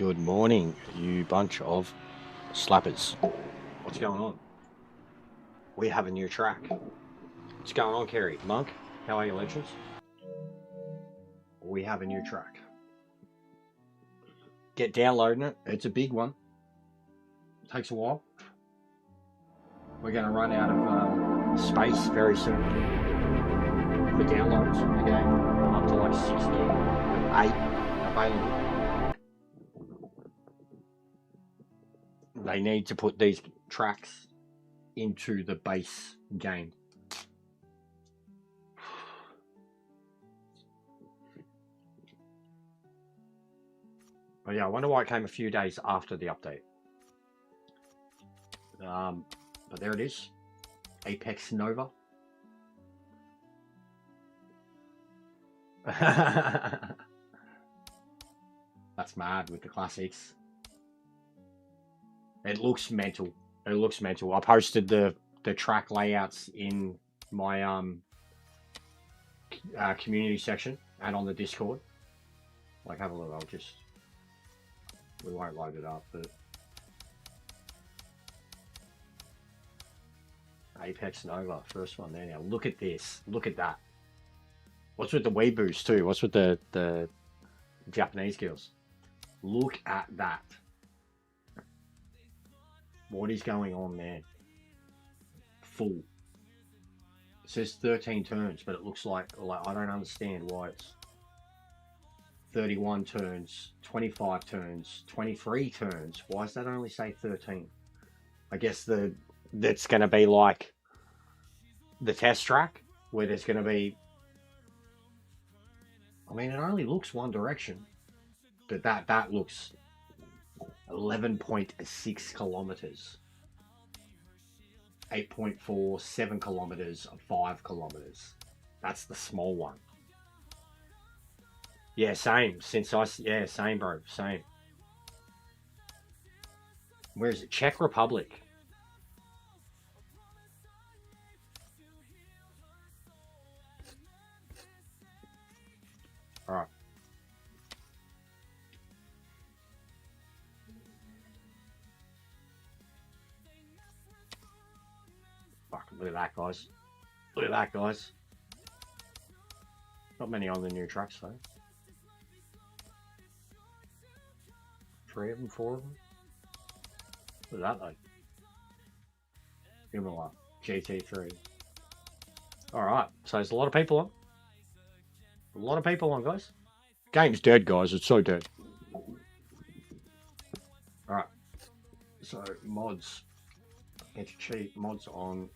Good morning, you bunch of slappers. What's going on? We have a new track. What's going on, Kerry? Monk, how are you, legends? We have a new track. Get downloading it. It's a big one. It takes a while. We're going to run out of space very soon. the downloads of the game. I'm up to like 6 gig with 8 available. They need to put these tracks into the base game. But yeah, I wonder why it came a few days after the update. But there it is. Apex Nova. That's mad with the classics. It looks mental. It looks mental. I posted the track layouts in my community section and on the Discord. Like, have a look. We won't load it up, but Apex Nova, first one there now. Look at this. Look at that. What's with the weeboos too? What's with the Japanese girls? Look at that. What is going on there? Full. It says 13 turns, but it looks like I don't understand why it's 31 turns, 25 turns, 23 turns. Why does that only say 13? I guess that's going to be like the test track where there's going to be, I mean, it only looks one direction, but that looks 11.6 kilometers, 8.4, 7 kilometers, 5 kilometers. That's the small one. Yeah, same. Yeah, same, bro. Same. Where is it? Czech Republic. All right. Fuck, look at that, guys. Look at that, guys. Not many on the new trucks, though. 3 of them, 4 of them. Look at that, though. Give them a lot. GT3. Alright, so there's a lot of people on. A lot of people on, guys. Game's dead, guys. It's so dead. Alright. So, mods. Anti-cheat. Mods on.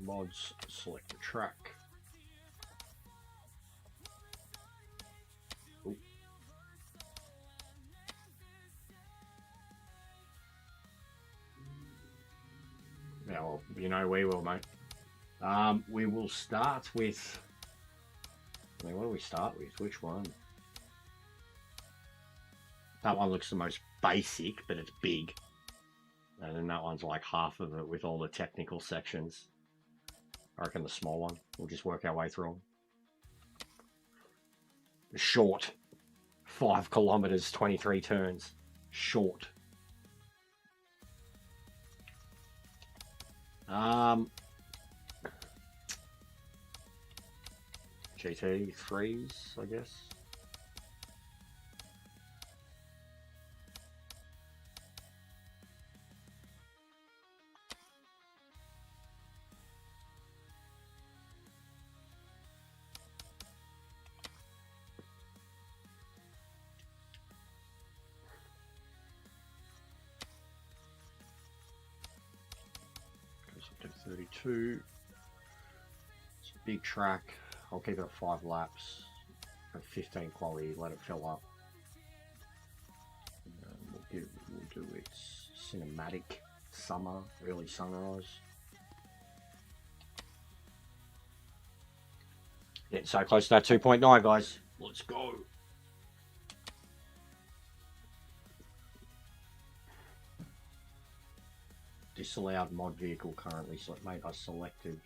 Mods, select the track. Ooh. Yeah, well, you know we will, mate. We will start with, I mean, what do we start with? Which one? That one looks the most basic, but it's big. And then that one's like half of it with all the technical sections. I reckon the small one. We'll just work our way through them. Short. 5 kilometers, 23 turns. Short. GT3s, I guess. Goes up to 32. It's a big track. I'll keep it at 5 laps. At 15 quality, let it fill up. We'll do its cinematic summer, early sunrise. Getting so close to that 2.9, guys. Let's go. Disallowed mod vehicle currently. So, mate, I selected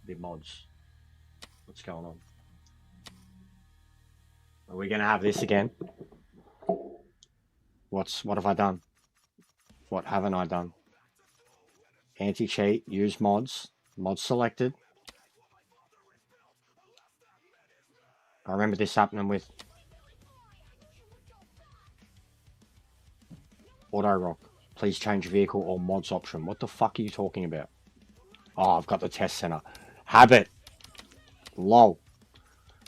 the mods. What's going on? Are we going to have this again? What have I done? What haven't I done? Anti-cheat, use mods. Mods selected. I remember this happening with Auto rock. Please change vehicle or mods option. What the fuck are you talking about? Oh, I've got the test center. Habit. Lol.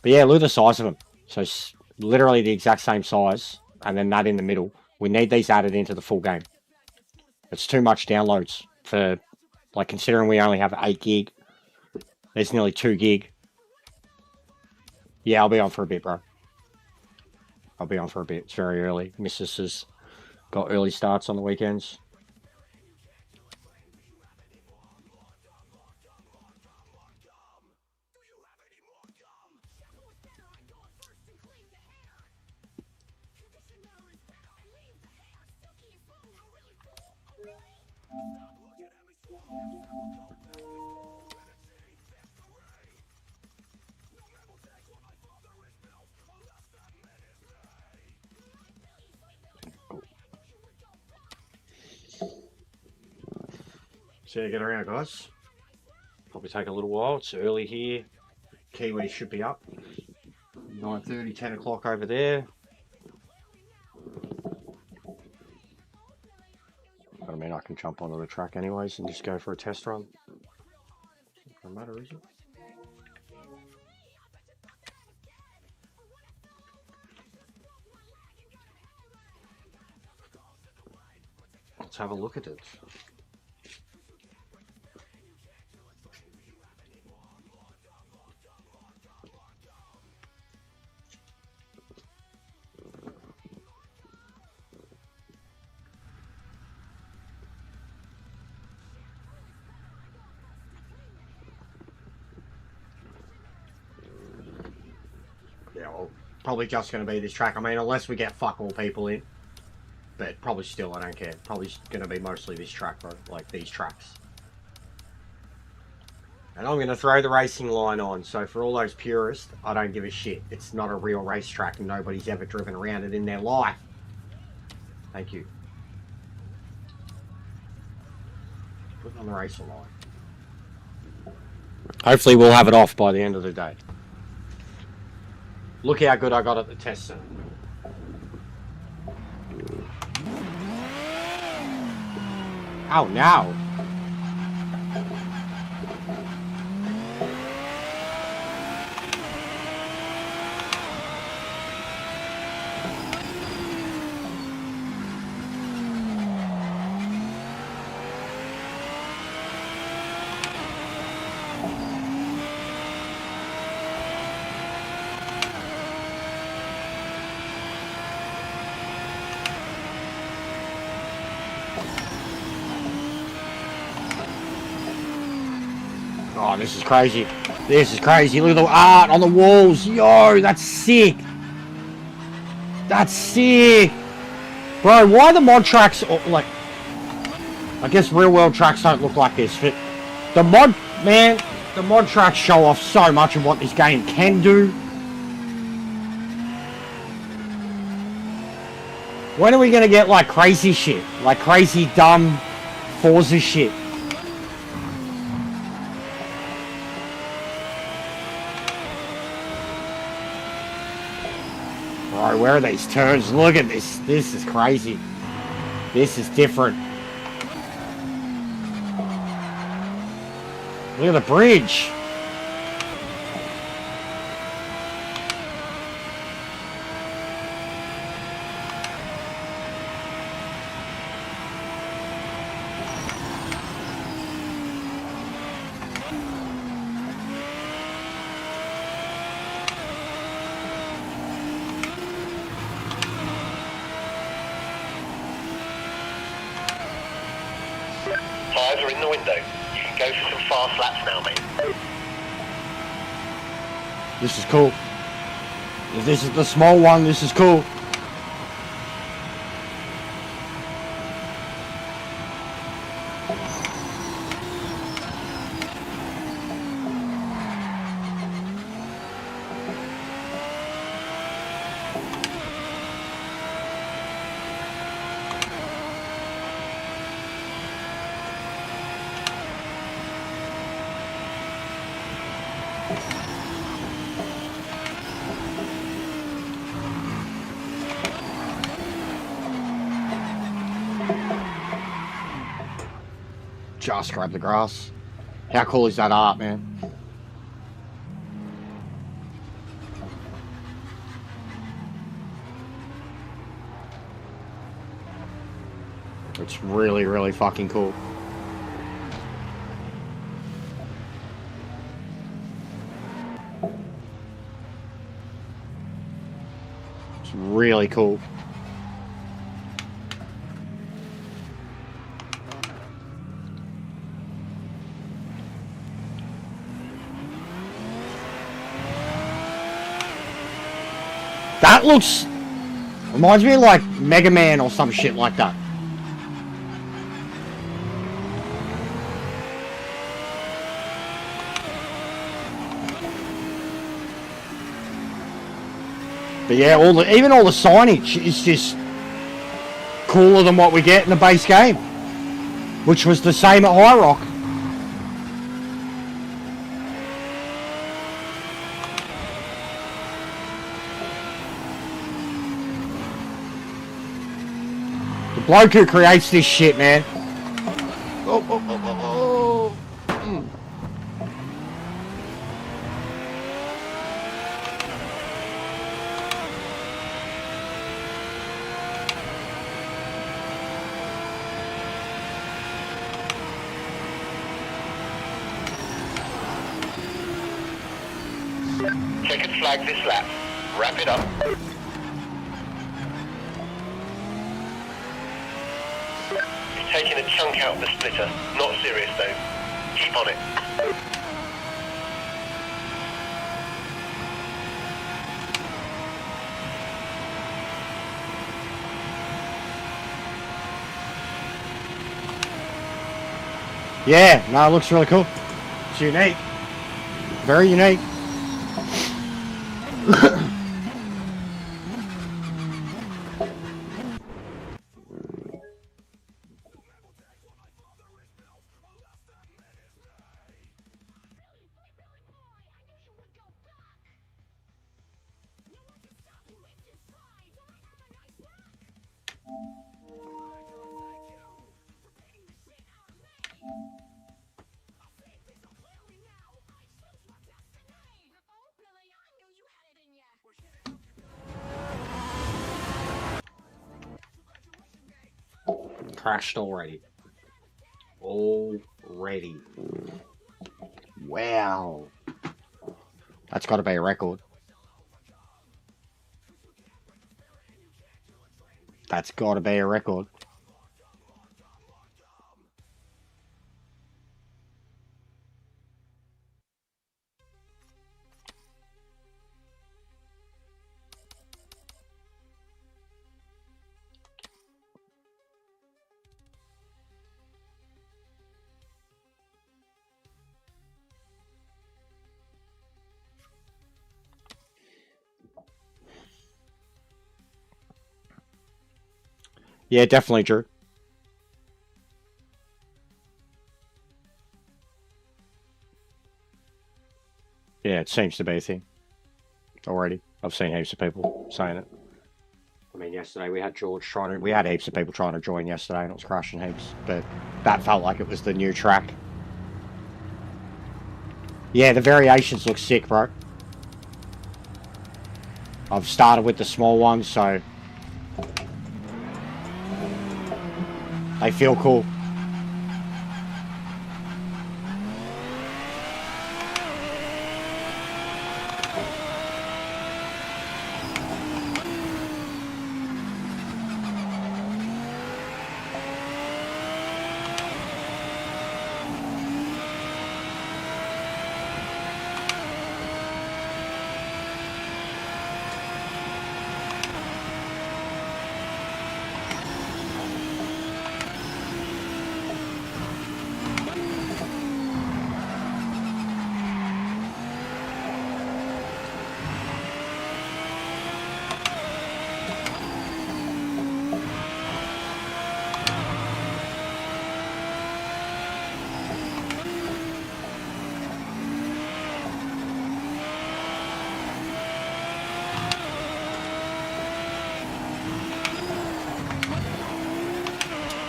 But yeah, look at the size of them. So literally the exact same size, and then that in the middle. We need these added into the full game. It's too much downloads for, like, considering we only have 8 gig. There's nearly 2 gig. Yeah, I'll be on for a bit, bro. I'll be on for a bit. It's very early. Mrs. has got early starts on the weekends. So yeah, get around, guys. Probably take a little while. It's early here. Kiwi should be up. 9:30, 10 o'clock over there. I mean, I can jump onto the track anyways and just go for a test run. Doesn't matter, is it? Let's have a look at it. Yeah, well, probably just going to be this track. I mean, unless we get fuck all people in. But probably still, I don't care. Probably going to be mostly this track, bro. Like, these tracks. And I'm going to throw the racing line on. So for all those purists, I don't give a shit. It's not a real racetrack and nobody's ever driven around it in their life. Thank you. Put it on the racing line. Hopefully we'll have it off by the end of the day. Look how good I got at the test center. Oh, no. Oh, this is crazy. This is crazy. Look at the art on the walls. Yo, that's sick. That's sick. Bro, why the mod tracks, like, I guess real world tracks don't look like this. But the mod, man, the mod tracks show off so much of what this game can do. When are we going to get, like, crazy shit? Like, crazy, dumb Forza shit? Bro, where are these turns? Look at this. This is crazy. This is different. Look at the bridge. Tyres are in the window. You can go for some fast laps now, mate. This is cool. If this is the small one, this is cool. just grab the grass. How cool is that art, man? It's really, really fucking cool. It's really cool. That looks... reminds me of like Mega Man or some shit like that. But yeah, even all the signage is just cooler than what we get in the base game, which was the same at High Rock. The bloke who creates this shit, man. Checkered flag this lap. Wrap it up. He's taking a chunk out of the splitter. Not serious though. Keep on it. Yeah, no, it looks really cool. It's unique. Very unique. Crashed already. Already. Wow. That's got to be a record. That's got to be a record. Yeah, definitely, Drew. Yeah, it seems to be a thing. Already. I've seen heaps of people saying it. I mean, yesterday we had George trying to... We had heaps of people trying to join yesterday and it was crashing heaps. But that felt like it was the new track. Yeah, the variations look sick, bro. I've started with the small ones, so... they feel cool.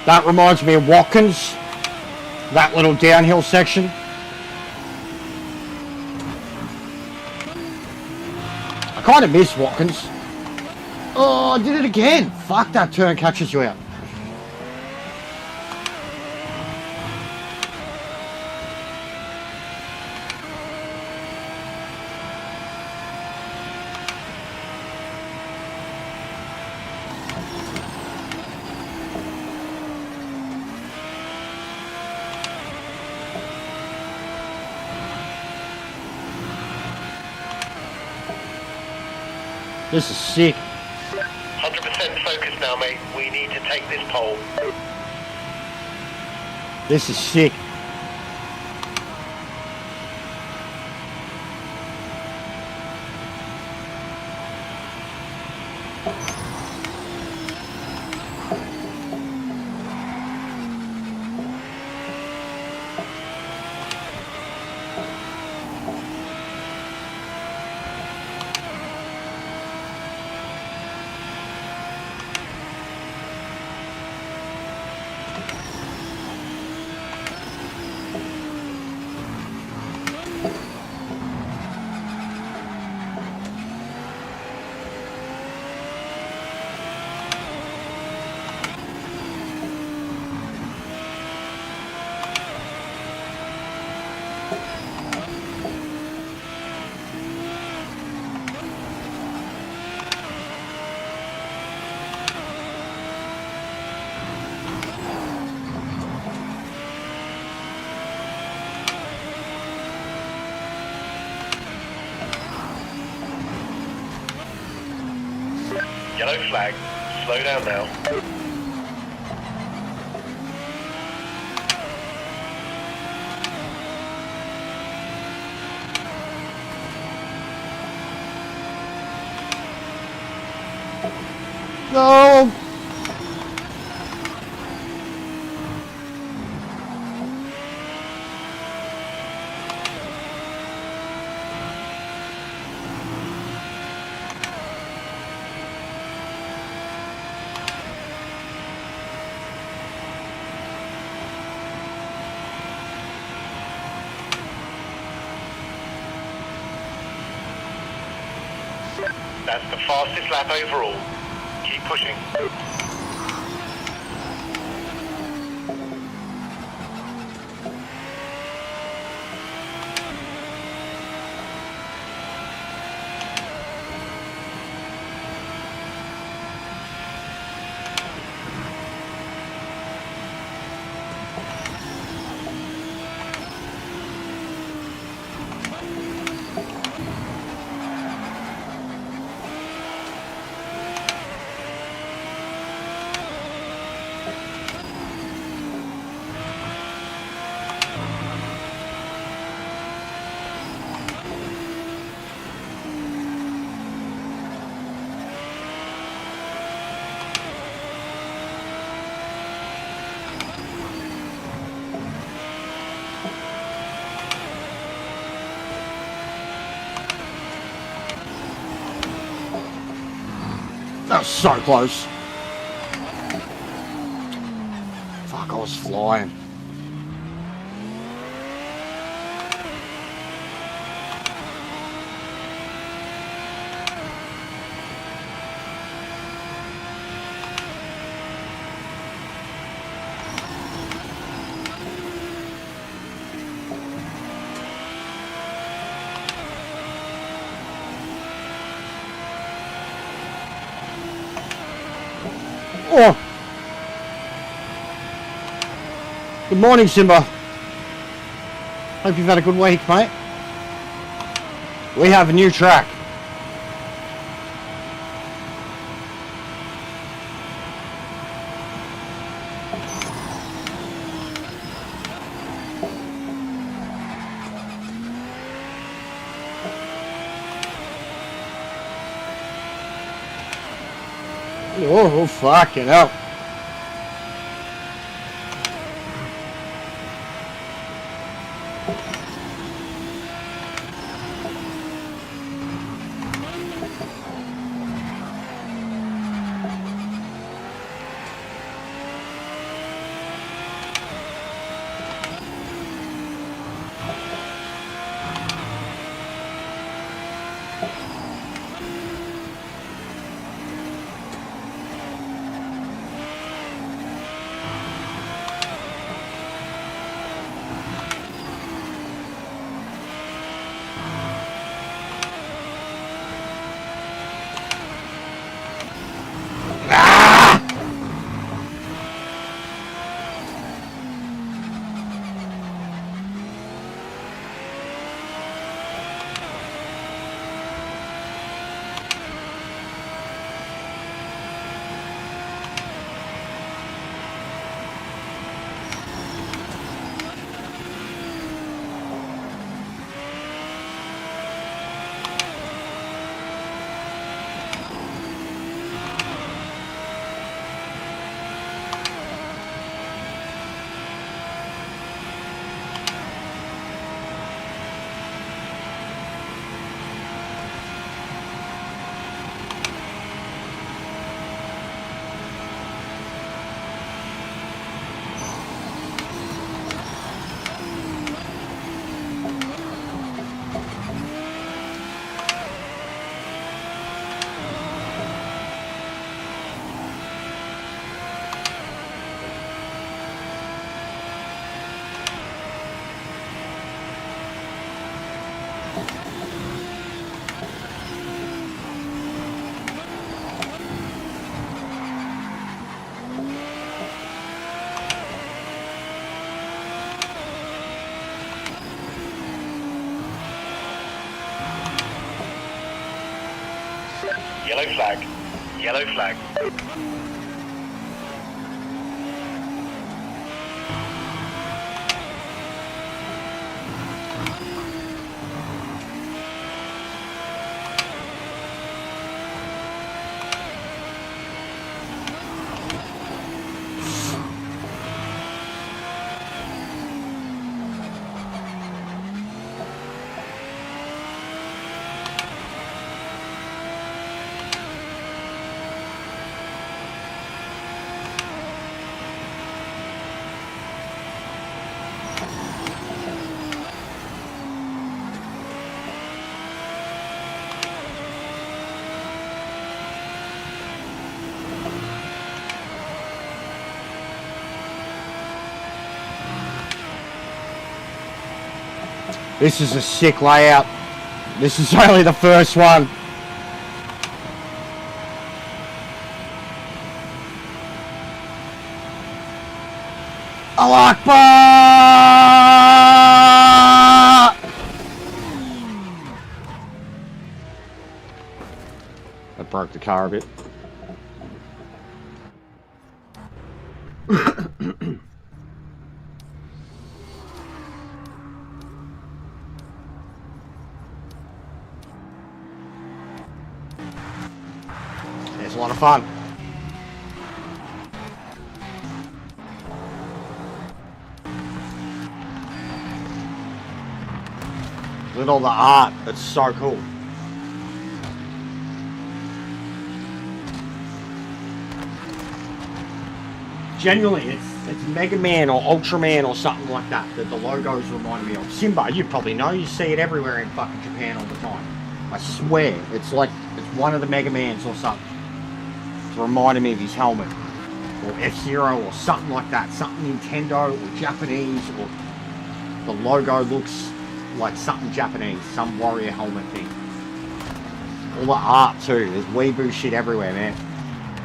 That reminds me of Watkins. That little downhill section. I kind of miss Watkins. Oh, I did it again. Fuck, that turn catches you out. This is sick. 100% focus now, mate. We need to take this pole. This is sick. Yellow flag. Slow down now. No. That's the fastest lap overall. Keep pushing. That was so close. Fuck, I was flying. Oh! Good morning, Simba. Hope you've had a good week, mate. We have a new track. Oh, fucking hell. Yellow flag. Yellow flag. This is a sick layout. This is only the first one. Allah Akbar! I broke the car a bit. It's a lot of fun. Look at all the art. It's so cool. Genuinely, it's Mega Man or Ultraman or something like that the logos remind me of. Simba, you probably know. You see it everywhere in fucking Japan all the time. I swear, it's like it's one of the Mega Mans or something. It's reminding me of his helmet, or F-Zero or something like that. Something Nintendo or Japanese, or the logo looks like something Japanese, some warrior helmet thing. All the art too. There's weeboo shit everywhere, man.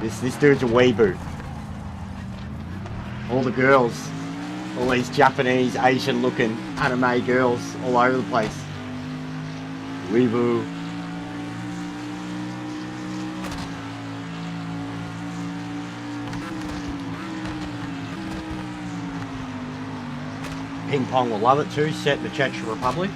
This dude's a weeboo. All the girls, all these Japanese, Asian-looking anime girls all over the place. Weeboo. Ping Pong will love it too, set in the Czech Republic.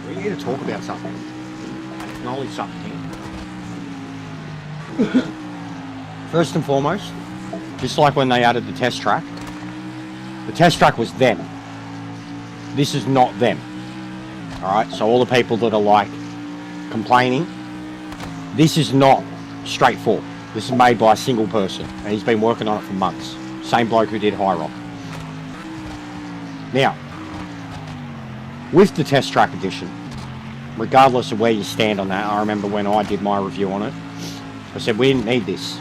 We need to talk about something. Acknowledge something here. First and foremost, just like when they added the test track, the test track was them. This is not them. Alright, so all the people that are like complaining, this is not straightforward. This is made by a single person, and he's been working on it for months. Same bloke who did High Rock. Now, with the test track edition, regardless of where you stand on that, I remember when I did my review on it, I said we didn't need this,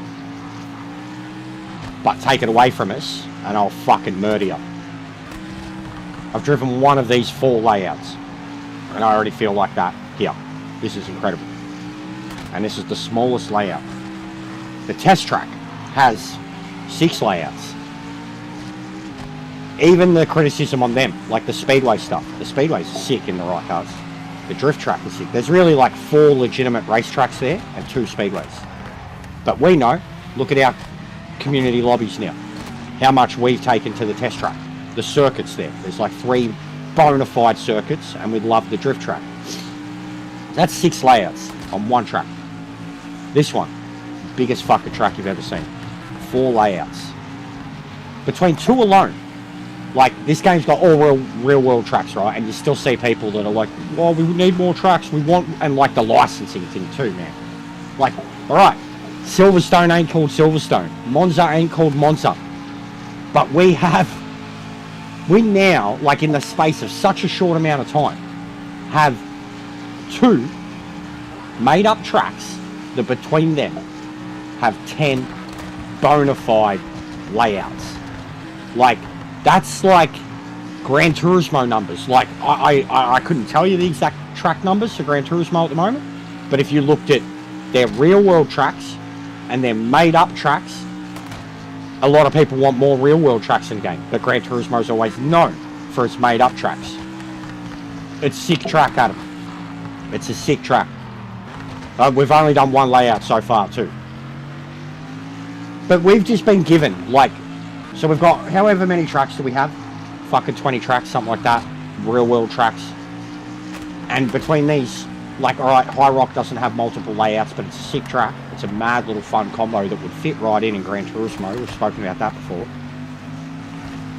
but take it away from us and I'll fucking murder you. I've driven one of these 4 layouts, and I already feel like that here. This is incredible. And this is the smallest layout. The test track has 6 layouts. Even the criticism on them, like the speedway stuff, the speedways are sick in the right cars. The drift track is sick. There's really like 4 legitimate racetracks there and 2 speedways. But we know, look at our community lobbies now, how much we've taken to the test track. The circuits there, there's like 3 bona fide circuits, and we love the drift track. That's 6 layouts on one track. This one, biggest fucking track you've ever seen. 4 layouts. Between 2 alone, like this game's got all real world tracks, right? And you still see people that are like, well, we need more tracks, we want, and like the licensing thing too, man. Like, alright, Silverstone ain't called Silverstone. Monza ain't called Monza. But we now, like in the space of such a short amount of time, have 2 made up tracks that between them have 10 bona fide layouts. Like, that's like Gran Turismo numbers. Like, I couldn't tell you the exact track numbers for Gran Turismo at the moment, but if you looked at their real world tracks and their made up tracks, a lot of people want more real world tracks in the game, but Gran Turismo is always known for its made up tracks. It's a sick track, Adam. It's a sick track. We've only done 1 layout so far too. But we've just been given, like, so we've got however many tracks do we have? Fucking 20 tracks, something like that. Real world tracks. And between these, like, alright, High Rock doesn't have multiple layouts, but it's a sick track. It's a mad little fun combo that would fit right in Gran Turismo. We've spoken about that before.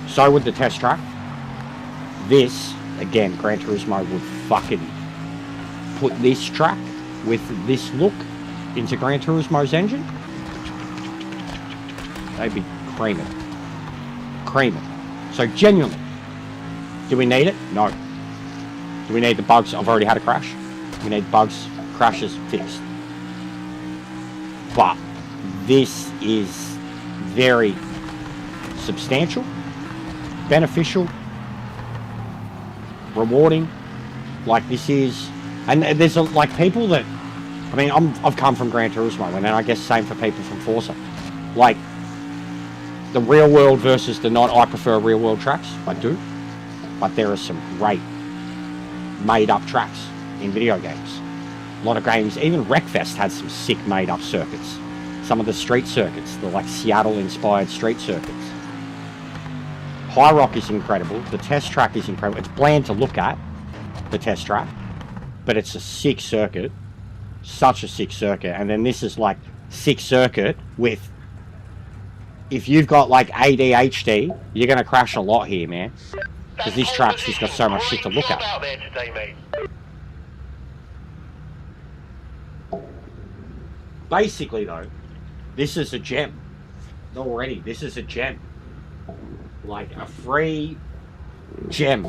So would the test track. This, again, Gran Turismo would fucking put this track with this look into Gran Turismo's engine. They'd be creaming. Creaming. So genuinely, do we need it? No. Do we need the bugs? I've already had a crash. We need bugs, crashes fixed. But this is very substantial, beneficial, rewarding. Like, this is, and there's like people that, I mean, I've come from Gran Turismo, and I guess same for people from Forza. Like, the real world versus the not, I prefer real world tracks, I do. But there are some great made up tracks in video games. A lot of games, even Wreckfest had some sick made up circuits. Some of the street circuits, the like Seattle inspired street circuits. High Rock is incredible. The test track is incredible. It's bland to look at, the test track, but it's a sick circuit. Such a sick circuit. And then this is like sick circuit with, if you've got like ADHD, you're going to crash a lot here, man. Because this track's just got so much shit to look at. Basically though, this is a gem. Already, this is a gem. Like a free gem.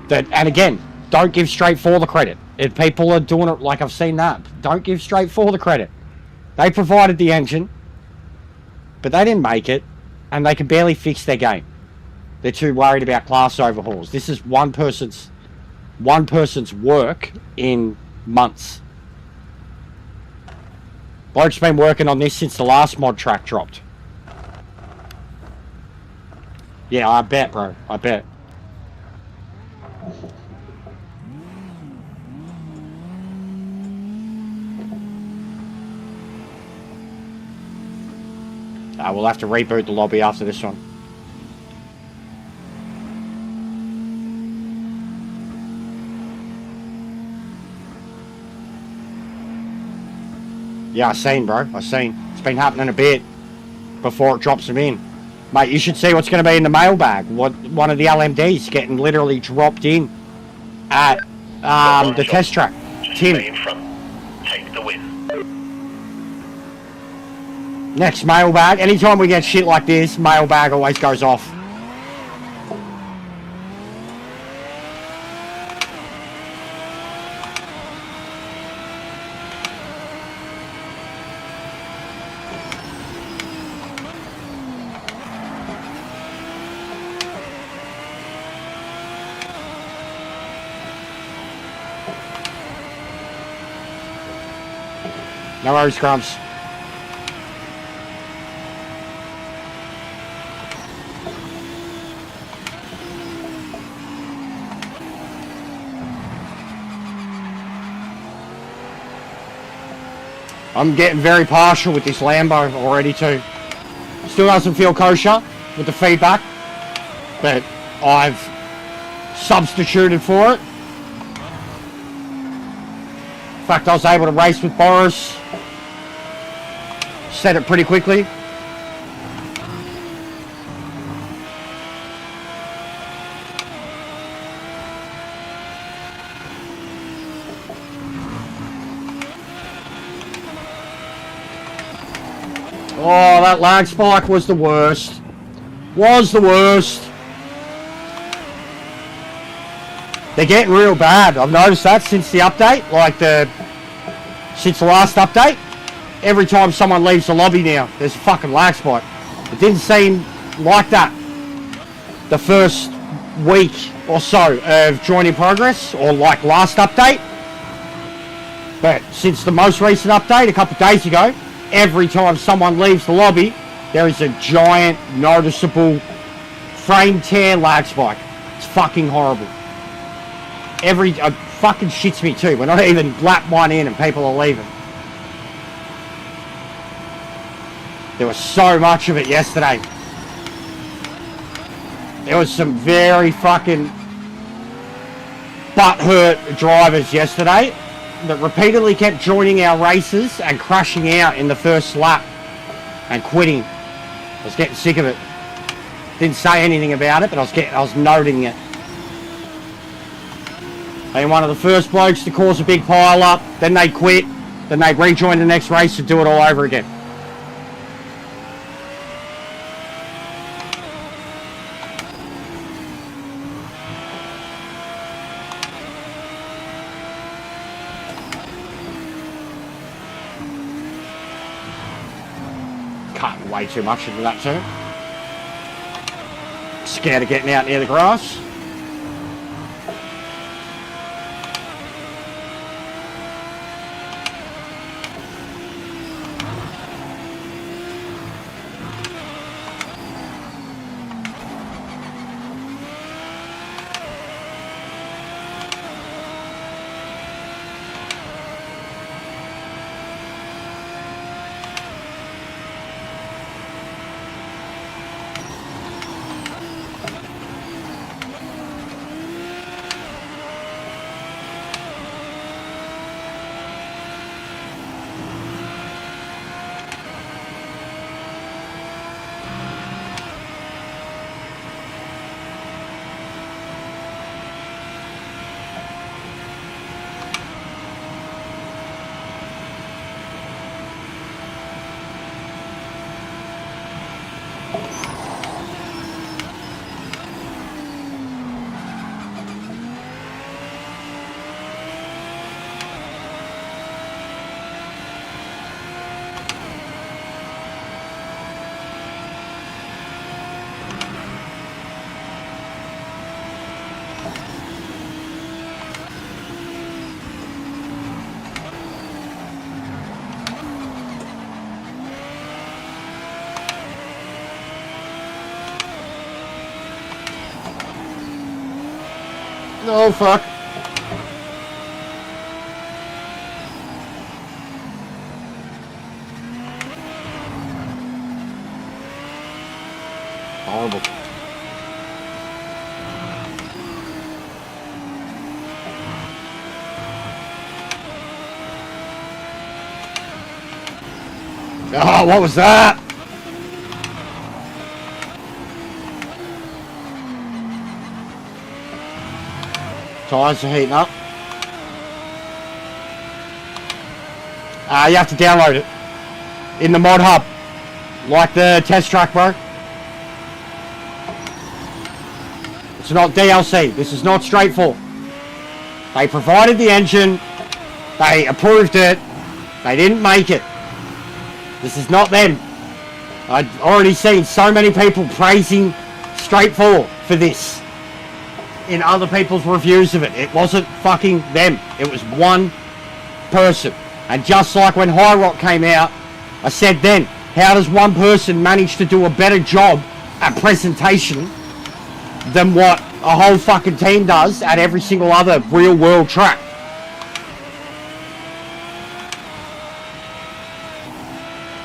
That, and again, don't give straight for the credit. If people are doing it like I've seen that, don't give straight for the credit. They provided the engine, but they didn't make it, and they can barely fix their game. They're too worried about class overhauls. This is one person's work in months. Bloke's been working on this since the last mod track dropped. Yeah, I bet, bro. I bet. We'll have to reboot the lobby after this one. Yeah, I seen, bro. I seen. It's been happening a bit before it drops them in. Mate, you should see what's going to be in the mailbag. One of the LMDs getting literally dropped in at the test track. Tim. Stay in front. Take the win. Next mailbag. Anytime we get shit like this, mailbag always goes off. No worries, Crumbs. I'm getting very partial with this Lambo already too. Still doesn't feel kosher with the feedback, but I've substituted for it. In fact, I was able to race with Boris. Set it pretty quickly. Oh, that lag spike was the worst. Was the worst. They're getting real bad. I've noticed that since the update, since the last update. Every time someone leaves the lobby now, there's a fucking lag spike. It didn't seem like that the first week or so of joining progress, or like last update. But since the most recent update, a couple of days ago, every time someone leaves the lobby, there is a giant, noticeable frame tear lag spike. It's fucking horrible. It fucking shits me too. We're not even lap one in and people are leaving. There was so much of it yesterday. There was some very fucking butthurt drivers yesterday that repeatedly kept joining our races and crashing out in the first lap and quitting. I was getting sick of it. Didn't say anything about it, but I was noting it. They were one of the first blokes to cause a big pile up, then they quit, then they rejoin the next race to do it all over again. Cutting way too much into that turn. Scared of getting out near the grass. Oh, fuck. Horrible. Oh, what was that? Tires are heating up. You have to download it in the mod hub, like the test track, bro. It's not DLC. This is not straightforward. They provided the engine. They approved it. They didn't make it. This is not them. I've already seen so many people praising Straightforward for this in other people's reviews of it. It wasn't fucking them. It was one person And just like when High Rock came out, I said then, how does one person manage to do a better job at presentation than what a whole fucking team does at every single other real world track?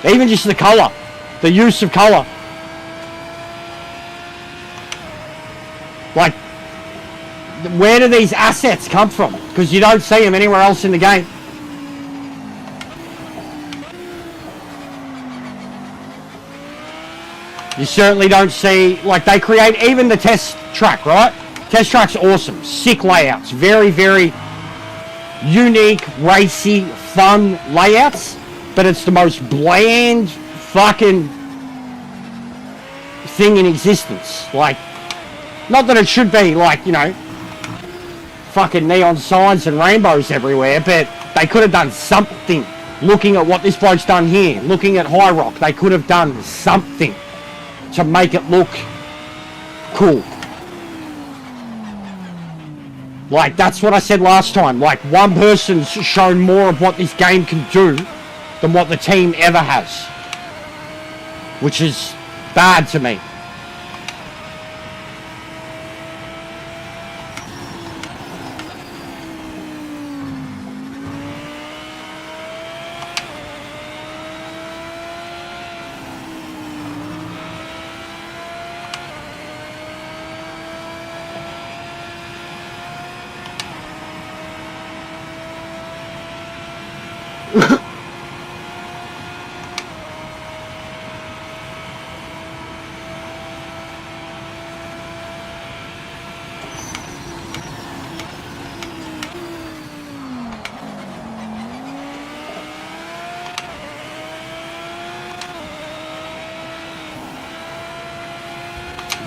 Even just the colour, the use of colour. Like, where do these assets come from? Because you don't see them anywhere else in the game. You certainly don't see, like, they create even the test track, right? Test track's awesome. Sick layouts. Very, very unique, racy, fun layouts. But it's the most bland fucking thing in existence. Like, not that it should be, like, you know, fucking neon signs and rainbows everywhere, but they could have done something. Looking at what this bloke's done here, looking at High Rock, they could have done something to make it look cool. Like, that's what I said last time. Like, one person's shown more of what this game can do than what the team ever has. Which is bad to me.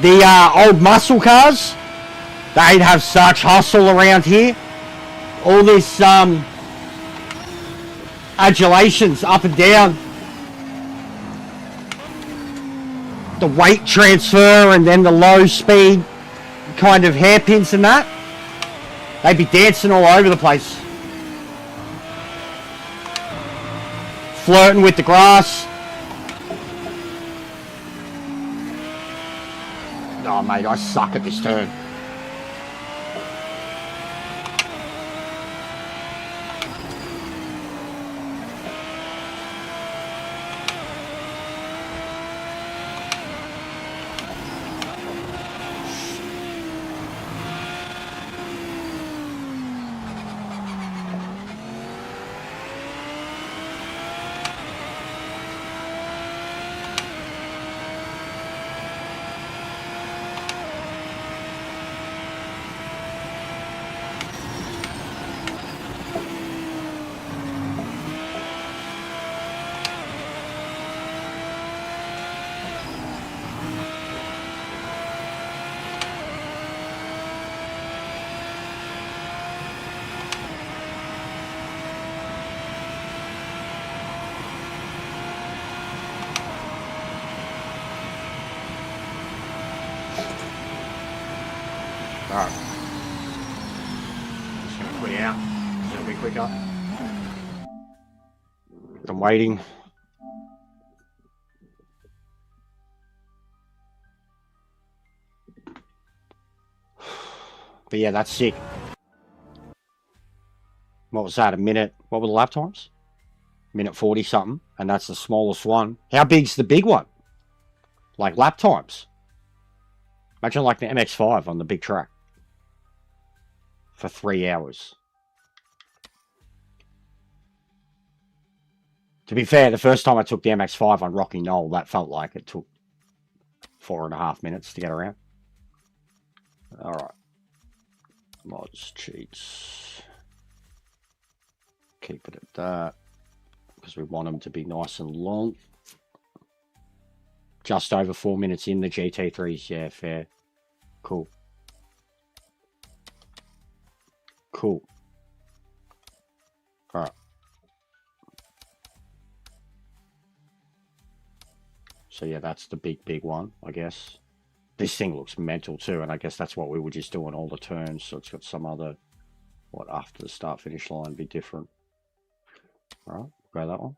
The old muscle cars, they'd have such hustle around here. All this adulations up and down. The weight transfer and then the low speed kind of hairpins and that. They'd be dancing all over the place. Flirting with the grass. Oh, mate, I suck at this turn. Alright. Just gonna quit out. It'll be quicker. I'm waiting. But yeah, that's sick. What was that, a minute? What were the lap times? Minute 40 something, and that's the smallest one. How big's the big one? Like lap times. Imagine like the MX-5 on the big track. For 3 hours. To be fair, the first time I took the MX-5 on Rocky Knoll, that felt like it took 4.5 minutes to get around. Alright. Mods, cheats. Keep it at that. Because we want them to be nice and long. Just over 4 minutes in the GT3s. Yeah, fair. Cool. Cool. Alright. So yeah, that's the big one, I guess. This thing looks mental too, and I guess that's what we were just doing all the turns, so it's got some other, what, after the start finish line be different. Alright, go that one.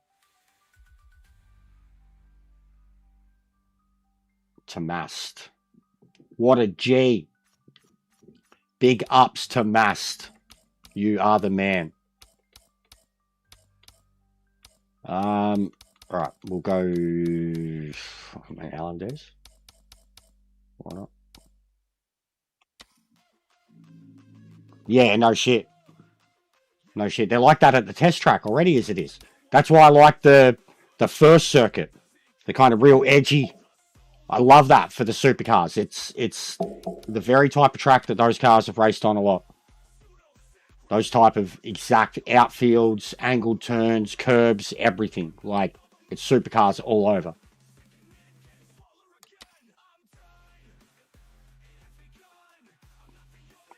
To Mast. What a G. Big ups to Mast. You are the man. Alright, we'll go LMDs. Why not? Yeah, no shit. No shit. They're like that at the test track already as it is. That's why I like the first circuit. The kind of real edgy. I love that for the supercars. It's the very type of track that those cars have raced on a lot. Those type of exact outfields, angled turns, curbs, everything. Like, it's supercars all over.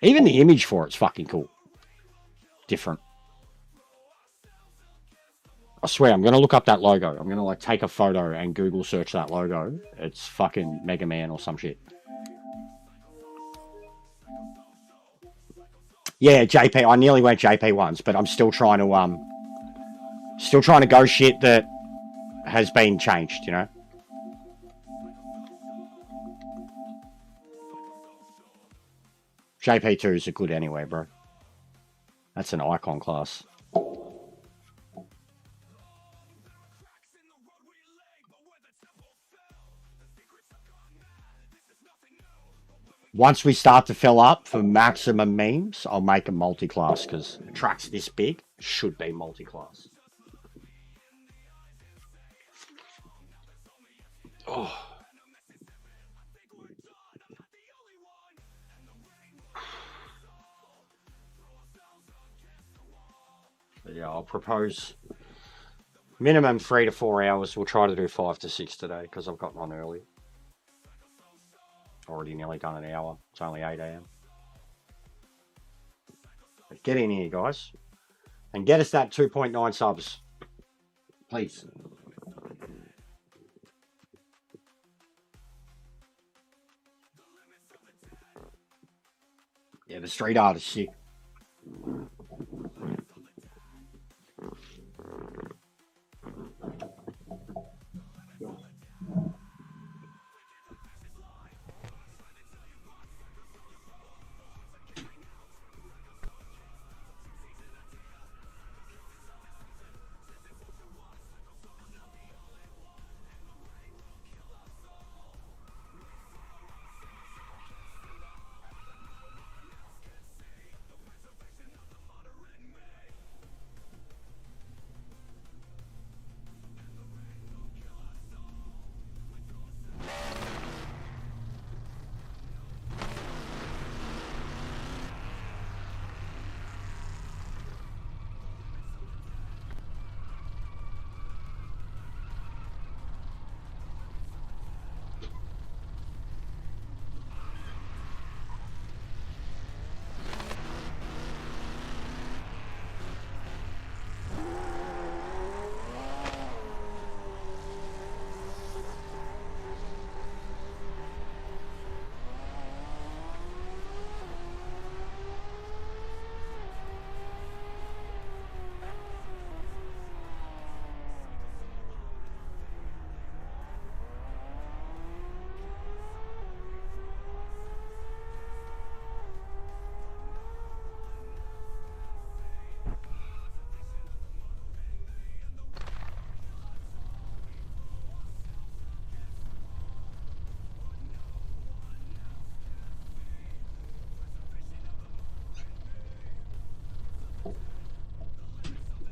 Even the image for it's fucking cool. Different. I swear, I'm going to look up that logo. I'm going to, like, take a photo and Google search that logo. It's fucking Mega Man or some shit. Yeah, JP. I nearly went JP once, but I'm still trying to go shit that has been changed, you know? JP2s are good anyway, bro. That's an icon class. Once we start to fill up for maximum memes, I'll make a multi-class, because tracks this big should be multi-class. Oh. But yeah, I'll propose minimum 3 to 4 hours. We'll try to do 5 to 6 today, because I've gotten on early. Already nearly done an hour. It's only 8 AM. But get in here, guys. And get us that 2.9 subs. Please. Yeah, the street art is sick.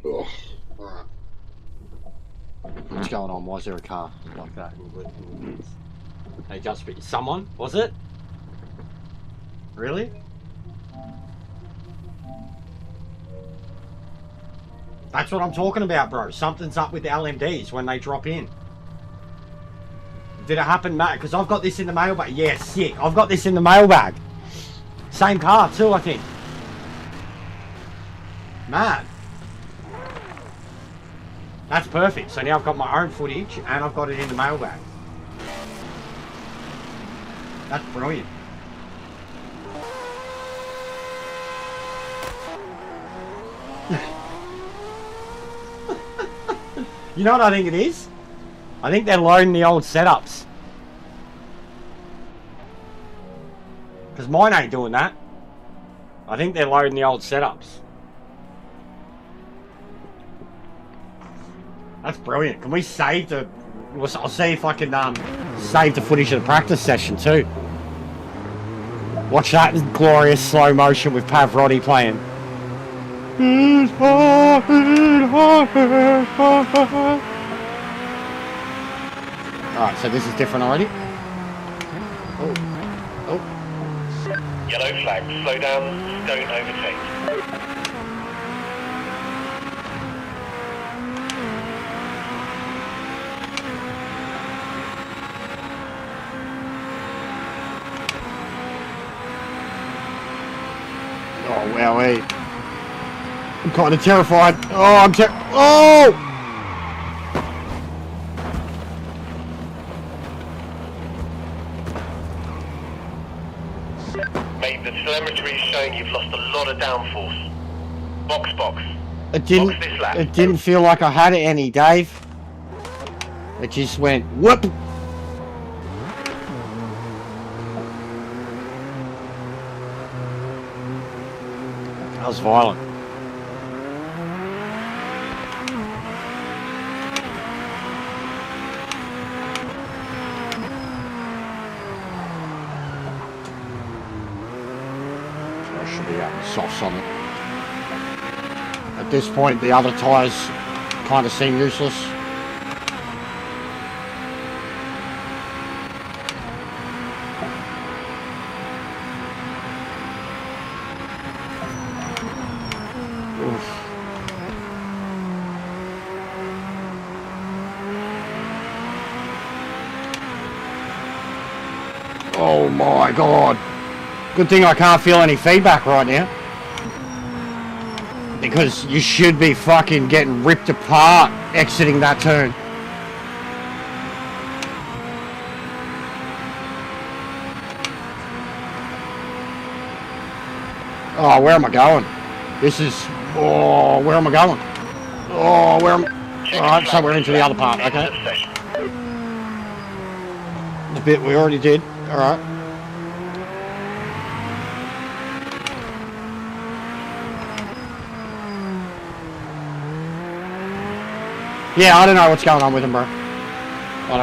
Ugh. Alright. What's going on? Why is there a car like that in the kids? They just be someone, was it? Really? That's what I'm talking about, bro. Something's up with the LMDs when they drop in. Did it happen, Matt? Because I've got this in the mailbag. Yeah, sick. I've got this in the mailbag. Same car too, I think. Mad. That's perfect. So now I've got my own footage and I've got it in the mailbag. That's brilliant. You know what I think it is? I think they're loading the old setups. Because mine ain't doing that. I think they're loading the old setups. That's brilliant. Can we save the... I'll see if I can save the footage of the practice session too. Watch that in glorious slow motion with Pavarotti playing. Alright, so this is different already. Oh. Yellow flag. Slow down. Don't overtake. Oh, wowee. I'm kind of terrified. Oh, Oh! Mate, the telemetry is showing you've lost a lot of downforce. Box. It didn't feel like I had any, Dave. It just went whoop. That was violent. I should be out softs on it. At this point, the other tyres kind of seem useless. Oh my god. Good thing I can't feel any feedback right now. Because you should be fucking getting ripped apart exiting that turn. Oh, where am I going? This is... Oh, where am I going? Oh, where am I... Alright, so we're into the other part, okay. The bit we already did, alright. Yeah, I don't know what's going on with them, bro. I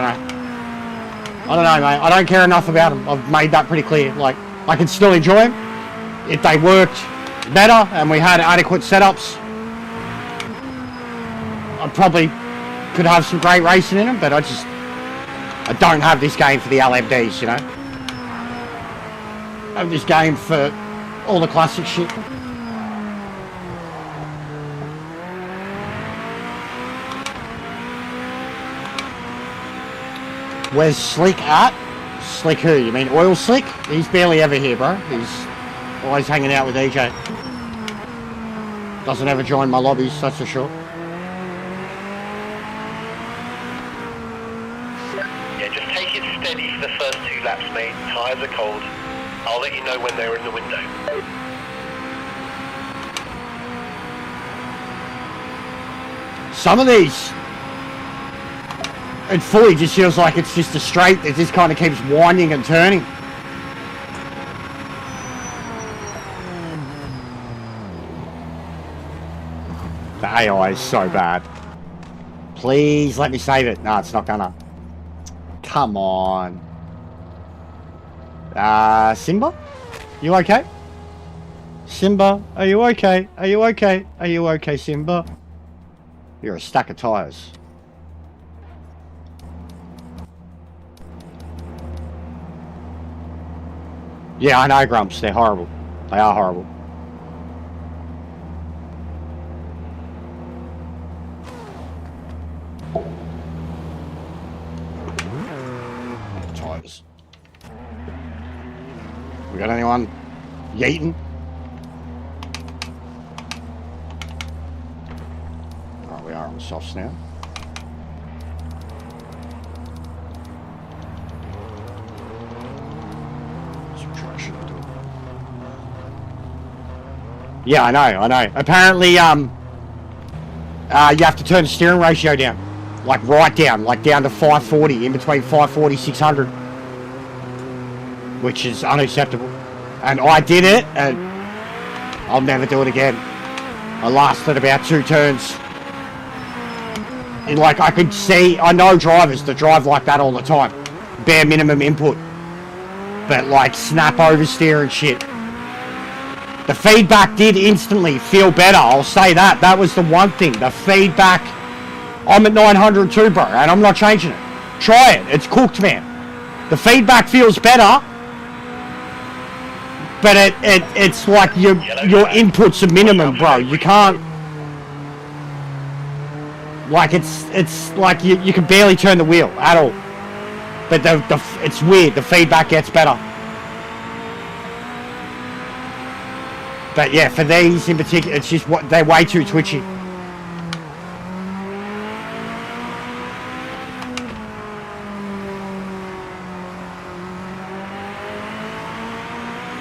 don't know, mate. I don't care enough about them. I've made that pretty clear. Like, I can still enjoy them. If they worked better and we had adequate setups, I probably could have some great racing in them, but I don't have this game for the LMDs, you know? I have this game for all the classic shit. Where's Slick at? Slick who? You mean Oil Slick? He's barely ever here, bro. He's always hanging out with EJ. Doesn't ever join my lobbies, that's for sure. Yeah, just take it steady for the first 2 laps, mate. Tyres are cold. I'll let you know when they're in the window. Some of these... It fully just feels like it's just a straight that just kind of keeps winding and turning. The AI is so bad. Please let me save it. No, it's not gonna. Come on. Simba? You okay? Simba, are you okay? Are you okay? Are you okay, Simba? You're a stack of tyres. Yeah, I know, Grumps. They're horrible. They are horrible. Tyres. We got anyone yeeting? Right, we are on the softs now. Yeah, I know. Apparently, you have to turn the steering ratio down. Like right down, like down to 540, in between 540, 600. Which is unacceptable. And I did it, and I'll never do it again. I lasted about 2 turns. And like I could see, I know drivers that drive like that all the time. Bare minimum input. But like snap oversteer and shit. The feedback did instantly feel better, I'll say that. That was the one thing. The feedback, I'm at 900 too, bro, and I'm not changing it. Try it, it's cooked, man. The feedback feels better, but it's like your input's a minimum, bro. You can't, like it's like you can barely turn the wheel at all. But it's weird, the feedback gets better. But yeah, for these in particular, it's just they're way too twitchy.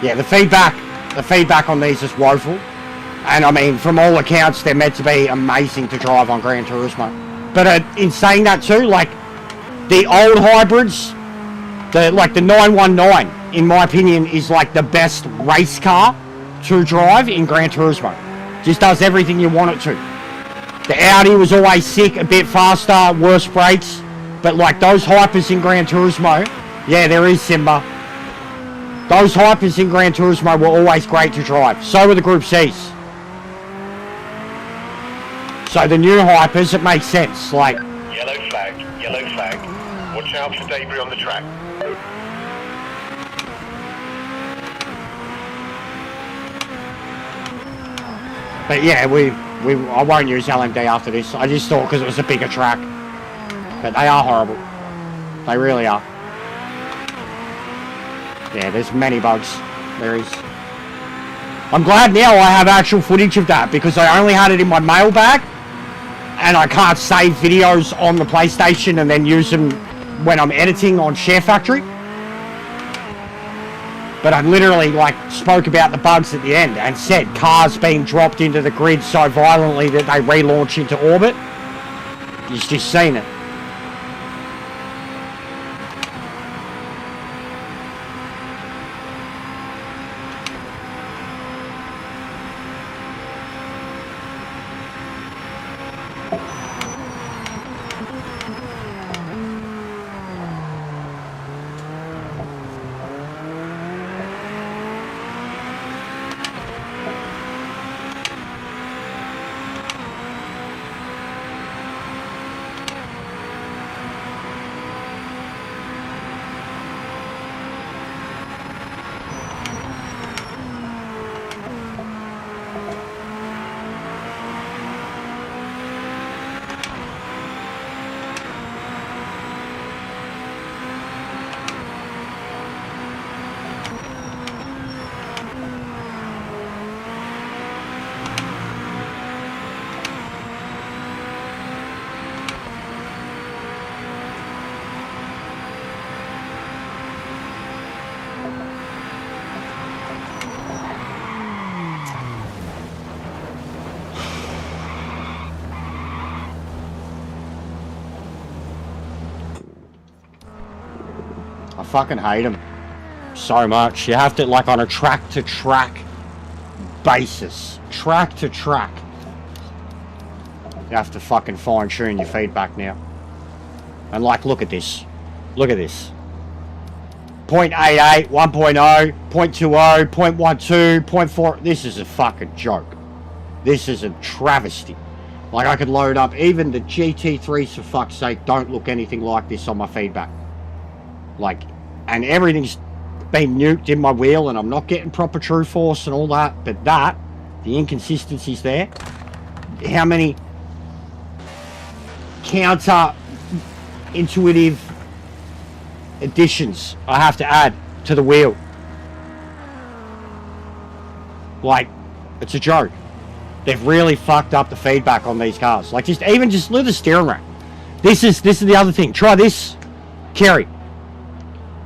Yeah, the feedback on these is woeful. And I mean, from all accounts, they're meant to be amazing to drive on Gran Turismo. But in saying that too, like the old hybrids, the 919, in my opinion, is like the best race car to drive in Gran Turismo. Just does everything you want it to. The Audi was always sick, a bit faster, worse brakes. But like those hypers in Gran Turismo, yeah, there is Simba. Those hypers in Gran Turismo were always great to drive. So were the Group Cs. So the new hypers, it makes sense. Like yellow flag, yellow flag. Watch out for debris on the track. But yeah, I won't use LMD after this. I just thought because it was a bigger track. But they are horrible. They really are. Yeah, there's many bugs. There is. I'm glad now I have actual footage of that because I only had it in my mailbag and I can't save videos on the PlayStation and then use them when I'm editing on Share Factory. But I literally like spoke about the bugs at the end and said cars being dropped into the grid so violently that they relaunch into orbit. You've just seen it. I fucking hate them so much. You have to, like, on a track-to-track basis. Track-to-track. You have to fucking fine-tune your feedback now. And, like, look at this. Look at this. 0.88, 1.0, 0.20, 0.12, 0.4. This is a fucking joke. This is a travesty. Like, I could load up even the GT3s, for fuck's sake, don't look anything like this on my feedback. Like, and everything's been nuked in my wheel and I'm not getting proper true force and all that. But that, the inconsistencies there, how many counter-intuitive additions I have to add to the wheel. Like, it's a joke. They've really fucked up the feedback on these cars. Like, just look at the steering rack. This is the other thing. Try this, Kerry.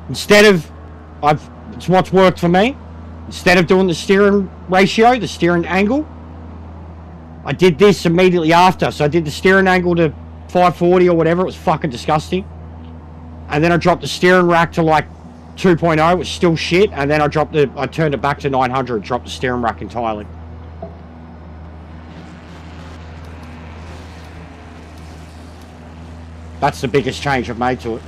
Instead of, it's what's worked for me. Instead of doing the steering ratio, the steering angle, I did this immediately after. So I did the steering angle to 540 or whatever. It was fucking disgusting. And then I dropped the steering rack to like 2.0. It was still shit. And then I turned it back to 900. Dropped the steering rack entirely. That's the biggest change I've made to it.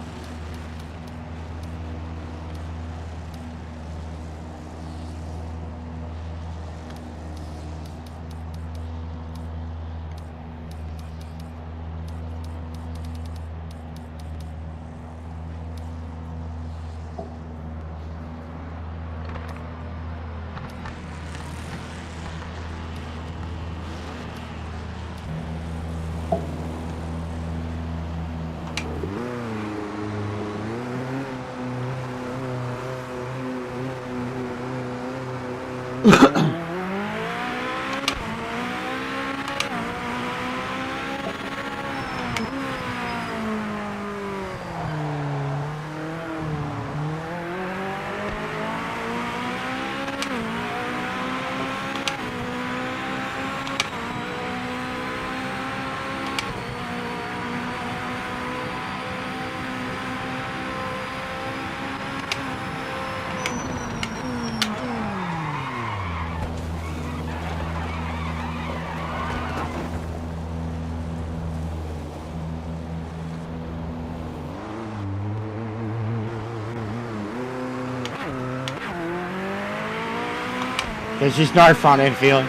There's just no front end feeling.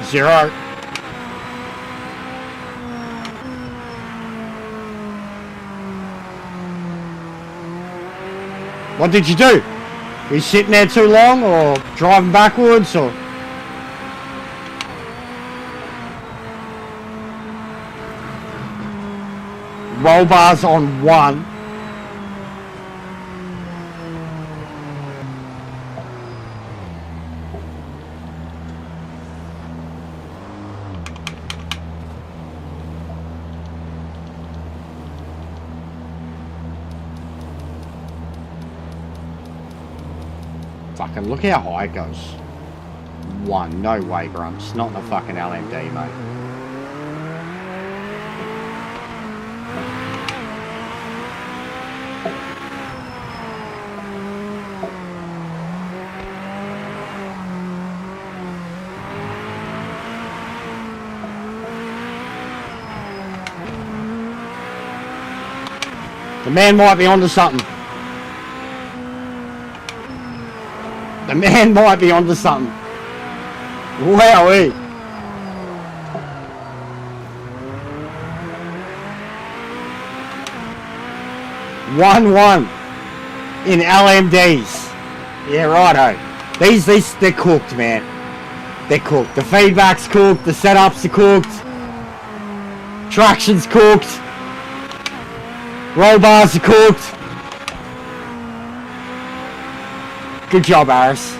Zero. What did you do? Were you sitting there too long or driving backwards or? Roll bars on 1. Fucking look how high it goes. 1, no way, Grumps. Not in a fucking LMD, mate. The man might be onto something. The man might be onto something. Wowee. One in LMDs. Yeah, righto. These they're cooked, man. They're cooked. The feedback's cooked. The setups are cooked. Traction's cooked. Roll bars are cooked. Good job, Harris.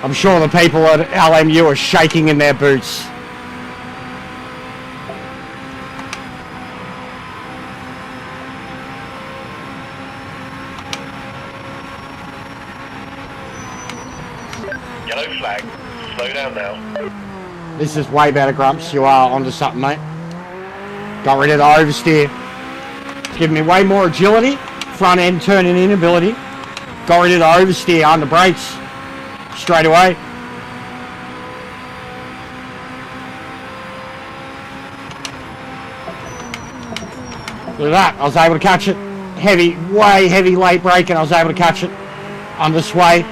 I'm sure the people at LMU are shaking in their boots. Yellow flag. Slow down now. This is way better, Grumps. You are onto something, mate. Got rid of the oversteer. It's giving me way more agility. Front end turning in ability. Got rid of the oversteer on the brakes. Straight away. Look at that. I was able to catch it. Heavy, way heavy late brake, and I was able to catch it on the sway.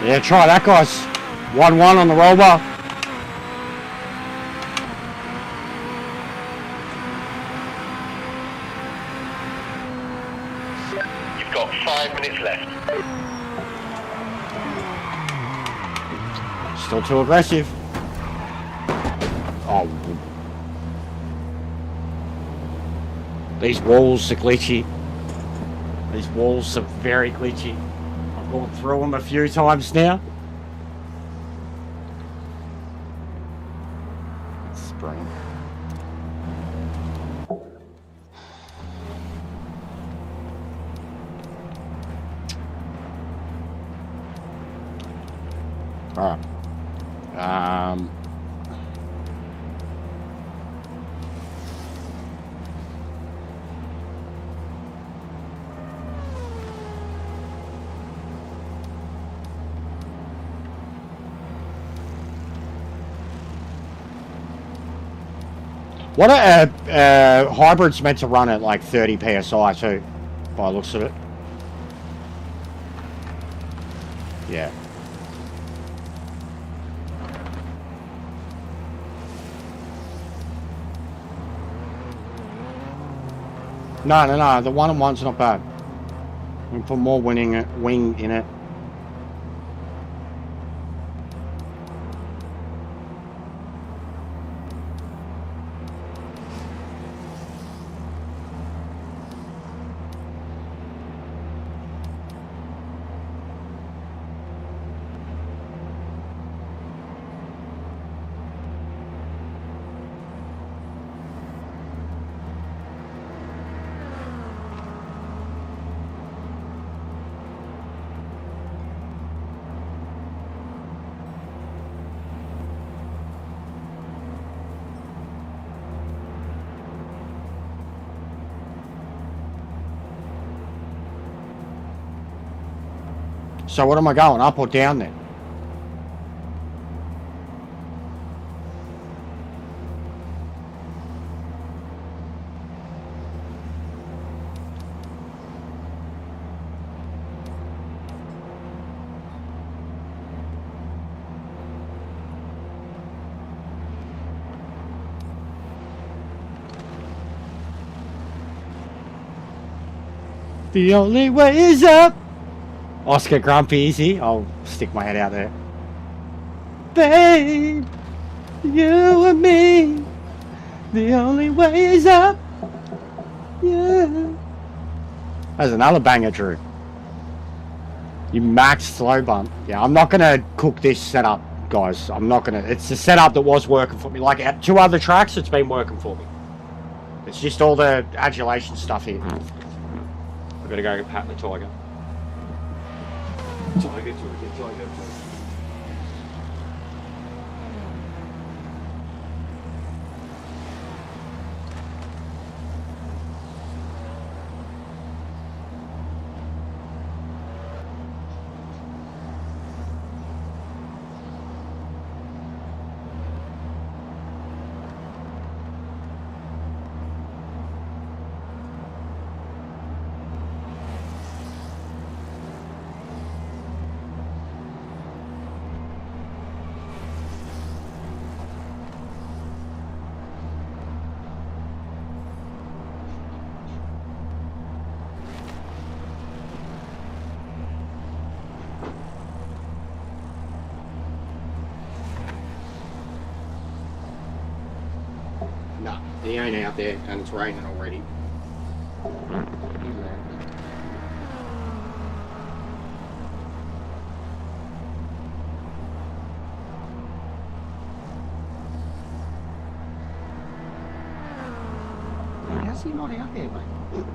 Yeah, try that, guys. 1-1 on the roll bar. You've got 5 minutes left. Still too aggressive. Oh. These walls are glitchy. These walls are very glitchy. I've gone through them a few times now. Spring. All right. What a hybrid's meant to run at like 30 psi too, by the looks of it. Yeah. No. The 1-on-1's not bad. We can put more wing in it. So what am I going, up or down then? The only way is up. Oscar Grumpy, easy. I'll stick my head out there. Babe, you and me. The only way is up. Yeah. That's another banger, Drew. You max slow bump. Yeah, I'm not gonna cook this setup, guys. I'm not gonna. It's the setup that was working for me. Like at 2 other tracks, it's been working for me. It's just all the adulation stuff here. I've got to go pat the tiger. Tiger. No, he ain't out there, and it's raining already. How's he not out there, mate?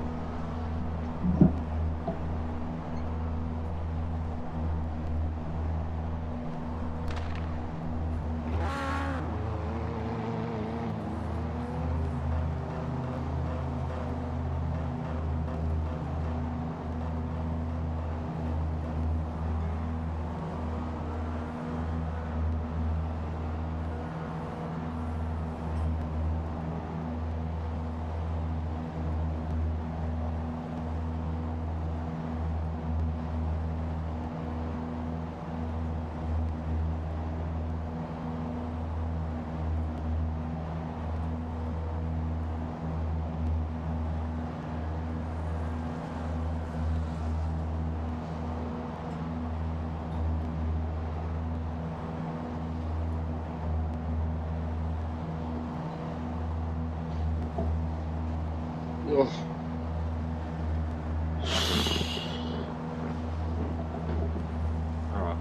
Ugh. Alright.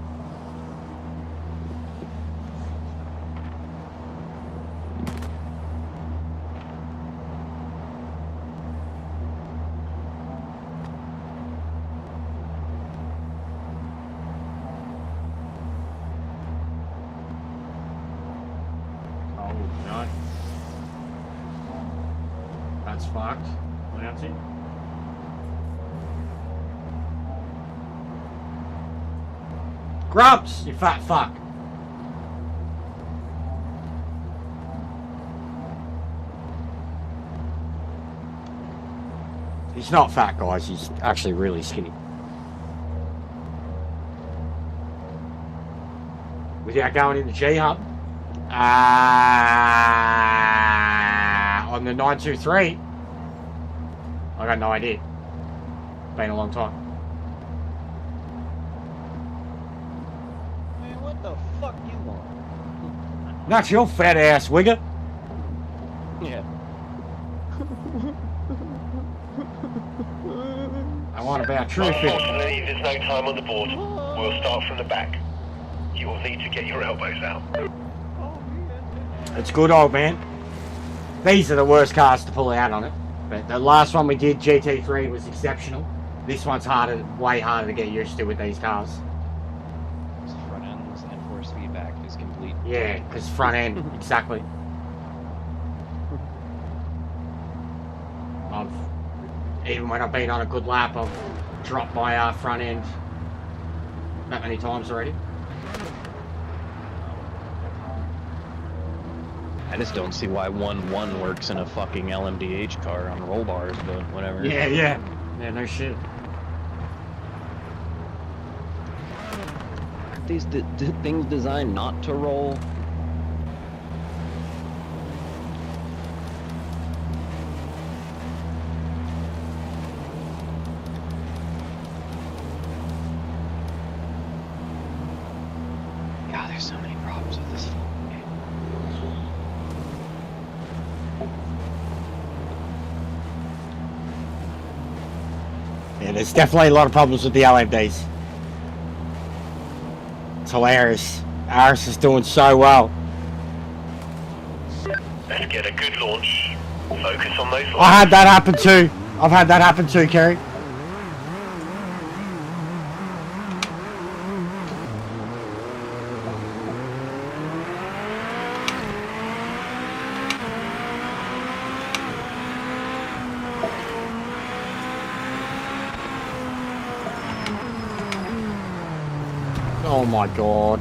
fucked. Lousy. Grubs, you fat fuck. He's not fat, guys. He's actually really skinny. Without going in the G-Hub. On the 923. I got no idea. Been a long time. Man, what the fuck you want? Not your fat ass, wigger. Yeah. I want about truth. Unfortunately, there's no time on the board. We'll start from the back. You will need to get your elbows out. It's good, old man. These are the worst cars to pull out on it. But the last one we did, GT3, was exceptional. This one's harder, way harder to get used to with these cars. Front ends and force feedback is complete. Yeah, because front end, exactly. Even when I've been on a good lap, I've dropped my front end that many times already. I just don't see why 1-1 works in a fucking LMDH car on roll bars, but whatever. Yeah, yeah. Yeah, no shit. Aren't these things designed not to roll? God, there's so many problems with this fucking game. Yeah, there's definitely a lot of problems with the LMDs. It's hilarious. Aris is doing so well. Let's get a good launch. Focus on those I had that happen too. I've had that happen too, Kerry. Oh my god.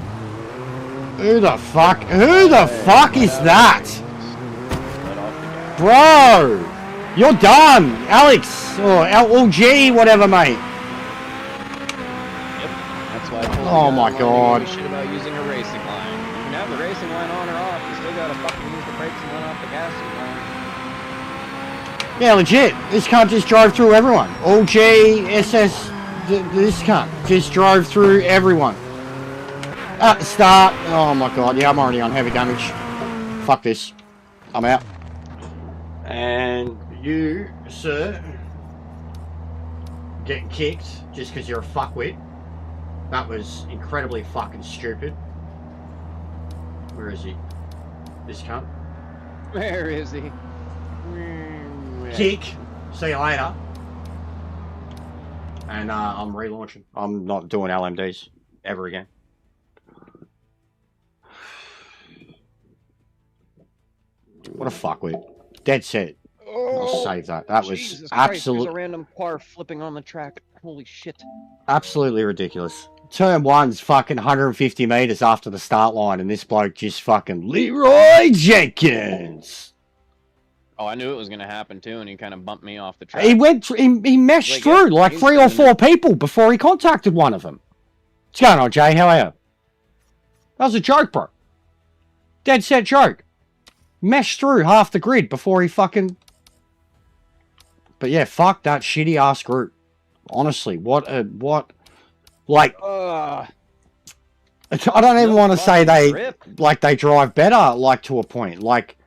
Who the fuck? Who the fuck is that? Let off the gas. Bro! You're done! Alex! Or LG, whatever, mate. Yep. That's why I told Oh you my guys God. give a shit about using a racing line. You can have the racing line on or off. You still gotta fucking use the brakes and let off the gas line. Yeah, legit. This cunt just drove through everyone. LG, SS, this cunt just drove through everyone. At the start. Oh my god, yeah, I'm already on heavy damage. Fuck this. I'm out. And you, sir, getting kicked just because you're a fuckwit. That was incredibly fucking stupid. Where is he? This cunt. Where is he? Kick. See you later. And I'm relaunching. I'm not doing LMDs ever again. What a fuckwit. Dead set. I'll save that. That was Jesus Christ, there's a absolutely random car flipping on the track. Holy shit. absolutely ridiculous. Turn one's fucking 150 meters after the start line, and this bloke just fucking Leroy Jenkins. Oh, I knew it was gonna happen too, and he kind of bumped me off the track. He went. He meshed Like, through like he's 3 or doing 4 people before he contacted one of them. What's going on, Jay? How are you? That was a joke, bro. Dead set joke. Meshed through half the grid before he fucking. But yeah, fuck that shitty ass group. Honestly, what. Like, I don't even No want to say fucking they grip. like they drive better, like to a point. Like,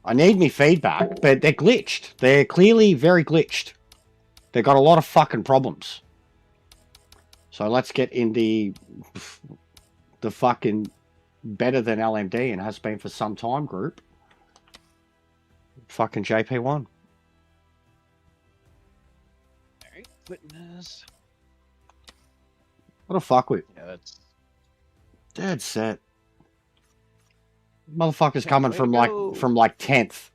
I need me feedback, but they're glitched. They're clearly very glitched. They've got a lot of fucking problems. So let's get in the fucking better than LMD and has been for some time group. Fucking JP1. Alright, witness. What a fuckwit. Yeah, that's. Dead set. Motherfucker's Yeah, coming way from to like go. 10th.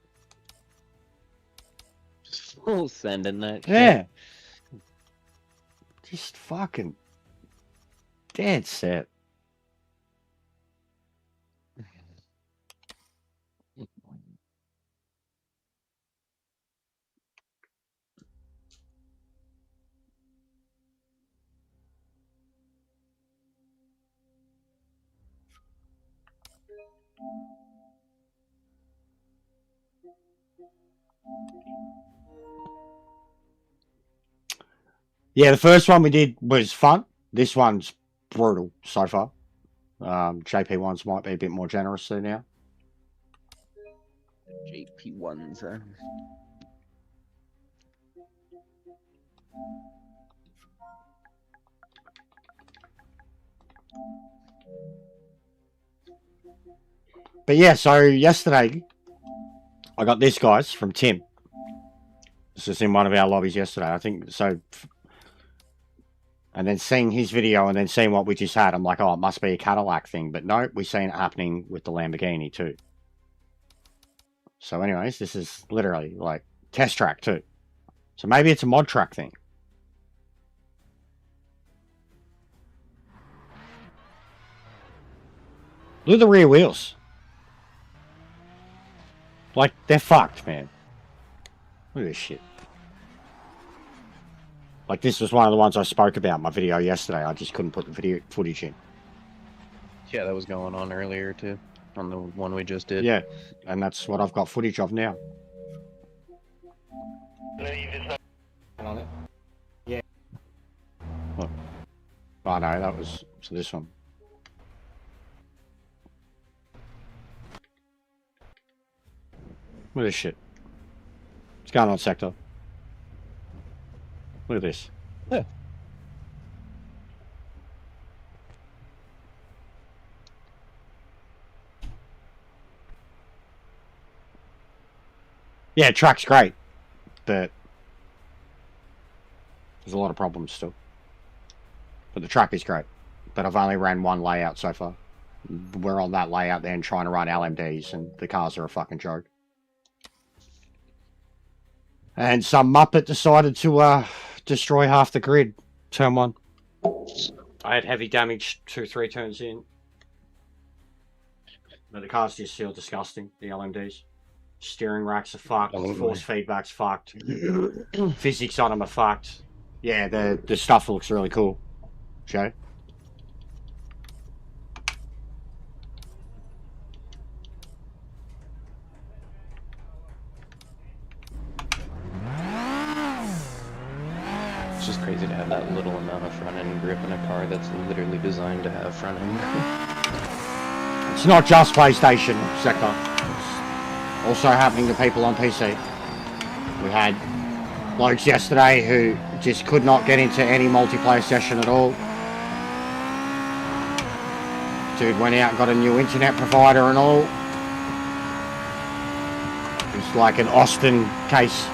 We'll send in that shit. Yeah. Just fucking dead set. Yeah, the first one we did was fun. This one's brutal so far. JP ones might be a bit more generous there now. JP ones. But yeah, so yesterday I got this, guys, from Tim. This was in one of our lobbies yesterday, I think. So, and then seeing his video and then seeing what we just had, I'm like, oh, it must be a Cadillac thing. But no, we've seen it happening with the Lamborghini too. So anyways, this is literally like test track too. So maybe it's a mod track thing. Look at the rear wheels. Like, they're fucked, man. Look at this shit. Like, this was one of the ones I spoke about in my video yesterday. I just couldn't put the video footage in. Yeah, that was going on earlier too, on the one we just did. Yeah, and that's what I've got footage of now. On it. Yeah. Look. Oh no, that was so this one. Look at this shit. What's going on, Sector? Look at this. Yeah. Yeah, track's great, but there's a lot of problems still. But the track is great. But I've only ran one layout so far. We're on that layout then trying to run LMDs, and the cars are a fucking joke. And some Muppet decided to destroy half the grid. Turn one. I had heavy damage 2-3 turns in. But the cars just feel disgusting, the LMDs. Steering racks are fucked, force feedback's fucked. Physics on them are fucked. Yeah, the stuff looks really cool. Joe? It's just crazy to have that little amount of front end grip in a car that's literally designed to have front end grip. It's not just PlayStation sector. It's also happening to people on PC. We had blokes yesterday who just could not get into any multiplayer session at all. Dude went out and got a new internet provider and all. It's like an Austin case.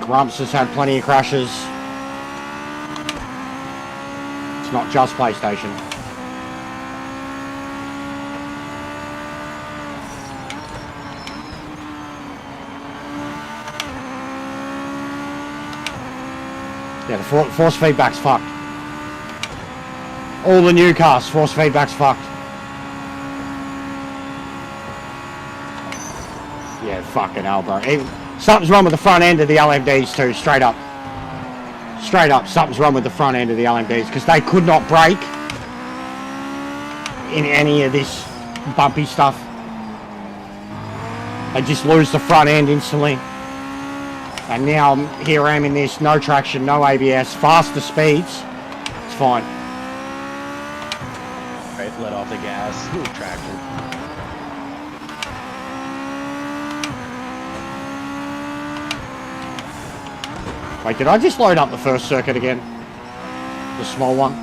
Grumps has had plenty of crashes. It's not just PlayStation. Yeah, the force feedback's fucked. All the new cars, force feedback's fucked. Yeah, fucking hell, bro. Something's wrong with the front end of the LMDs too, straight up. Straight up, something's wrong with the front end of the LMDs because they could not brake in any of this bumpy stuff. They just lose the front end instantly. And now here I am in this, no traction, no ABS, faster speeds. It's fine. Right, let off the gas, traction. Wait, did I just load up the first circuit again? The small one?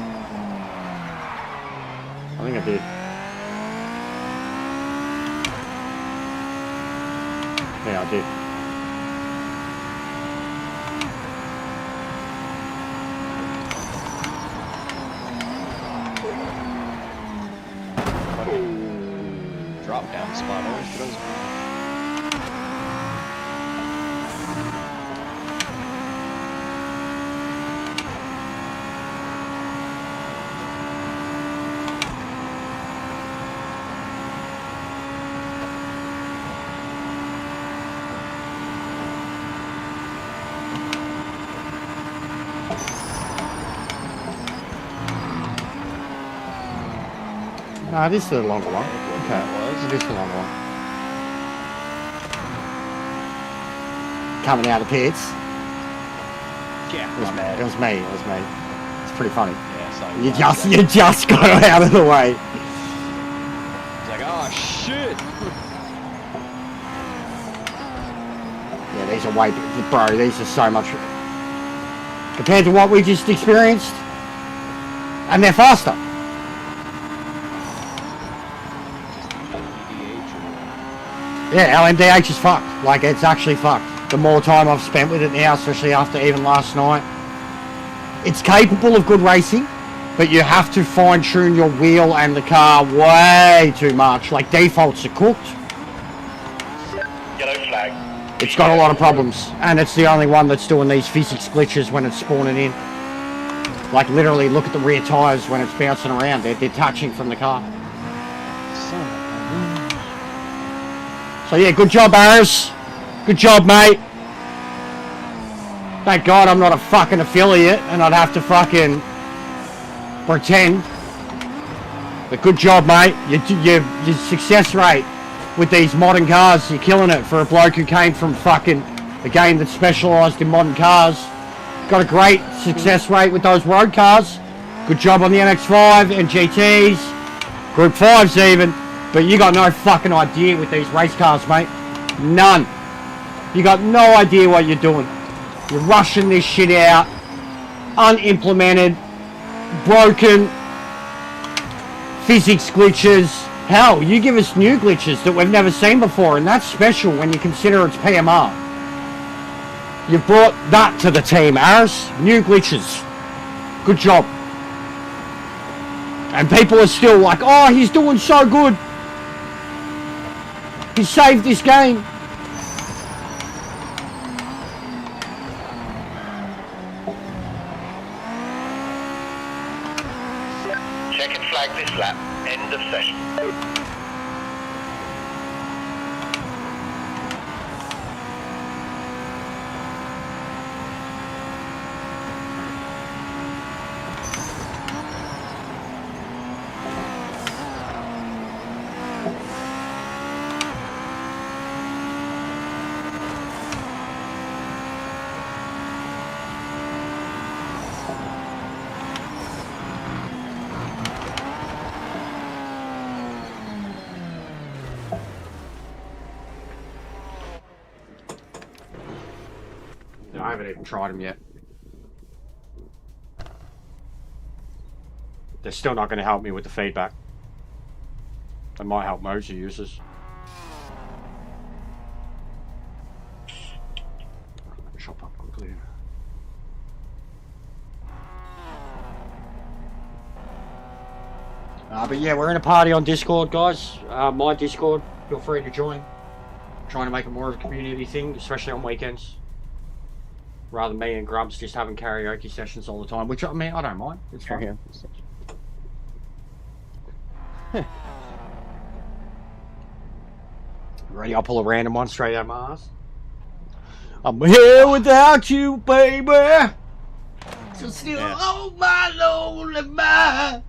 I think I did. Yeah, I did. Spot always throws. No, this is the longer one. Okay, was. it is the longer one. Coming out of pits. Yeah, It was, my bad. it was me. It was me. It's pretty funny. Yeah, so You just got out of the way. It's like, oh shit. Yeah, these are way, bro. These are so much compared to what we just experienced, and they're faster. Yeah, LMDH is fucked. Like, it's actually fucked. The more time I've spent with it now, especially after even last night, it's capable of good racing, but you have to fine-tune your wheel and the car way too much. Like, defaults are cooked. Yellow flag. It's got a lot of problems, and it's the only one that's doing these physics glitches when it's spawning in. Like, literally, look at the rear tyres when it's bouncing around. They're detaching from the car. So yeah, good job, Arrows. Good job, mate. Thank God I'm not a fucking affiliate and I'd have to fucking pretend. But good job, mate. Your success rate with these modern cars, you're killing it for a bloke who came from fucking a game that specialised in modern cars. Got a great success rate with those road cars. Good job on the MX-5 and GTs. Group 5s even. But you got no fucking idea with these race cars, mate. None. You got no idea what you're doing. You're rushing this shit out. Unimplemented. Broken. Physics glitches. Hell, you give us new glitches that we've never seen before, and that's special when you consider it's PMR. You've brought that to the team, Aris. New glitches. Good job. And people are still like, oh, he's doing so good. He saved this game. Check and flag this lap. End of session. No, I haven't even tried them yet. They're still not going to help me with the feedback. They might help Mozi users. Chop up quickly. But yeah, we're in a party on Discord, guys. My Discord, feel free to join. Trying to make it more of a community thing, especially on weekends. Rather than me and Grubs just having karaoke sessions all the time, which, I mean, I don't mind. It's fine. Ready? I'll pull a random one straight out of my ass. I'm here without you, baby. So still on my lonely mind.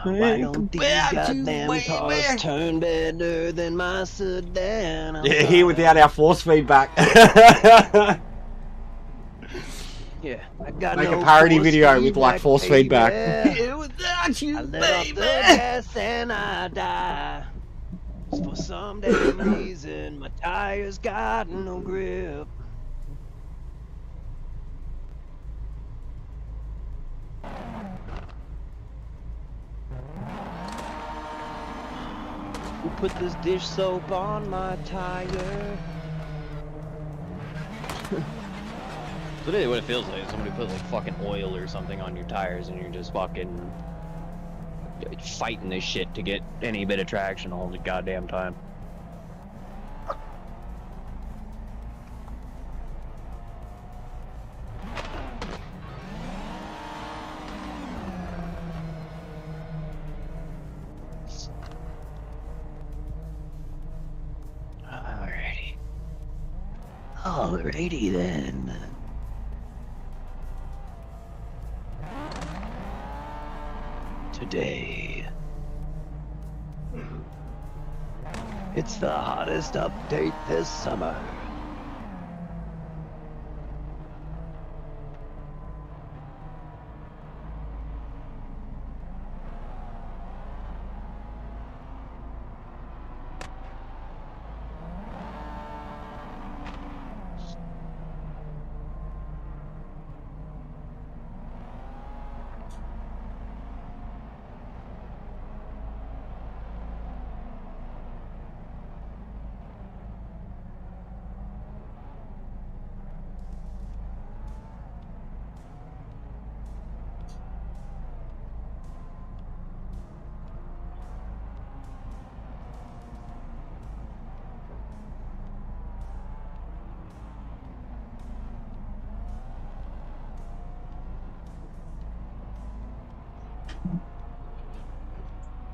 Why don't these goddamn cars turn better than my sedan? Yeah, here without our force feedback. Yeah, I got Make no a parody force video with like force baby. feedback. Here without you, I let off the gas and I die. For some damn reason, my tires got no grip. Who put this dish soap on my tire? Literally what it feels like is somebody put like fucking oil or something on your tires and you're just fucking fighting this shit to get any bit of traction all the goddamn time. Alrighty then. Today, it's the hottest update this summer.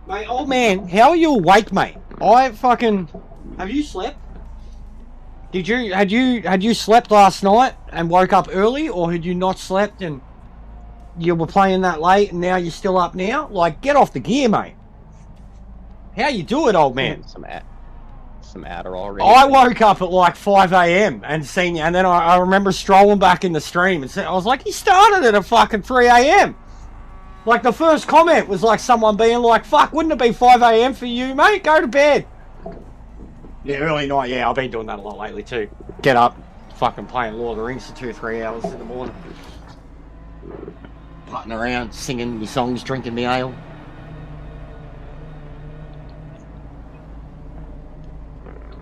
Mate, old man, how are you awake, mate? I fucking... Have you slept? Had you slept last night and woke up early, or had you not slept and you were playing that late and now you're still up now? Like, get off the gear, mate. How you do it, old man? Some Adderall. I woke up at like 5 a.m. and seen you, and then I remember strolling back in the stream and I was like, he started at a fucking 3 a.m. Like, the first comment was like someone being like, fuck, wouldn't it be 5 a.m. for you, mate? Go to bed. Yeah, early night, yeah, I've been doing that a lot lately too. Get up, fucking playing Lord of the Rings for 2-3 hours in the morning. Putting around, singing me songs, drinking me ale.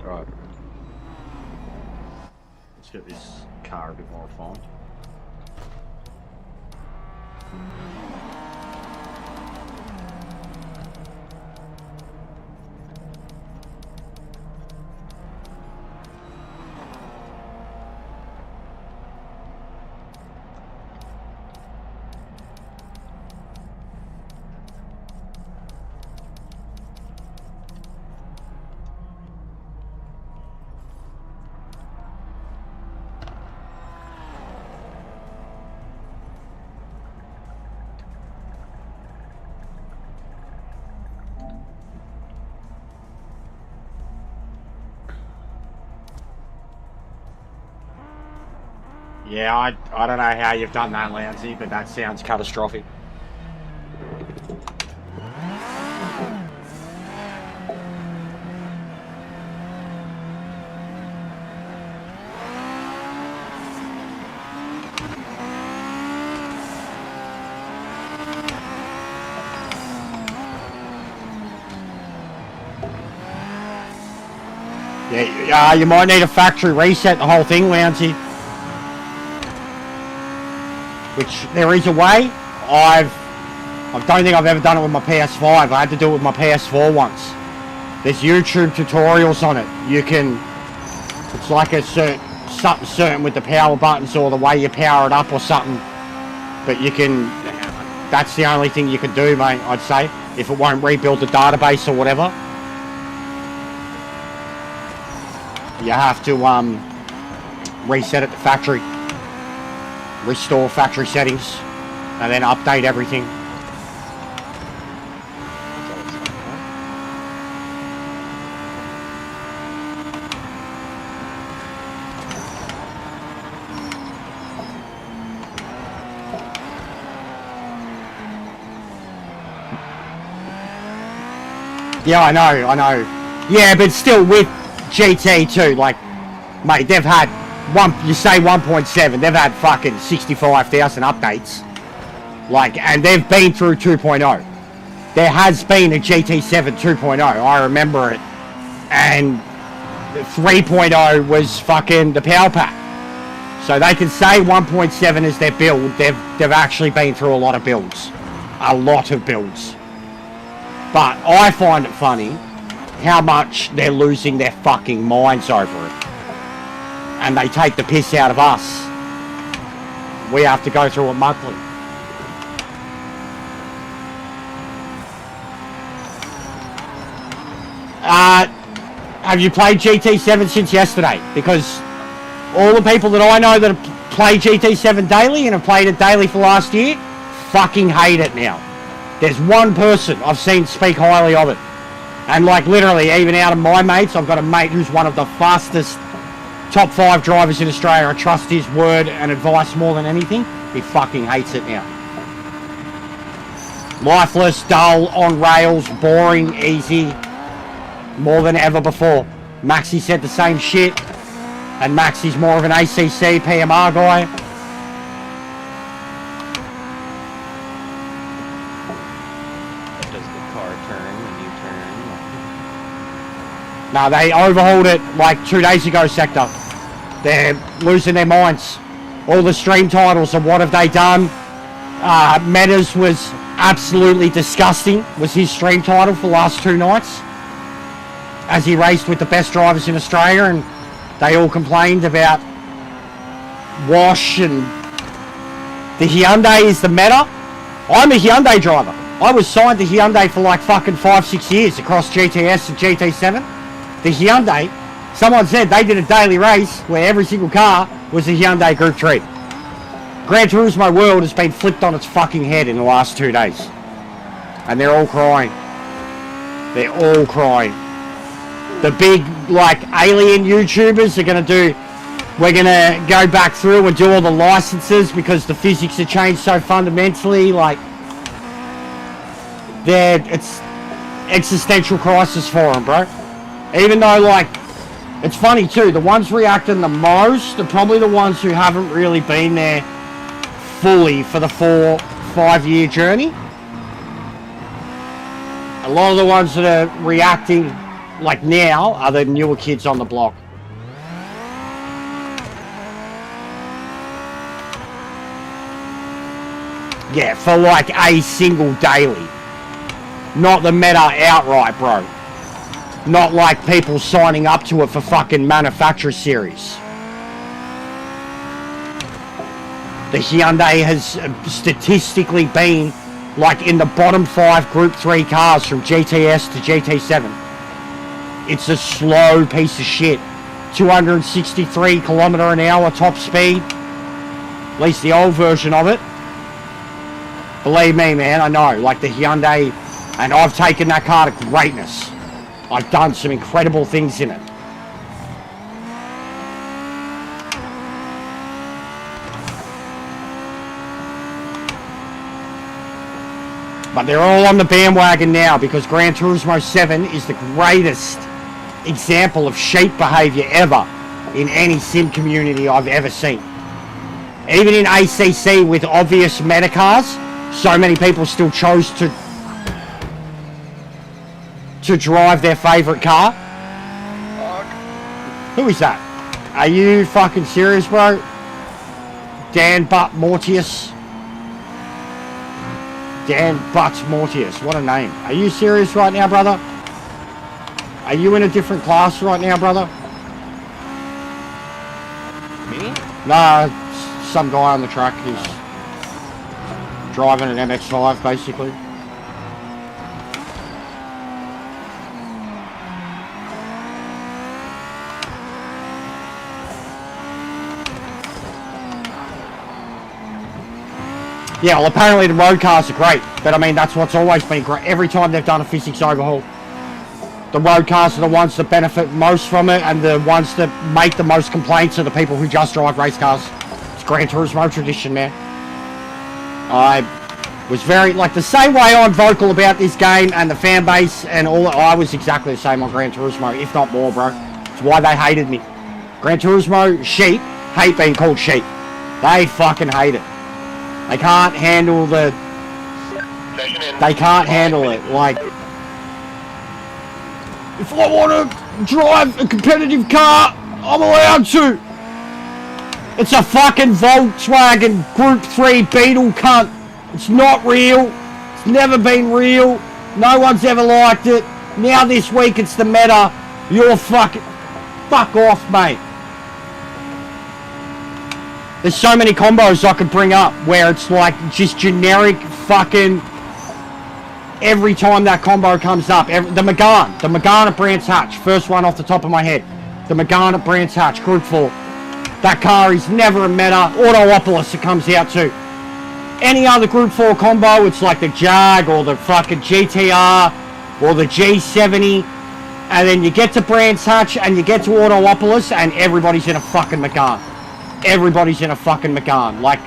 Right. Let's get this car a bit more refined. Yeah, I don't know how you've done that, Lansy, but that sounds catastrophic. Yeah, you might need a factory reset the whole thing, Lansy. Which, there is a way. I don't think I've ever done it with my PS5. I had to do it with my PS4 once. There's YouTube tutorials on it. You can... It's like a something certain with the power buttons or the way you power it up or something. But you can... That's the only thing you can do, mate, I'd say. If it won't rebuild the database or whatever. You have to, reset it to factory. Restore factory settings, and then update everything. Yeah, I know. Yeah, but still with GT2, like, mate, they've had you say 1.7, they've had fucking 65,000 updates. Like, and they've been through 2.0. There has been a GT7 2.0, I remember it. And 3.0 was fucking the power pack. So they can say 1.7 is their build. They've actually been through a lot of builds. A lot of builds. But I find it funny how much they're losing their fucking minds over it. And they take the piss out of us. We have to go through it monthly. Have you played GT7 since yesterday? Because all the people that I know that have played GT7 daily and have played it daily for last year fucking hate it now. There's one person I've seen speak highly of it. And like literally, even out of my mates, I've got a mate who's one of the fastest top 5 drivers in Australia. I trust his word and advice more than anything. He fucking hates it now. Lifeless, dull, on rails, boring, easy. More than ever before. Maxi said the same shit. And Maxi's more of an ACC PMR guy. Does the car turn when you turn? No, they overhauled it like 2 days ago, Sector. They're losing their minds. All the stream titles and what have they done? Metas was absolutely disgusting, was his stream title for the last 2 nights. As he raced with the best drivers in Australia, and they all complained about wash and the Hyundai is the meta. I'm a Hyundai driver. I was signed to Hyundai for like fucking 5-6 years across GTS and GT7. The Hyundai, someone said they did a daily race where every single car was a Hyundai Group 3. Gran Turismo World has been flipped on its fucking head in the last 2 days. And they're all crying. They're all crying. The big, like, alien YouTubers are going to do... We're going to go back through and do all the licenses because the physics have changed so fundamentally. Like, it's existential crisis for them, bro. Even though, like, it's funny too. The ones reacting the most are probably the ones who haven't really been there fully for the 4-5 year journey. A lot of the ones that are reacting like now are the newer kids on the block. Yeah, for like a single daily. Not the meta outright, bro. Not like people signing up to it for fucking manufacturer series. The Hyundai has statistically been like in the bottom 5 Group 3 cars from GTS to GT7. It's a slow piece of shit. 263 km/h top speed. At least the old version of it. Believe me, man, I know. Like the Hyundai, and I've taken that car to greatness. I've done some incredible things in it. But they're all on the bandwagon now because Gran Turismo 7 is the greatest example of sheep behavior ever in any sim community I've ever seen. Even in ACC with obvious meta cars, so many people still chose to drive their favorite car. Who is that? Are you fucking serious, bro? Dan Butt Mortius. Dan Butt Mortius. What a name. Are you serious right now, brother? Are you in a different class right now, brother? Me? Nah, some guy on the track. He's driving an MX-5, basically. Yeah, well, apparently the road cars are great, but I mean, that's what's always been great. Every time they've done a physics overhaul, the road cars are the ones that benefit most from it, and the ones that make the most complaints are the people who just drive race cars. It's Gran Turismo tradition, man. I was very, like, the same way I'm vocal about this game and the fan base and all, I was exactly the same on Gran Turismo, if not more, bro. It's why they hated me. Gran Turismo sheep hate being called sheep. They fucking hate it. They can't handle the... They can't handle it. Like, if I want to drive a competitive car, I'm allowed to. It's a fucking Volkswagen Group 3 Beetle cunt. It's not real. It's never been real. No one's ever liked it. Now this week it's the meta. You're fucking... Fuck off, mate. There's so many combos I could bring up where it's like just generic fucking... Every time that combo comes up, the Magan at Brands Hatch, first one off the top of my head. The Magan at Brands Hatch, Group 4. That car is never a meta. Autoopolis it comes out to. Any other Group 4 combo, it's like the Jag or the fucking GTR or the G70. And then you get to Brands Hatch and you get to Autoopolis and everybody's in a fucking Magan. Everybody's in a fucking Magan. Like,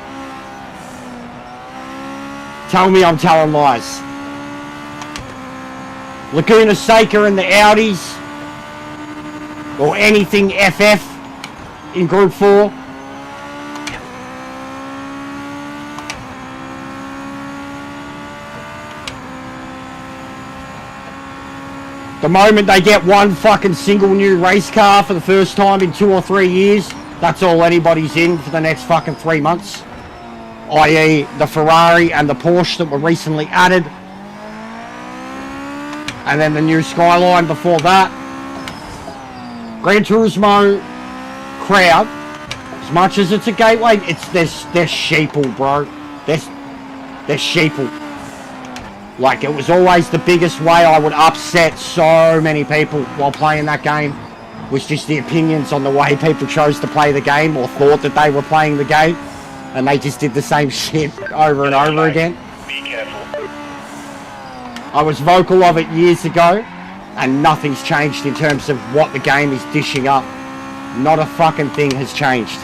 tell me I'm telling lies. Laguna Seca and the Audis, or anything FF in Group 4. The moment they get one fucking single new race car for the first time in 2 or 3 years, that's all anybody's in for the next fucking 3 months. I.e. the Ferrari and the Porsche that were recently added. And then the new Skyline before that. Gran Turismo crowd, as much as it's a gateway, they're sheeple, bro. They're sheeple. Like, it was always the biggest way I would upset so many people while playing that game, was just the opinions on the way people chose to play the game or thought that they were playing the game, and they just did the same shit over and over again. Be careful. I was vocal of it years ago, and nothing's changed in terms of what the game is dishing up. Not a fucking thing has changed.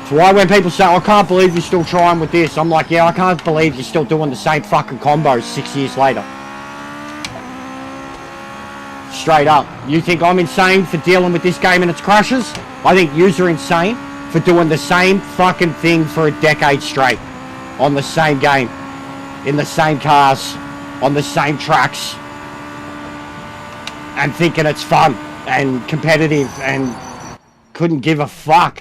So why when people say, I can't believe you're still trying with this, I'm like, yeah, I can't believe you're still doing the same fucking combos 6 years later. Straight up. You think I'm insane for dealing with this game and its crashes? I think you're insane for doing the same fucking thing for a decade straight. On the same game, in the same cars, on the same tracks, and thinking it's fun and competitive and couldn't give a fuck.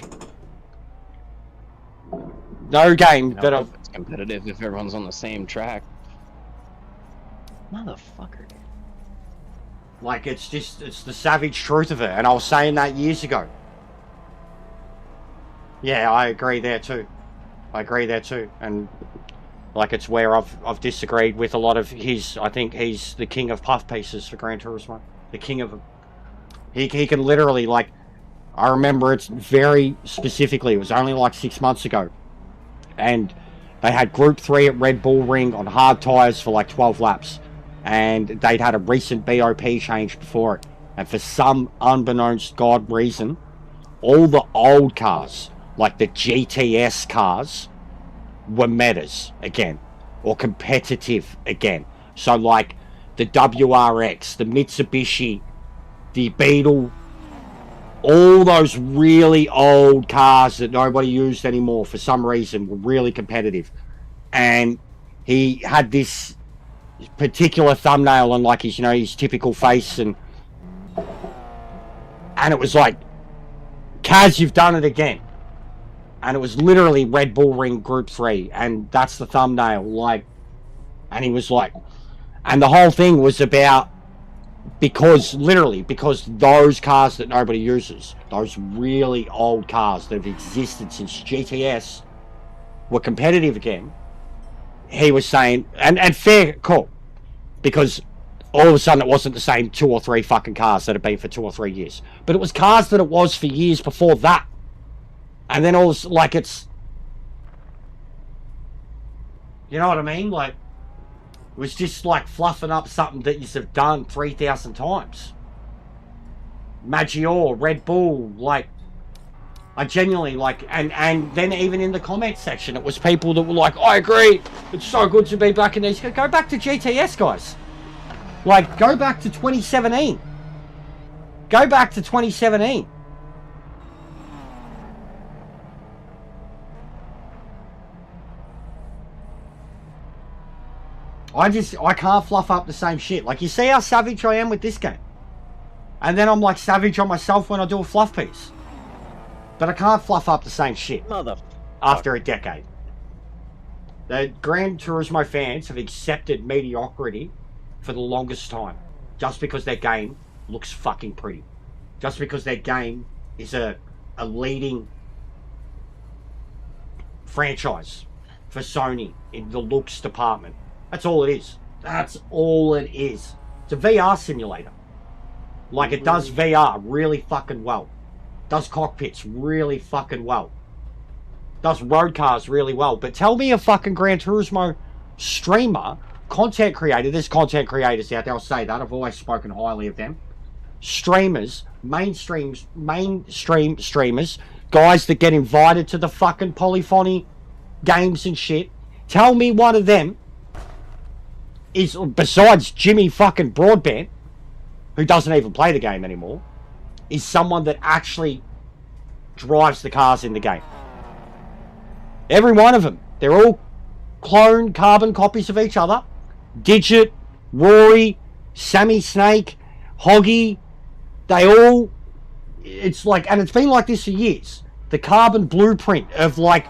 No game that I've... It's competitive if everyone's on the same track. Motherfucker. Like, it's the savage truth of it, and I was saying that years ago. Yeah, I agree there too. And like, it's where I've disagreed with a lot of his. I think he's the king of puff pieces for Gran Turismo. The king of them. He can literally, like, I remember it very specifically. It was only like 6 months ago, and they had Group 3 at Red Bull Ring on hard tyres for like 12 laps, and they'd had a recent BOP change before it, and for some unbeknownst God reason, all the old cars, like the GTS cars, were metas again, or competitive again. So like the WRX, the Mitsubishi, the Beetle, all those really old cars that nobody used anymore for some reason were really competitive. And he had this particular thumbnail on like his, his typical face, and it was like, Kaz, you've done it again. And it was literally Red Bull Ring Group 3, and that's the thumbnail, like, and he was like, and the whole thing was about, because those cars that nobody uses, those really old cars that have existed since GTS, were competitive again. He was saying, and fair call, because all of a sudden it wasn't the same 2 or 3 fucking cars that had been for 2 or 3 years, but it was cars that it was for years before that. And then all like, it's, you know what I mean? Like, it was just like fluffing up something that you have done 3,000 times. Maggior, Red Bull, like, I genuinely like, and then even in the comment section, it was people that were like, I agree, it's so good to be back in these. Go back to GTS, guys. Like, go back to 2017. Go back to 2017. I can't fluff up the same shit. Like, you see how savage I am with this game? And then I'm like savage on myself when I do a fluff piece. But I can't fluff up the same shit. Mother. After a decade. The Gran Turismo fans have accepted mediocrity for the longest time, just because their game looks fucking pretty, just because their game is a leading franchise for Sony in the looks department. That's all it is. That's all it is. It's a VR simulator. Like, it does VR really fucking well. Does cockpits really fucking well. Does road cars really well. But tell me a fucking Gran Turismo streamer, content creator, there's content creators out there, I'll say that, I've always spoken highly of them. Streamers, mainstream streamers, guys that get invited to the fucking polyphony games and shit. Tell me one of them is, besides Jimmy fucking Broadbent, who doesn't even play the game anymore, is someone that actually drives the cars in the game. Every one of them. They're all clone carbon copies of each other. Digit, Rory, Sammy Snake, Hoggy, they all, it's like, and it's been like this for years. The carbon blueprint of like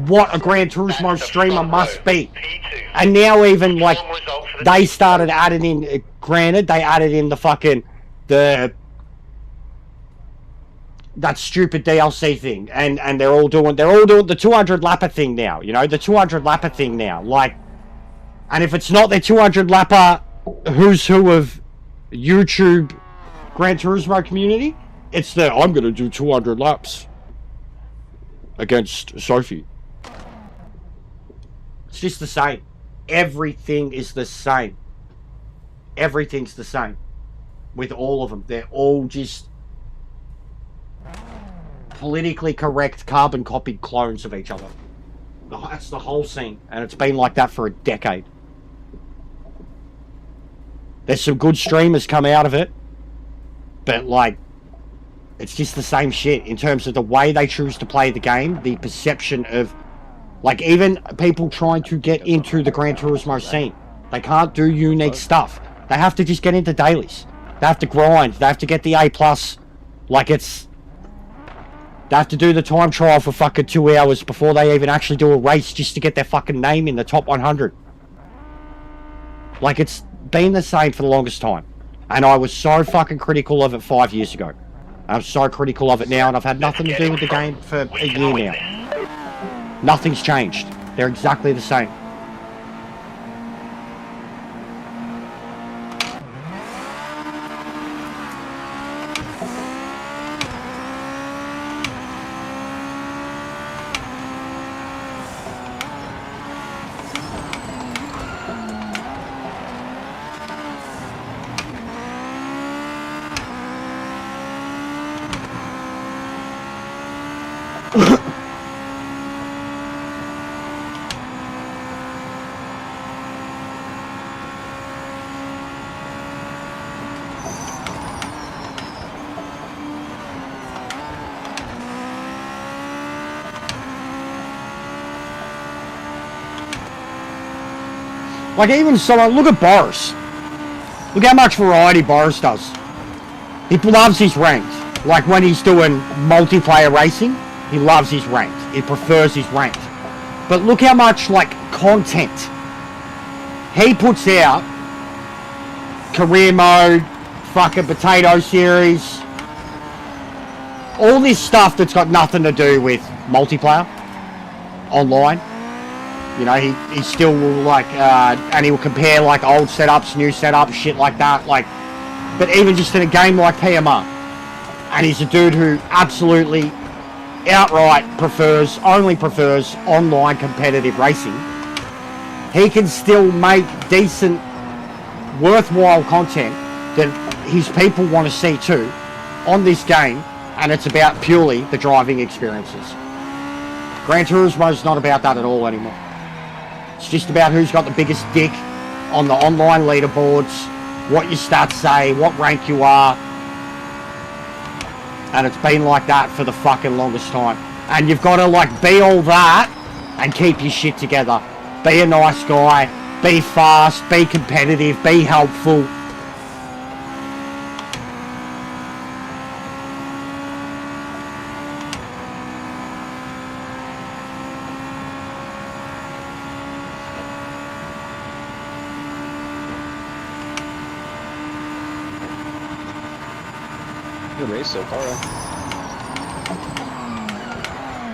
what a Gran Turismo streamer must be. And now even like they started adding in, granted they added in the fucking, that stupid DLC thing, and they're all doing the 200 lapper thing now, you know, the 200 lapper thing now, like, and if it's not their 200 lapper who's who of YouTube Gran Turismo community, it's the I'm gonna do 200 laps against Sophie. It's just the same. Everything is the same. Everything's the same with all of them. They're all just politically correct carbon copied clones of each other. That's the whole scene, and it's been like that for a decade. There's some good streamers come out of it, but like, it's just the same shit in terms of the way they choose to play the game, the perception of, like, even people trying to get into the Gran Turismo scene, they can't do unique stuff. They have to just get into dailies. They have to grind. They have to get the A+. Like, it's, they have to do the time trial for fucking 2 hours before they even actually do a race just to get their fucking name in the top 100. Like, it's been the same for the longest time. And I was so fucking critical of it 5 years ago. I'm so critical of it now, and I've had nothing to do with the game for a year now. Nothing's changed. They're exactly the same. Like, even someone, look at Boris. Look how much variety Boris does. He loves his ranked. Like, when he's doing multiplayer racing, he loves his ranked. He prefers his ranked. But look how much, like, content he puts out. Career mode, fucking potato series. All this stuff that's got nothing to do with multiplayer. Online. You know, he still will, like, and he will compare, like, old setups, new setups, shit like that, like, but even just in a game like PMR, and he's a dude who absolutely, outright only prefers online competitive racing, he can still make decent, worthwhile content that his people want to see too, on this game, and it's about purely the driving experiences. Gran Turismo's not about that at all anymore. It's just about who's got the biggest dick on the online leaderboards, what your stats say, what rank you are. And it's been like that for the fucking longest time. And you've got to, like, be all that and keep your shit together. Be a nice guy, be fast, be competitive, be helpful. Good race so far.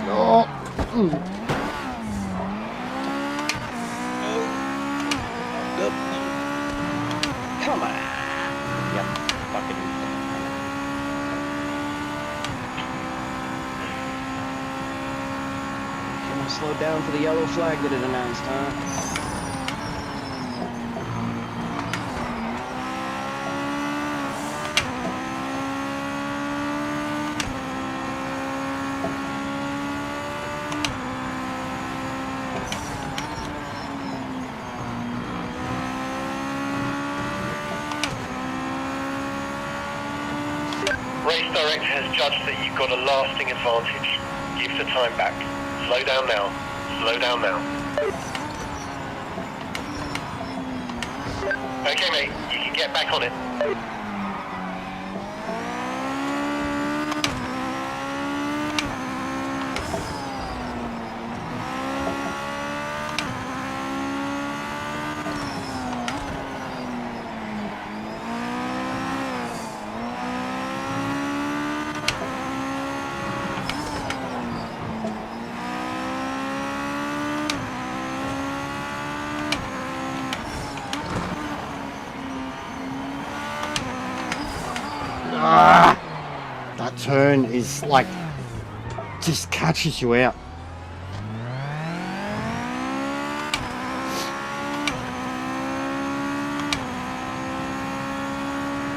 Oh. Come on. Yep. Fucking. Shouldn't have slowed down for the yellow flag that it announced, huh? Race Direct has judged that you've got a lasting advantage. Give the time back. Slow down now. Slow down now. Okay, mate. You can get back on it. That turn is like, just catches you out.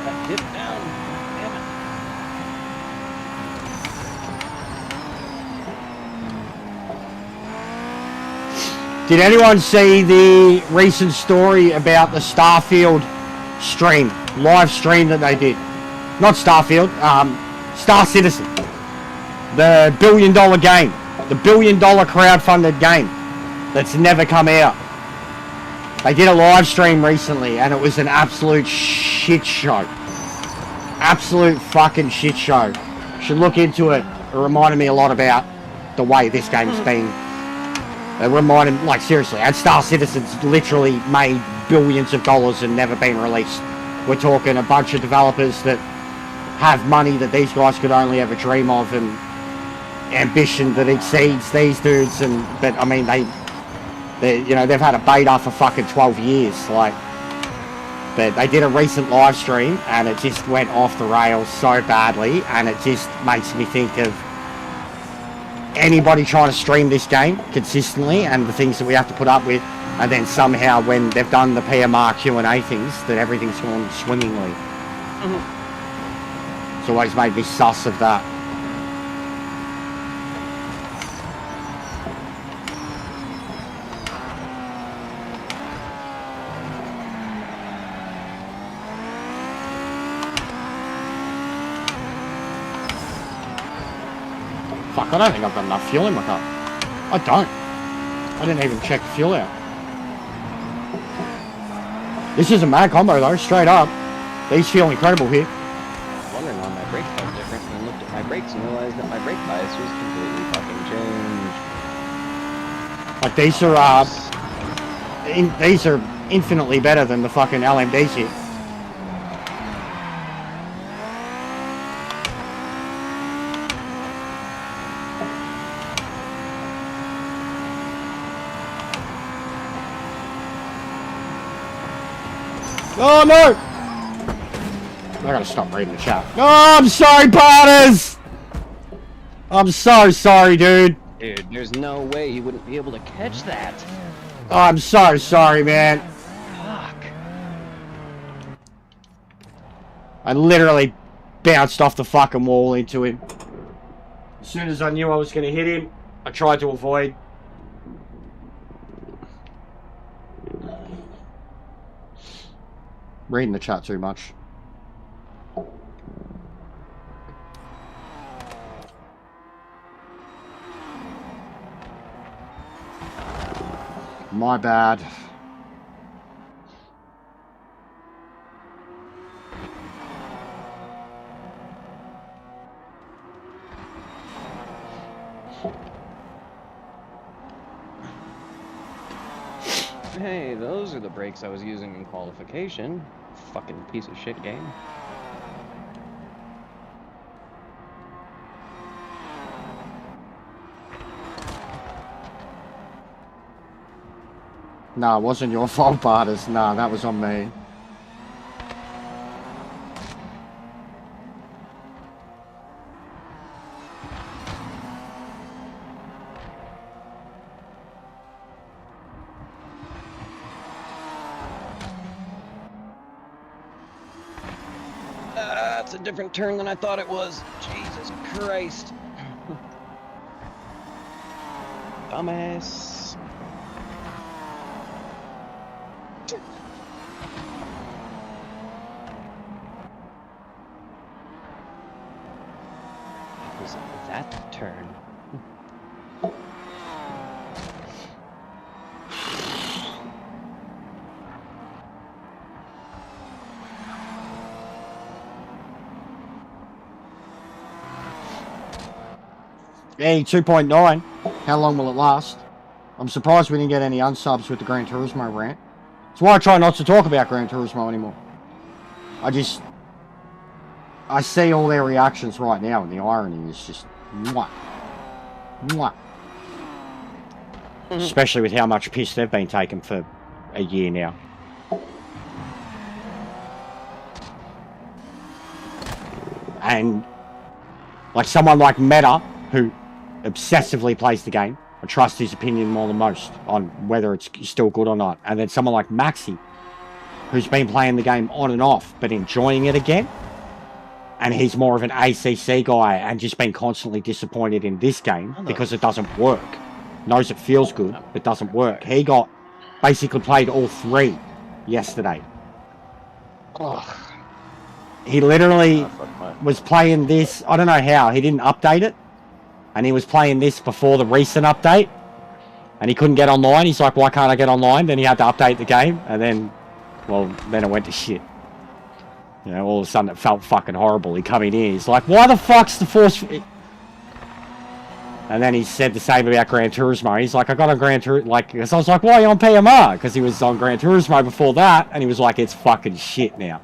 That dip down. Damn it. Did anyone see the recent story about the Starfield stream, live stream that they did? Not Starfield, Star Citizen. The $1 billion game. The $1 billion crowdfunded game that's never come out. They did a live stream recently and it was an absolute shit show. Absolute fucking shit show. You should look into it. It reminded me a lot about the way this game's been. It reminded, like seriously, and Star Citizen's literally made billions of dollars and never been released. We're talking a bunch of developers that have money that these guys could only ever dream of and ambition that exceeds these dudes. But I mean, they you know, they've had a beta for fucking 12 years, like. But they did a recent live stream and it just went off the rails so badly, and it just makes me think of anybody trying to stream this game consistently and the things that we have to put up with, and then somehow when they've done the PMR Q&A things, that everything's gone swimmingly. It's always made me sus of that. Fuck, I don't think I've got enough fuel in my car. I don't. I didn't even check the fuel out. This is a mad combo though, straight up. These feel incredible here. Wondering why my brake felt different, and I looked at my brakes and realized that my brake bias was completely fucking changed. Like these are infinitely better than the fucking LMDs here. Oh no! I gotta stop reading the chat. Oh, I'm sorry, partners! I'm so sorry, dude. Dude, there's no way he wouldn't be able to catch that. Oh, I'm so sorry, man. Fuck. I literally bounced off the fucking wall into him. As soon as I knew I was gonna hit him, I tried to avoid. Reading the chat too much. My bad. Hey, those are the brakes I was using in qualification. Fucking piece of shit game. Nah, it wasn't your fault, Barters. Nah, that was on me. It's a different turn than I thought it was. Jesus Christ. Dumbass. Was that the turn? Hey, 2.9. How long will it last? I'm surprised we didn't get any unsubs with the Gran Turismo rant. That's why I try not to talk about Gran Turismo anymore. I see all their reactions right now, and the irony is just mwah. Mwah. Especially with how much piss they've been taking for a year now. And like someone like Meta, who obsessively plays the game, I trust his opinion more than most on whether it's still good or not. And then someone like Maxi, who's been playing the game on and off, but enjoying it again. And he's more of an ACC guy and just been constantly disappointed in this game because it doesn't work. Knows it feels good, but doesn't work. He got basically played all three yesterday. Ugh. He literally was playing this, I don't know how, he didn't update it. And he was playing this before the recent update. And he couldn't get online. He's like, why can't I get online? Then he had to update the game. And then, well, then it went to shit. You know, all of a sudden it felt fucking horrible. He come in here, he's like, why the fuck's the force... And then he said the same about Gran Turismo. He's like, I got on Gran Turismo... Like, so I was like, why are you on PMR? Because he was on Gran Turismo before that. And he was like, it's fucking shit now.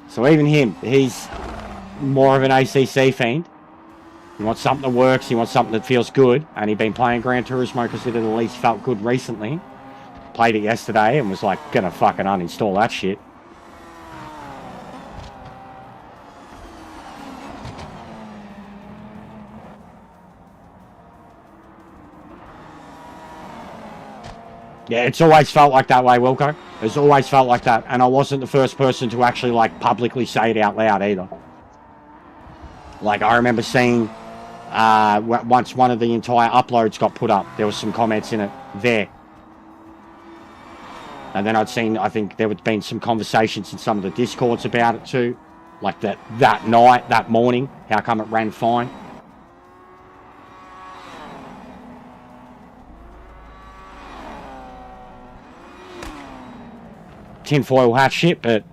So even him, he's more of an ACC fiend. He wants something that works, he wants something that feels good, and he'd been playing Gran Turismo because it at least felt good recently. Played it yesterday and was like, gonna fucking uninstall that shit. Yeah, it's always felt like that way, Wilco. It's always felt like that, and I wasn't the first person to actually, like, publicly say it out loud either. Like, I remember seeing... once one of the entire uploads got put up, there was some comments in it there. And then I'd seen, I think there had been some conversations in some of the Discords about it too. Like that night, that morning, how come it ran fine. Tinfoil hat shit, but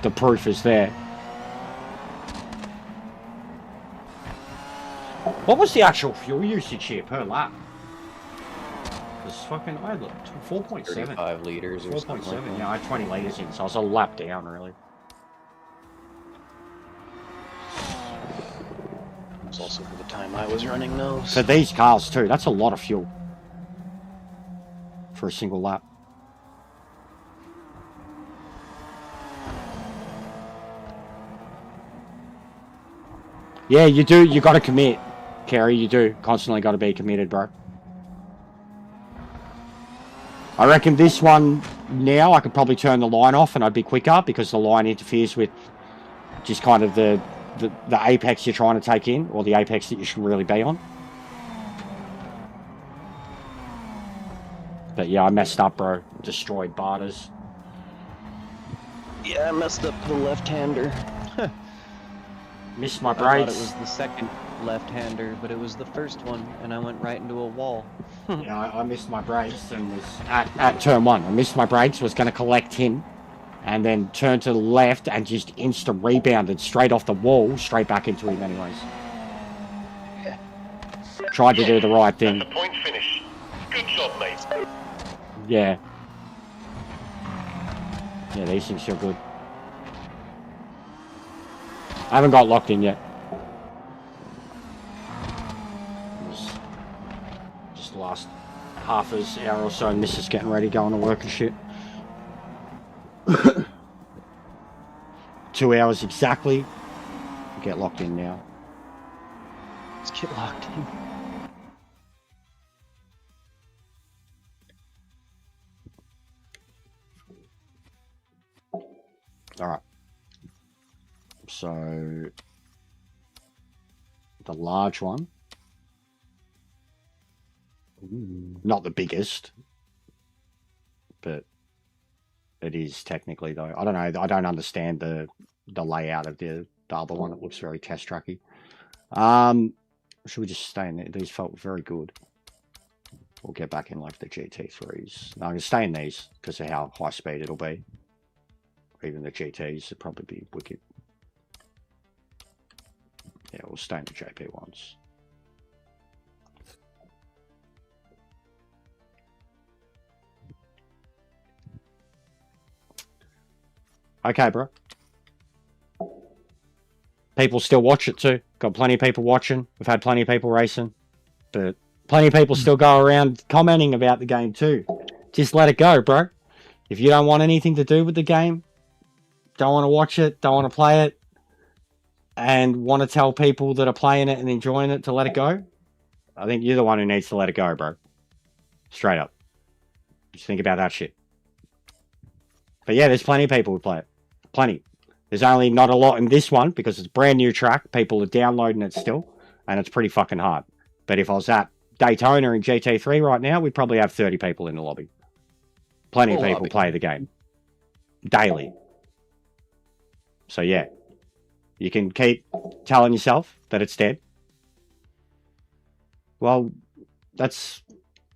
the proof is there. What was the actual fuel usage here per lap? Because fucking, I had 4.7. 35 liters or something. 4.7, like yeah, I had 20 litres in, so I was a lap down, really. It's also for the time I was running those. For these cars, too, that's a lot of fuel. For a single lap. Yeah, you do, you got to commit. Kerry, you do constantly got to be committed, bro. I reckon this one now I could probably turn the line off and I'd be quicker because the line interferes with just kind of the apex you're trying to take in, or the apex that you should really be on. But yeah, I messed up, bro. Destroyed Barters. Yeah, I messed up the left-hander. Missed my I brakes. thought it was the second left-hander, but it was the first one, and I went right into a wall. Yeah, I missed my brakes and was at turn one. I missed my brakes, was going to collect him, and then turned to the left and just rebounded straight off the wall, straight back into him anyways. Yeah. Tried to do the right thing. That's the point finish. Good job, mate. Yeah. Yeah, these things feel good. I haven't got locked in yet. half an hour or so, and Mrs. getting ready, going to work and shit. 2 hours exactly. Get locked in now. Let's get locked in. All right. So the large one, not the biggest, but it is technically though. I don't know. I don't understand the layout of the other one. It looks very test tracky. Should we just stay in there? These felt very good. We'll get back in like the GT3s. No, I'm gonna stay in these because of how high speed it'll be. Even the GTs would probably be wicked. Yeah, we'll stay in the JP ones. Okay, bro. People still watch it too. Got plenty of people watching. We've had plenty of people racing. But plenty of people still go around commenting about the game too. Just let it go, bro. If you don't want anything to do with the game, don't want to watch it, don't want to play it, and want to tell people that are playing it and enjoying it to let it go, I think you're the one who needs to let it go, bro. Straight up. Just think about that shit. But yeah, there's plenty of people who play it. Plenty. There's only not a lot in this one because it's a brand new track. People are downloading it still, and it's pretty fucking hard. But if I was at Daytona in GT3 right now, we'd probably have 30 people in the lobby. Plenty of people play the game. Daily. So yeah, you can keep telling yourself that it's dead. Well, that's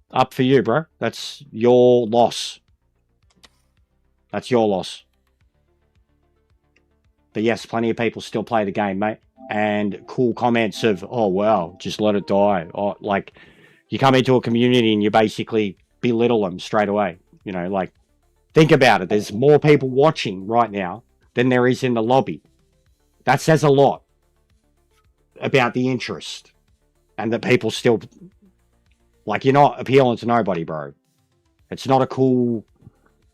up for you, bro. That's your loss. That's your loss. But yes, plenty of people still play the game, mate. And cool comments of, oh, wow, just let it die. Or, like, you come into a community and you basically belittle them straight away. You know, like, think about it. There's more people watching right now than there is in the lobby. That says a lot about the interest. And that people still... Like, you're not appealing to nobody, bro. It's not a cool...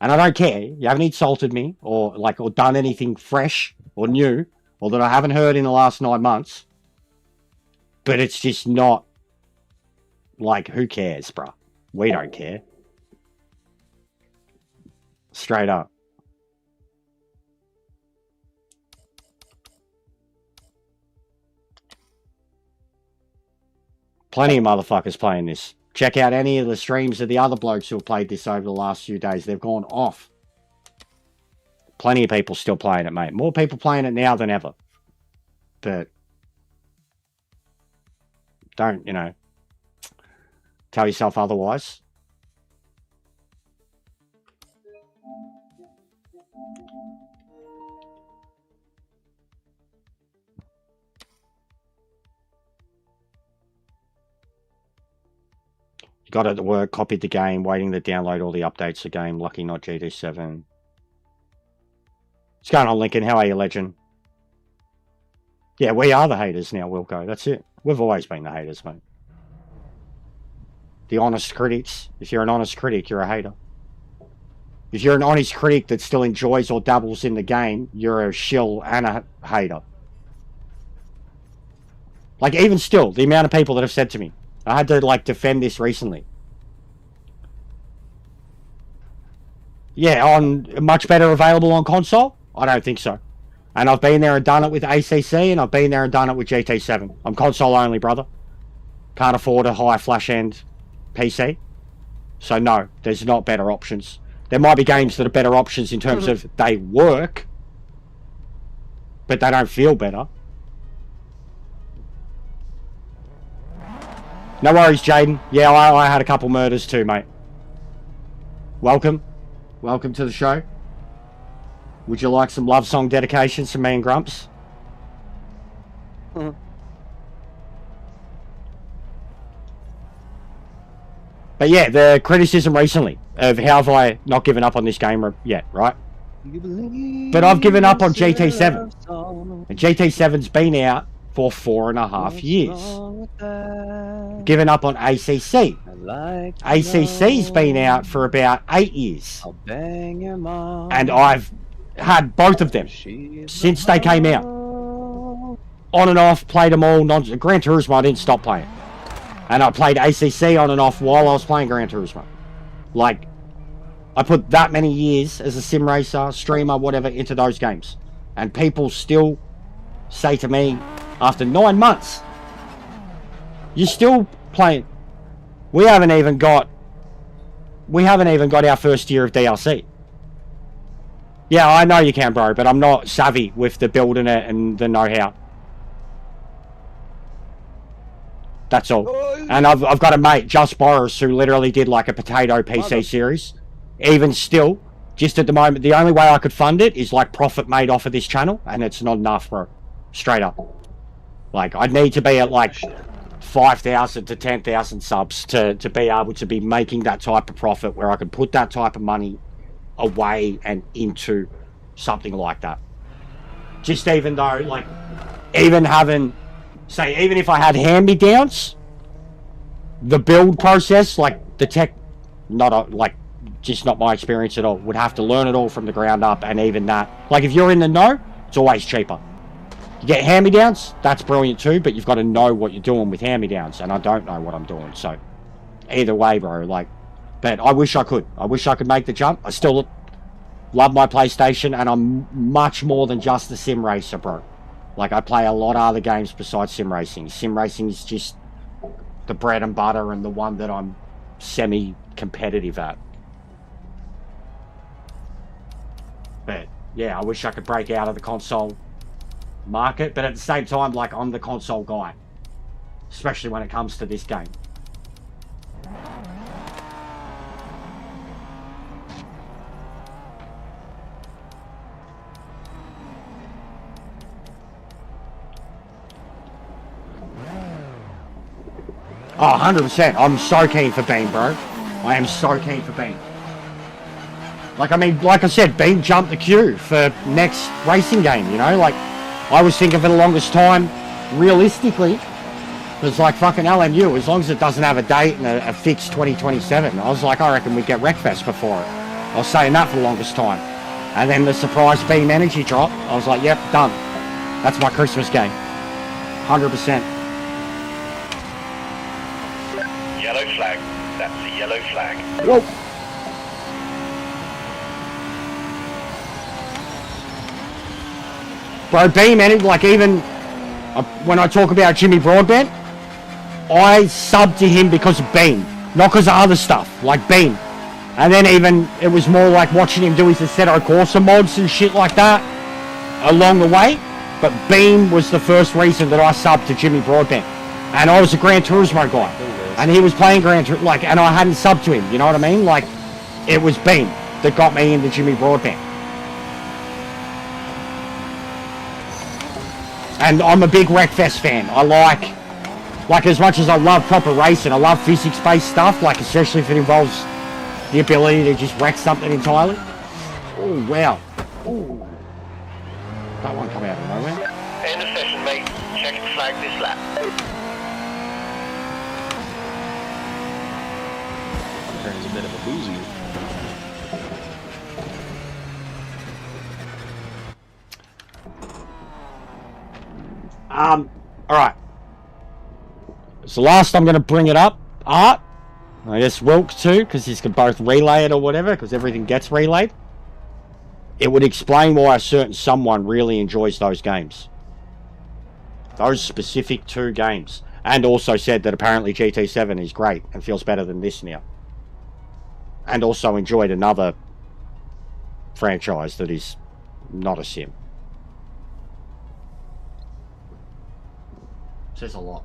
And I don't care. You haven't insulted me or done anything fresh or new or that I haven't heard in the last 9 months. But it's just not... Like, who cares, bro? We don't care. Straight up. Plenty of motherfuckers playing this. Check out any of the streams of the other blokes who have played this over the last few days. They've gone off. Plenty of people still playing it, mate. More people playing it now than ever. But don't, you know, tell yourself otherwise. Got it at work, copied the game, waiting to download all the updates of the game. Lucky not GT7. What's going on, Lincoln? How are you, legend? Yeah, we are the haters now, Wilco. That's it. We've always been the haters, mate. The honest critics. If you're an honest critic, you're a hater. If you're an honest critic that still enjoys or dabbles in the game, you're a shill and a hater. Like, even still, the amount of people that have said to me, I had to, like, defend this recently. Yeah, on much better available on console? I don't think so. And I've been there and done it with ACC, and I've been there and done it with GT7. I'm console only, brother. Can't afford a high flash end PC. So no, there's not better options. There might be games that are better options in terms of they work, but they don't feel better. No worries, Jaden. Yeah, I had a couple murders too, mate. Welcome. Welcome to the show. Would you like some love song dedications from me and Grumps? But yeah, the criticism recently of how have I not given up on this game yet, right? But I've given up on GT7. And GT7's been out for 4.5 years. wrong with that? Given up on ACC. I'd like to ACC's been know. out for about 8 years. I'll bang your mom. And I've had both of them She's since they came out. home. On and off, played them all. Gran Turismo, I didn't stop playing. And I played ACC on and off while I was playing Gran Turismo. Like, I put that many years as a sim racer, streamer, whatever, into those games. And people still say to me, after 9 months, you're still playing. We haven't even got our first year of DLC. Yeah, I know you can, bro, but I'm not savvy with the building it and the know-how. That's all. And I've got a mate, Just Boris, who literally did like a potato PC series. Even still, just at the moment, the only way I could fund it is like profit made off of this channel, and it's not enough, bro. Straight up. Like, I'd need to be at like 5,000 to 10,000 subs to be able to be making that type of profit where I could put that type of money away and into something like that. Just even though, like, even having, say, even if I had hand-me-downs, the build process, like the tech, just not my experience at all. Would have to learn it all from the ground up, and even that, like, if you're in the know, it's always cheaper. You get hand-me-downs, that's brilliant too, but you've got to know what you're doing with hand-me-downs, and I don't know what I'm doing, so either way, bro, like, but I wish I could. I wish I could make the jump. I still love my PlayStation, and I'm much more than just a sim racer, bro. Like, I play a lot of other games besides sim racing. Sim racing is just the bread and butter and the one that I'm semi-competitive at. But, yeah, I wish I could break out of the console market, but at the same time, like, I'm the console guy. Especially when it comes to this game. Oh, 100%. I'm so keen for Beam, bro. I am so keen for Beam. Like, I mean, like I said, Beam jumped the queue for next racing game, you know? Like, I was thinking for the longest time, realistically, it was like fucking LMU, as long as it doesn't have a date and a fixed 2027. I was like, I reckon we'd get Wreckfest before it. I was saying that for the longest time. And then the surprise Beam energy drop, I was like, yep, done. That's my Christmas game. 100%. Yellow flag. That's the yellow flag. Whoa. Bro, Beam, and like, even when I talk about Jimmy Broadbent, I subbed to him because of Beam, not because of other stuff, like Beam. And then even, it was more like watching him do his Assetto Corsa mods and shit like that along the way. But Beam was the first reason that I subbed to Jimmy Broadbent. And I was a Gran Turismo guy. And he was playing Gran Turismo, like, and I hadn't subbed to him, you know what I mean? Like, it was Beam that got me into Jimmy Broadbent. And I'm a big Wreckfest fan. I like as much as I love proper racing, I love physics-based stuff, like especially if it involves the ability to just wreck something entirely. Oh, wow. Ooh. That one come out of nowhere. End of session, mate. Check and flag this lap. Turns a bit of a boozy. Alright. So last I'm going to bring it up. Art. I guess Wilk too, because he's can both relay it or whatever, because everything gets relayed. It would explain why a certain someone really enjoys those games. Those specific 2 games. And also said that apparently GT7 is great and feels better than this now. And also enjoyed another franchise that is not a sim. Says a lot.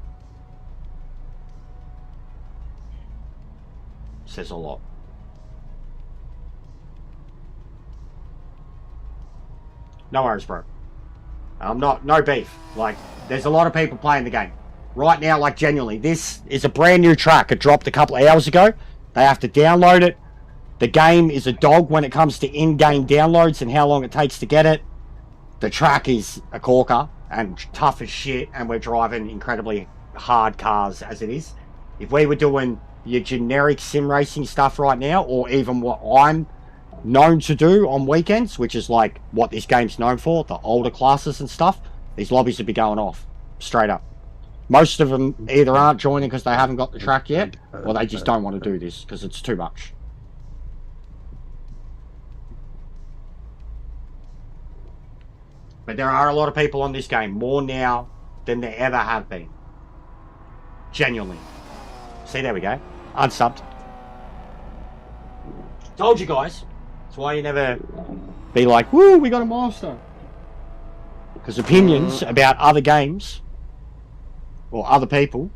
Says a lot. No worries, bro. No beef. Like, there's a lot of people playing the game. Right now, like, genuinely, this is a brand new track. It dropped a couple of hours ago. They have to download it. The game is a dog when it comes to in-game downloads and how long it takes to get it. The track is a corker. and tough as shit, and we're driving incredibly hard cars as it is. If we were doing your generic sim racing stuff right now, or even what I'm known to do on weekends, which is like what this game's known for, the older classes and stuff, these lobbies would be going off straight up. Most of them either aren't joining because they haven't got the track yet, or they just don't want to do this because it's too much. But there are a lot of people on this game, more now than there ever have been. Genuinely. See, there we go. Unsubbed. Told you guys. That's why you never be like, woo, we got a milestone. Because opinions about other games or other people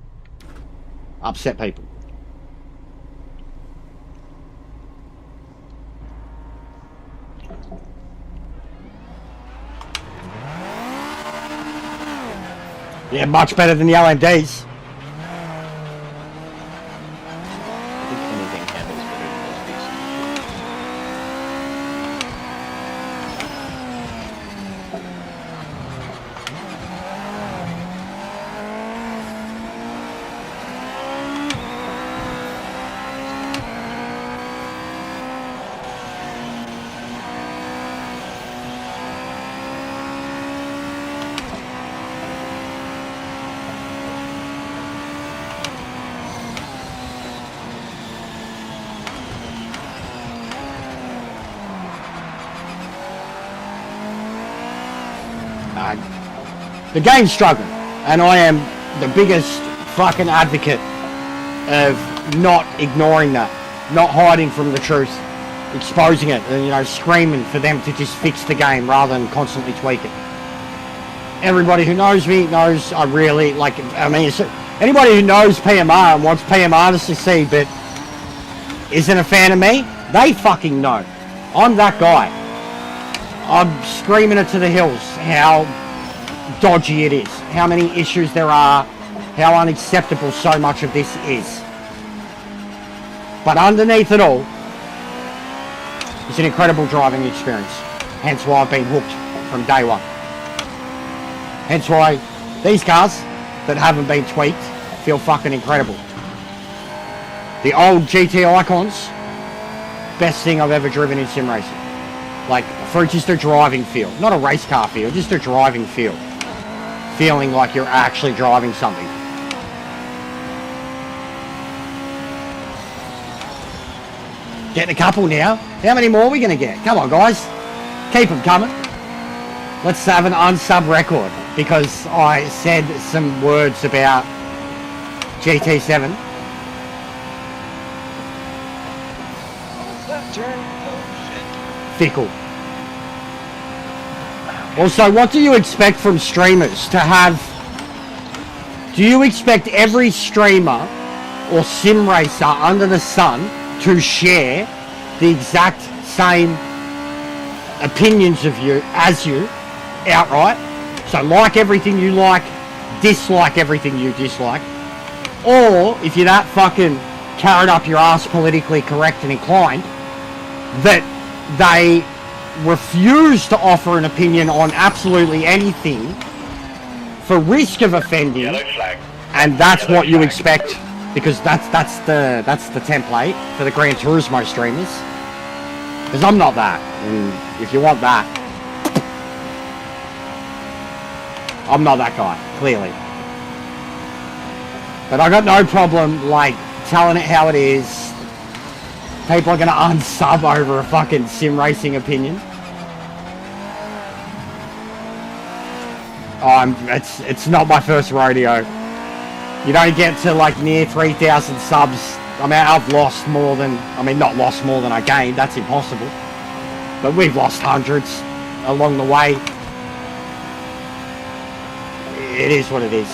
upset people. Yeah, much better than the LMDs. I think anything handles better than those pieces. The game's struggling, and I am the biggest fucking advocate of not ignoring that, not hiding from the truth, exposing it, and, you know, screaming for them to just fix the game rather than constantly tweak it. Everybody who knows me knows I really, like, I mean, anybody who knows PMR and wants PMR to succeed but isn't a fan of me, they fucking know. I'm that guy. I'm screaming it to the hills how dodgy it is, how many issues there are, how unacceptable so much of this is. But underneath it all, it's an incredible driving experience. Hence why I've been hooked from day one. Hence why these cars that haven't been tweaked feel fucking incredible. The old GT Icons, best thing I've ever driven in sim racing. Like, for just a driving feel, not a race car feel, just a driving feel. Feeling like you're actually driving something. Getting a couple now. How many more are we going to get? Come on, guys. Keep them coming. Let's have an unsub record, because I said some words about GT7. Fickle. Also, what do you expect from streamers to have? Do you expect every streamer or sim racer under the sun to share the exact same opinions of you as you outright? So like everything you like, dislike everything you dislike. Or if you're that fucking carrot up your ass politically correct and inclined, that they refuse to offer an opinion on absolutely anything for risk of offending, Yellow flag. and that's Yellow what you flag. expect, because that's the template for the Gran Turismo streamers. Because I'm not that, and if you want that, I'm not that guy, clearly. But I got no problem, like, telling it how it is. People are gonna unsub over a fucking sim racing opinion. It's not my first rodeo. You don't get to like near 3,000 subs. I mean, I've lost more than, not lost more than I gained. That's impossible. But we've lost hundreds along the way. It is what it is.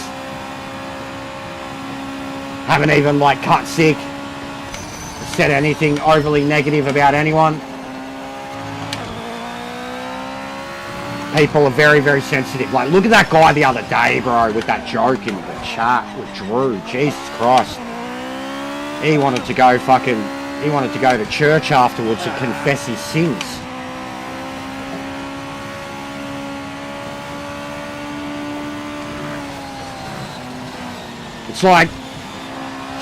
Haven't even like cut sick, said anything overly negative about anyone. People are very, very sensitive. Like, look at that guy the other day, bro, with that joke in the chat with Drew. Jesus Christ. He wanted to go to church afterwards and confess his sins. It's like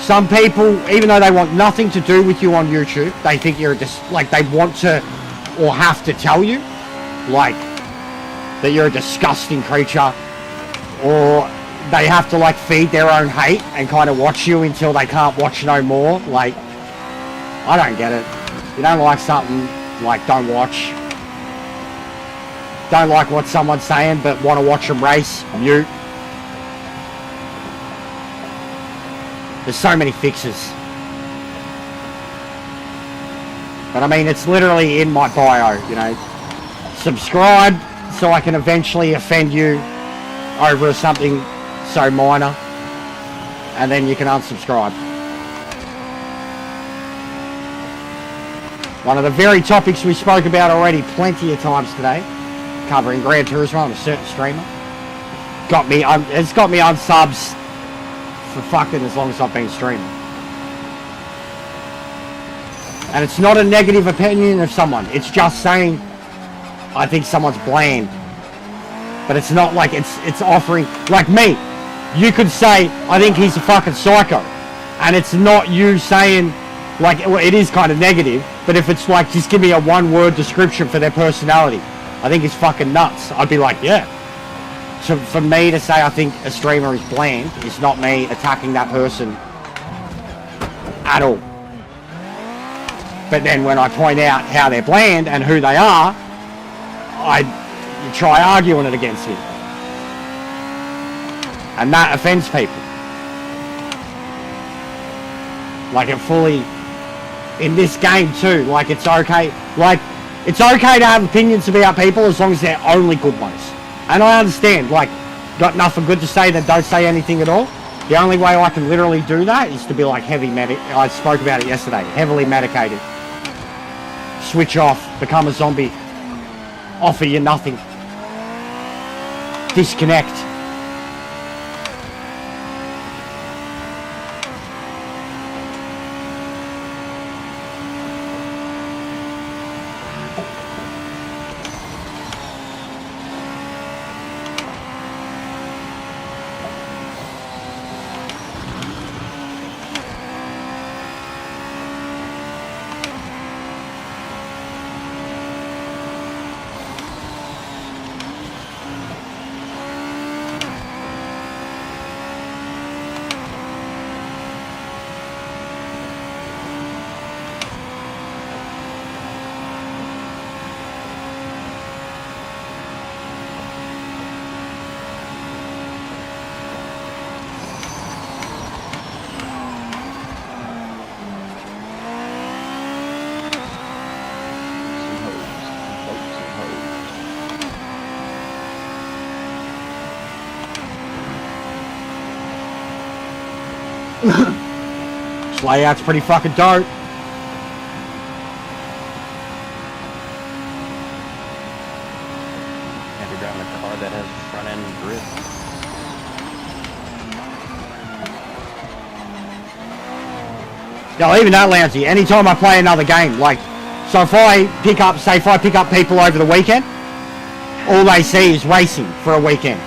some people, even though they want nothing to do with you on YouTube, they think you're just like they want to or have to tell you like that you're a disgusting creature, or they have to like feed their own hate and kind of watch you until they can't watch no more. Like, I don't get it. You don't like something, like, don't watch. Don't like what someone's saying, but want to watch them race, mute. There's so many fixes. But I mean, it's literally in my bio, you know. Subscribe so I can eventually offend you over something so minor, and then you can unsubscribe. One of the very topics we spoke about already plenty of times today, covering Gran Turismo on a certain streamer, it's got me on subs for fucking as long as I've been streaming. And it's not a negative opinion of someone, it's just saying I think someone's bland. But it's not like it's offering, like me, you could say I think he's a fucking psycho, and it's not you saying, like, well, it is kind of negative, but if it's like, just give me a one-word description for their personality, I think he's fucking nuts, I'd be like, yeah. So for me to say I think a streamer is bland is not me attacking that person at all. But then when I point out how they're bland and who they are, you try arguing it against me. And that offends people. Like, it fully, in this game too, like, it's okay, like, it's okay to have opinions about people as long as they're only good ones. And I understand, like, got nothing good to say, then don't say anything at all. The only way I can literally do that is to be like I spoke about it yesterday, heavily medicated. Switch off, become a zombie, offer you nothing. Disconnect. This layout's pretty fucking dope. Never driven a car that has front end grip. No, even that, Lancey, anytime I play another game, like, so if I pick up people over the weekend, all they see is racing for a weekend.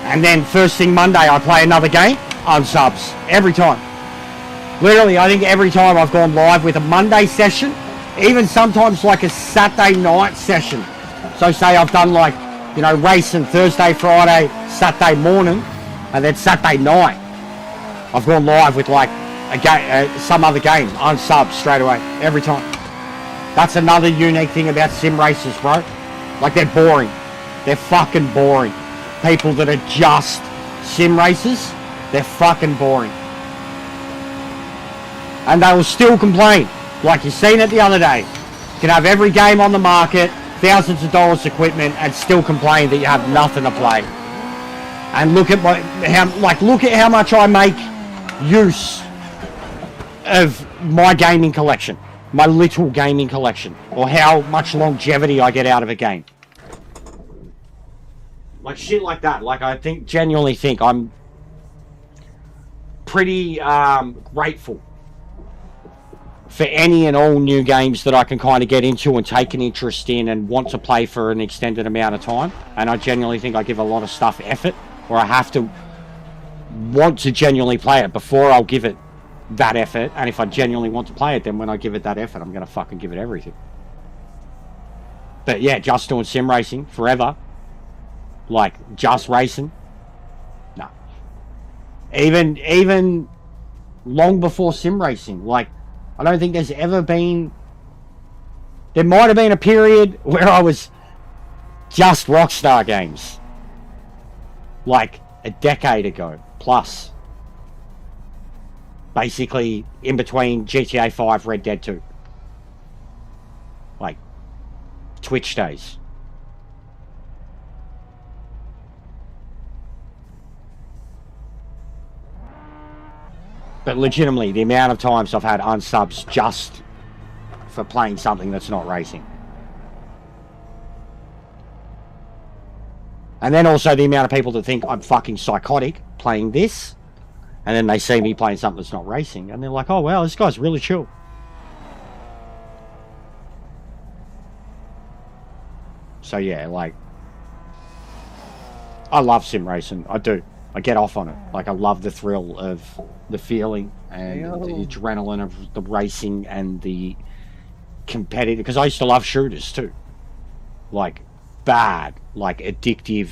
And then first thing Monday, I play another game, unsubs, every time. Literally, I think every time I've gone live with a Monday session, even sometimes like a Saturday night session. So say I've done like, you know, racing Thursday, Friday, Saturday morning, and then Saturday night, I've gone live with like a game, some other game, unsubs straight away, every time. That's another unique thing about sim races, bro. Like, they're boring. They're fucking boring. People that are just sim racers, they're fucking boring. And they will still complain. Like, you seen it the other day. You can have every game on the market, thousands of dollars equipment, and still complain that you have nothing to play. And look at look at how much I make use of my gaming collection, my little gaming collection, or how much longevity I get out of a game. Like, shit like that. Like, I genuinely think I'm pretty grateful for any and all new games that I can kind of get into and take an interest in and want to play for an extended amount of time. And I genuinely think I give a lot of stuff effort, or I have to want to genuinely play it before I'll give it that effort. And if I genuinely want to play it, then when I give it that effort, I'm going to fucking give it everything. But yeah, just doing sim racing forever. Like, just racing. No. Even long before sim racing. Like, I don't think there's ever been... There might have been a period where I was just Rockstar games. Like, a decade ago, plus. Basically, in between GTA 5, Red Dead 2. Like, Twitch days. But legitimately, the amount of times I've had unsubs just for playing something that's not racing. And then also the amount of people that think I'm fucking psychotic playing this, and then they see me playing something that's not racing, and they're like, oh wow, this guy's really chill. So yeah, like, I love sim racing. I do. I get off on it. Like, I love the thrill of the feeling and the adrenaline of the racing and the competitive, because I used to love shooters too. Like, bad, like, addictive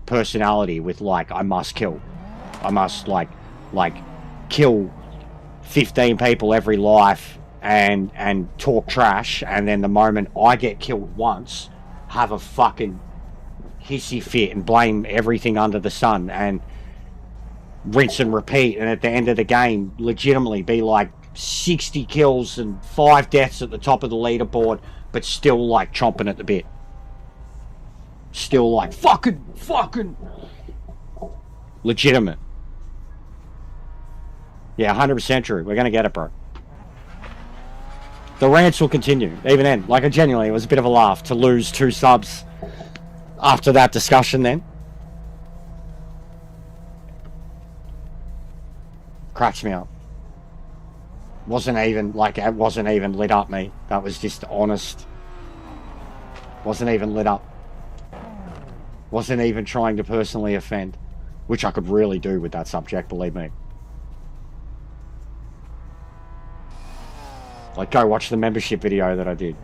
personality with, like, I must kill. I must, like kill 15 people every life and talk trash, and then the moment I get killed once, have a fucking hissy fit and blame everything under the sun and rinse and repeat, and at the end of the game legitimately be like 60 kills and 5 deaths at the top of the leaderboard, but still like chomping at the bit, still like fucking legitimate. Yeah, 100% true. We're gonna get it, bro. The rants will continue even then. Like, genuinely, it was a bit of a laugh to lose 2 subs after that discussion then. Cracks me up. Wasn't even, like, it wasn't even lit up me. That was just honest. Wasn't even lit up. Wasn't even trying to personally offend. Which I could really do with that subject, believe me. Like, go watch the membership video that I did.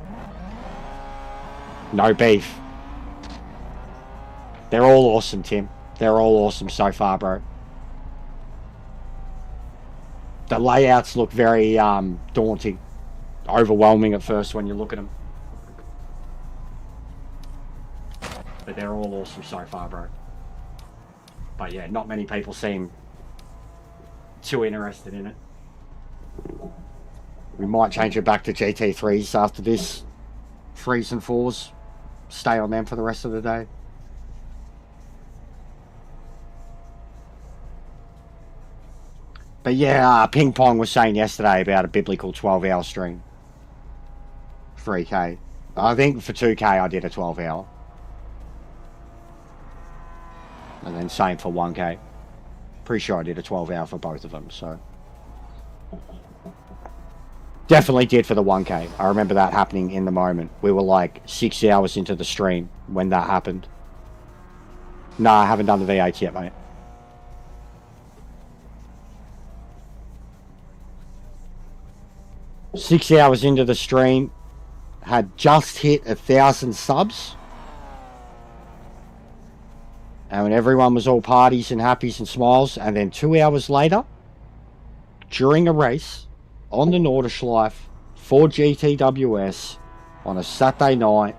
No beef. They're all awesome, Tim. They're all awesome so far, bro. The layouts look very daunting. Overwhelming at first when you look at them. But they're all awesome so far, bro. But yeah, not many people seem too interested in it. We might change it back to GT3s after this. 3s and 4s. Stay on them for the rest of the day. But yeah, Ping Pong was saying yesterday about a biblical 12-hour stream. 3K. I think for 2K I did a 12-hour. And then same for 1K. Pretty sure I did a 12-hour for both of them, so... Definitely did for the 1K. I remember that happening in the moment. We were like 6 hours into the stream when that happened. No, I haven't done the V8 yet, mate. Six hours into the stream, had just hit 1,000 subs. And when everyone was all parties and happies and smiles, and then 2 hours later, during a race, on the Nordschleife for GTWS on a Saturday night,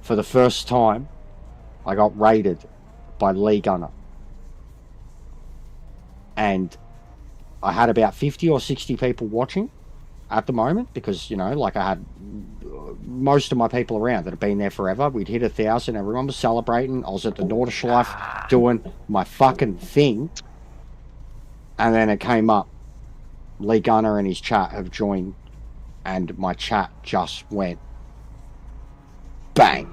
for the first time, I got raided by Lee Gunner. And I had about 50 or 60 people watching at the moment, because, you know, like, I had most of my people around that have been there forever. We'd hit 1,000, everyone was celebrating. I was at the Nordschleife doing my fucking thing. And then it came up, Lee Gunner and his chat have joined, and my chat just went bang.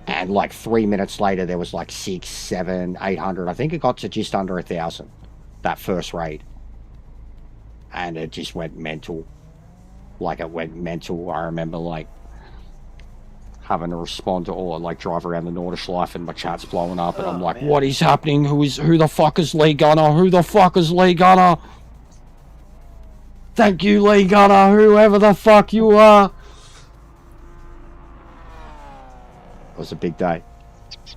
And like 3 minutes later, there was like 600, 700, 800. I think it got to just under 1,000, that first raid. And it just went mental. Like, it went mental. I remember, like, having to respond to or like drive around the Nordschleife and my chat's blowing up and I'm Oh, like, man. what is happening? Who the fuck is Lee Gunner? Who the fuck is Lee Gunner? Thank you, Lee Gunner, whoever the fuck you are. It was a big day. It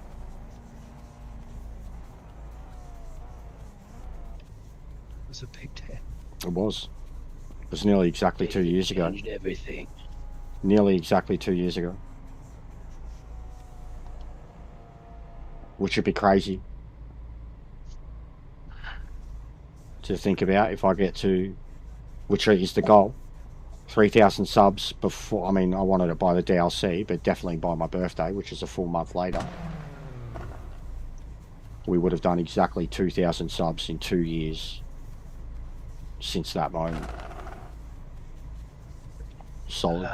was a big day. It was. It was nearly exactly 2 years ago. Changed everything. Nearly exactly 2 years ago. Which would be crazy to think about if I get to, which is the goal, 3,000 subs before. I mean, I wanted it by the DLC, but definitely by my birthday, which is a full month later. We would have done exactly 2,000 subs in 2 years since that moment. Solid.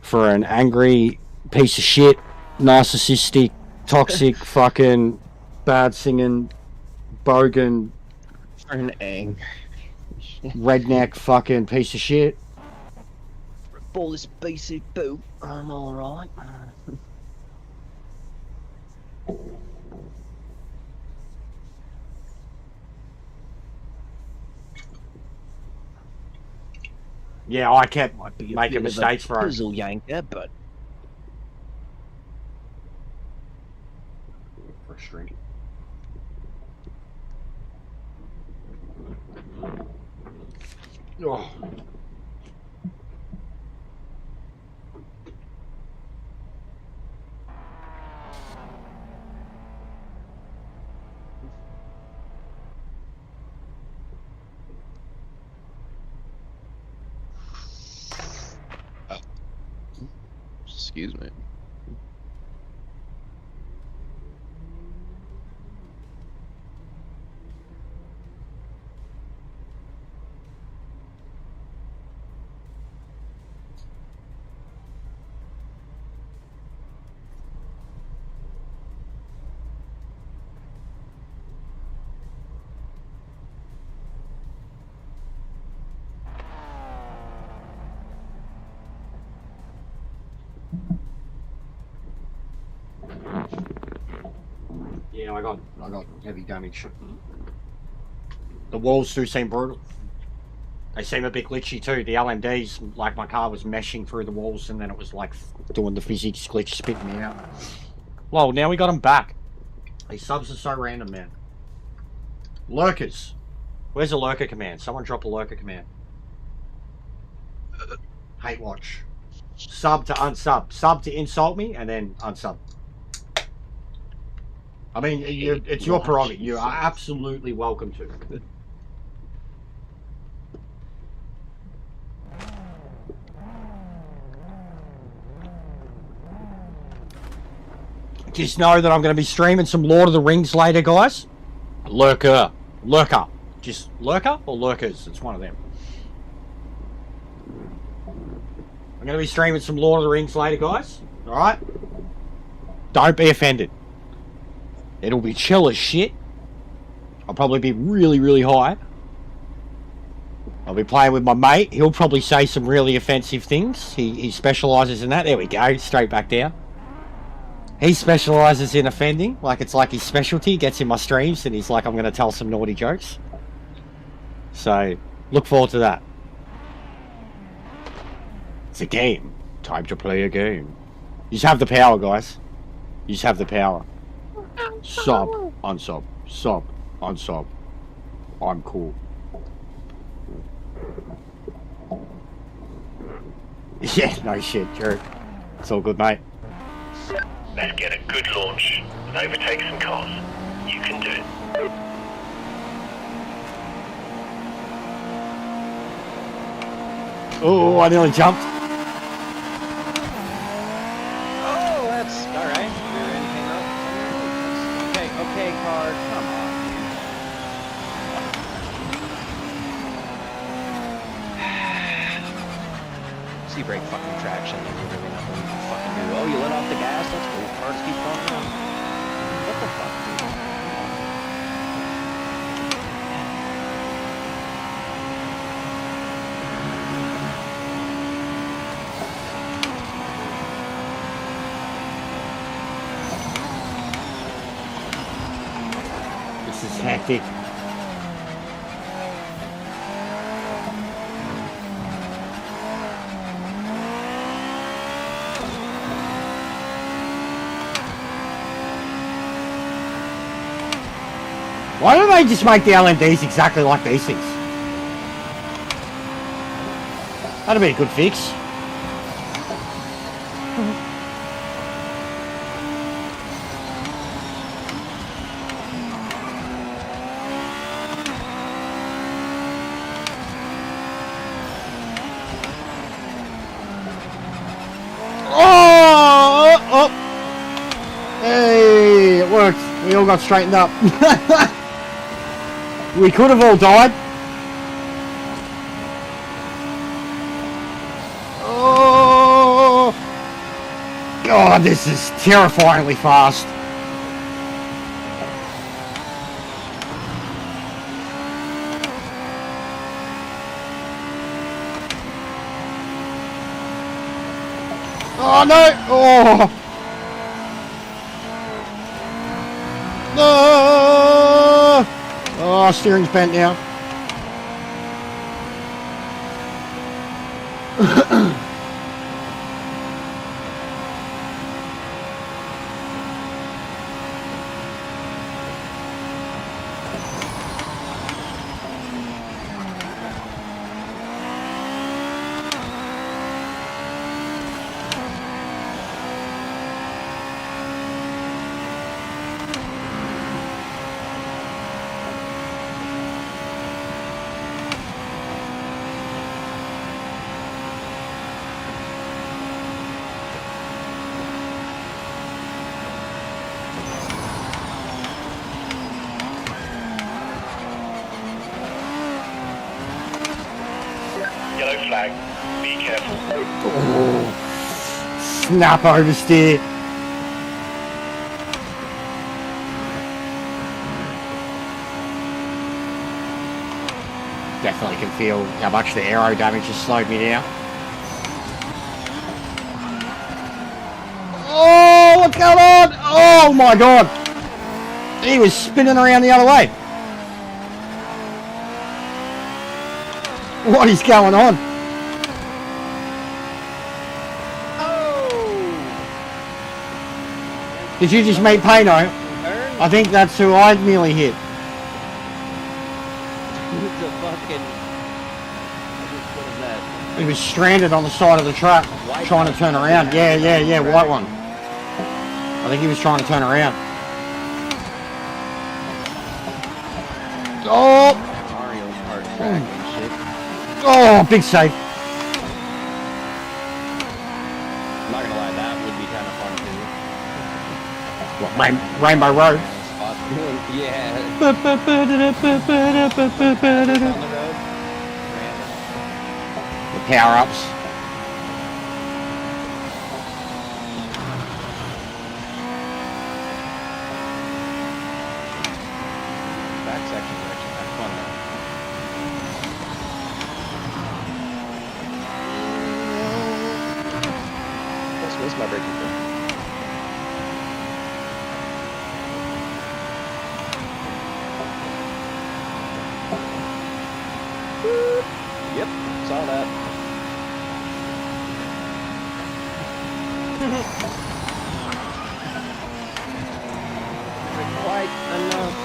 For an angry piece of shit, narcissistic, toxic, fucking bad singing, bogan, For an angry redneck fucking piece of shit. all this basic boot, I'm alright. Yeah, I kept Might be a making bit of a mistakes, bro. puzzle yanker, but Frustrating. Oh. excuse me. Yeah, I got heavy damage. The walls do seem brutal. They seem a bit glitchy too. The LMDs, like my car was meshing through the walls and then it was like doing the physics glitch, spitting me out. Well, now we got them back. These subs are so random, man. Lurkers. Where's a lurker command? Someone drop a lurker command. Hate watch. Sub to unsub. Sub to insult me and then unsub. I mean, it's your prerogative. You are absolutely welcome to. Just know that I'm going to be streaming some Lord of the Rings later, guys. Lurker. Lurker. Just lurker or lurkers? It's one of them. I'm going to be streaming some Lord of the Rings later, guys. Alright? Don't be offended. It'll be chill as shit. I'll probably be really, really high. I'll be playing with my mate. He'll probably say some really offensive things. He specialises in that. There we go. Straight back down. He specialises in offending. Like it's like his specialty. Gets in my streams and he's like, I'm going to tell some naughty jokes. So, look forward to that. It's a game. Time to play a game. You just have the power, guys. You just have the power. Sub, unsub, sub, unsub. I'm cool. Yeah, no shit, Drew. It's all good, mate. Let's get a good launch and overtake some cars. You can do it. Oh, I nearly jumped. Oh, that's alright. Rear end came up. Okay, car, come on. See brake fucking traction, and there's really nothing you can fucking do. Oh, you let off the gas? That's cool. Cars keep going down. What the fuck, dude? This is hectic. Why don't they just make the LMDs exactly like these things? That'd be a good fix. Oh! Hey, it worked. We all got straightened up. We could have all died. Oh! God, this is terrifyingly fast. Oh no! Oh! No! Oh, steering's bent now. Yellow flag. Be careful. Oh, snap oversteer. Definitely can feel how much the aero damage has slowed me down. Oh, what's going on? Oh my god. He was spinning around the other way. What is going on? Did you just meet Pano? I think that's who I nearly hit. It's a fucking... What is that? He was stranded on the side of the truck trying to turn around. Yeah, white one. I think he was trying to turn around. Oh! Mario's hard track and shit. Oh, big save. I'm not gonna lie, that would be kind of fun too. What, Rainbow Road? Yeah. The On the road. power-ups. Back sections are actually kind of fun though. What's my braking for? Yep, saw that. Quite enough.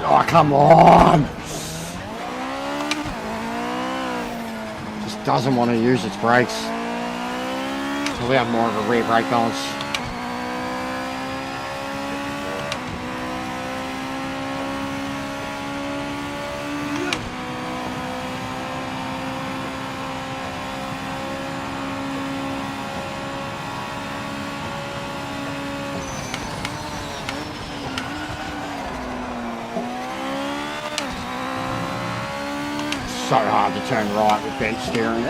Oh, come on! Just doesn't want to use its brakes. So we have more of a rear brake balance. So hard to turn right with bench steering.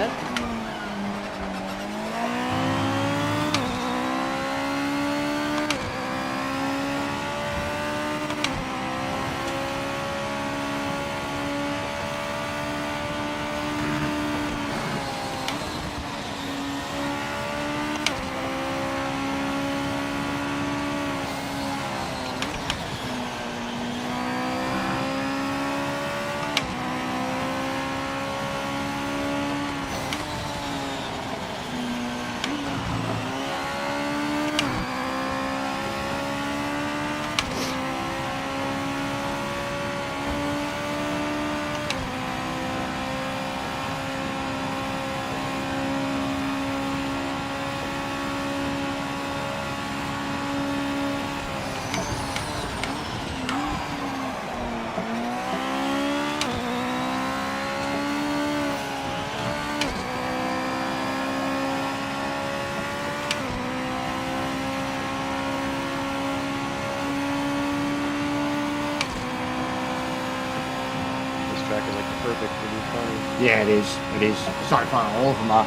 Track is like perfect for these funny. Yeah, it is. It is. So far, all of them are.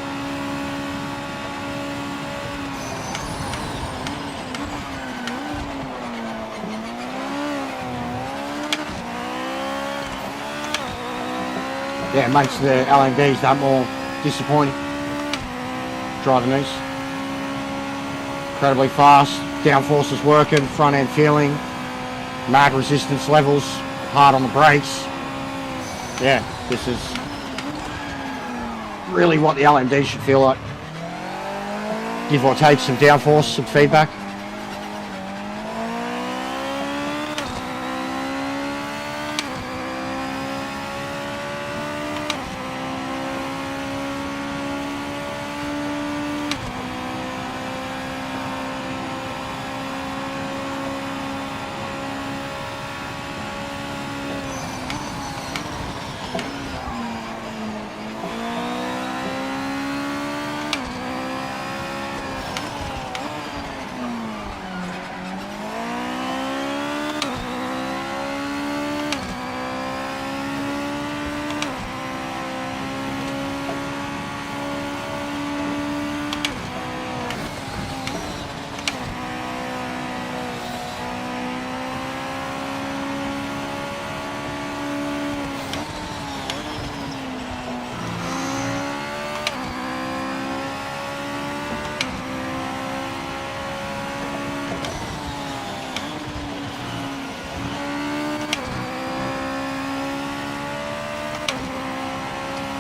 Yeah, it makes the LMDs that more disappointing. Driving these. Incredibly fast. Downforce is working. Front end feeling. Mad resistance levels. Hard on the brakes. Yeah, this is really what the LMD should feel like. Give or take some downforce, some feedback.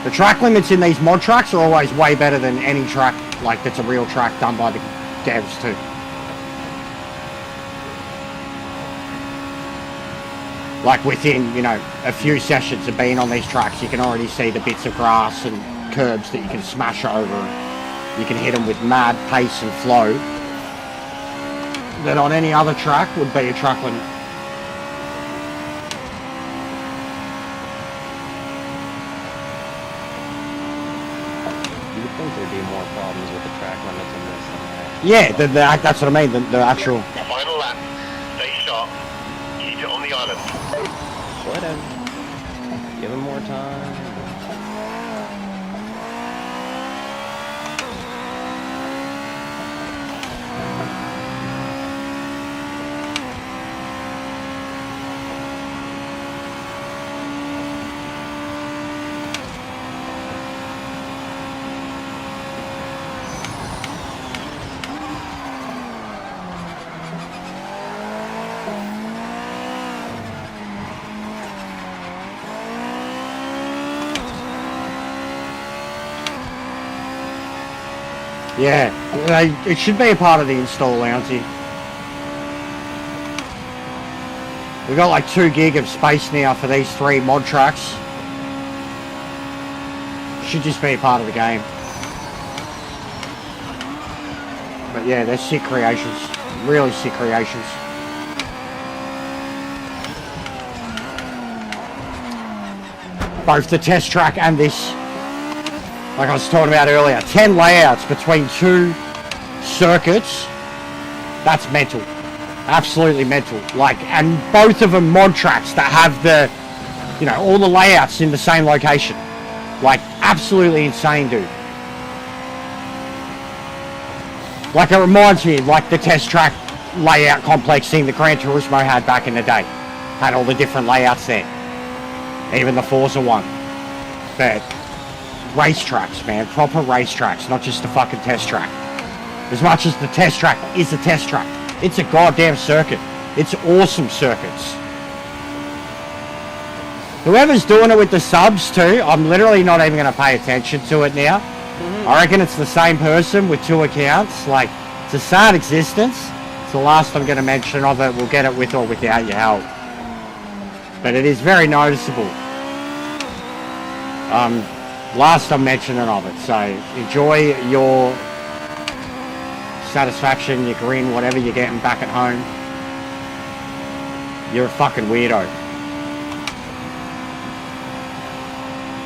The track limits in these mod tracks are always way better than any track, like that's a real track done by the devs too. Like within, you know, a few sessions of being on these tracks, you can already see the bits of grass and curbs that you can smash over. You can hit them with mad pace and flow that on any other track would be a track limit. You would think there'd be more problems with the track limits in this than that. Yeah, that's what I mean, the actual... Final lap. Stay sharp. Keep it on the island. Let him. Give him more time. Yeah, it should be a part of the install, Lounty. We've got like 2 gig of space now for these 3 mod tracks. Should just be a part of the game. But yeah, they're sick creations. Really sick creations. Both the test track and this. Like I was talking about earlier, 10 layouts between 2 circuits. That's mental. Absolutely mental. Like, and both of them mod tracks that have the, you know, all the layouts in the same location. Like, absolutely insane, dude. Like, it reminds me of, like, the test track layout complex thing that Gran Turismo had back in the day. Had all the different layouts there. Even the Forza one. But racetracks, man. Proper racetracks, not just a fucking test track. As much as the test track is a test track. It's a goddamn circuit. It's awesome circuits. Whoever's doing it with the subs too, I'm literally not even going to pay attention to it now. I reckon it's the same person with 2 accounts. Like, it's a sad existence. It's the last I'm going to mention of it. We'll get it with or without your help. But it is very noticeable. Last I'm mentioning of it. So enjoy your satisfaction, your grin, whatever you're getting back at home. You're a fucking weirdo.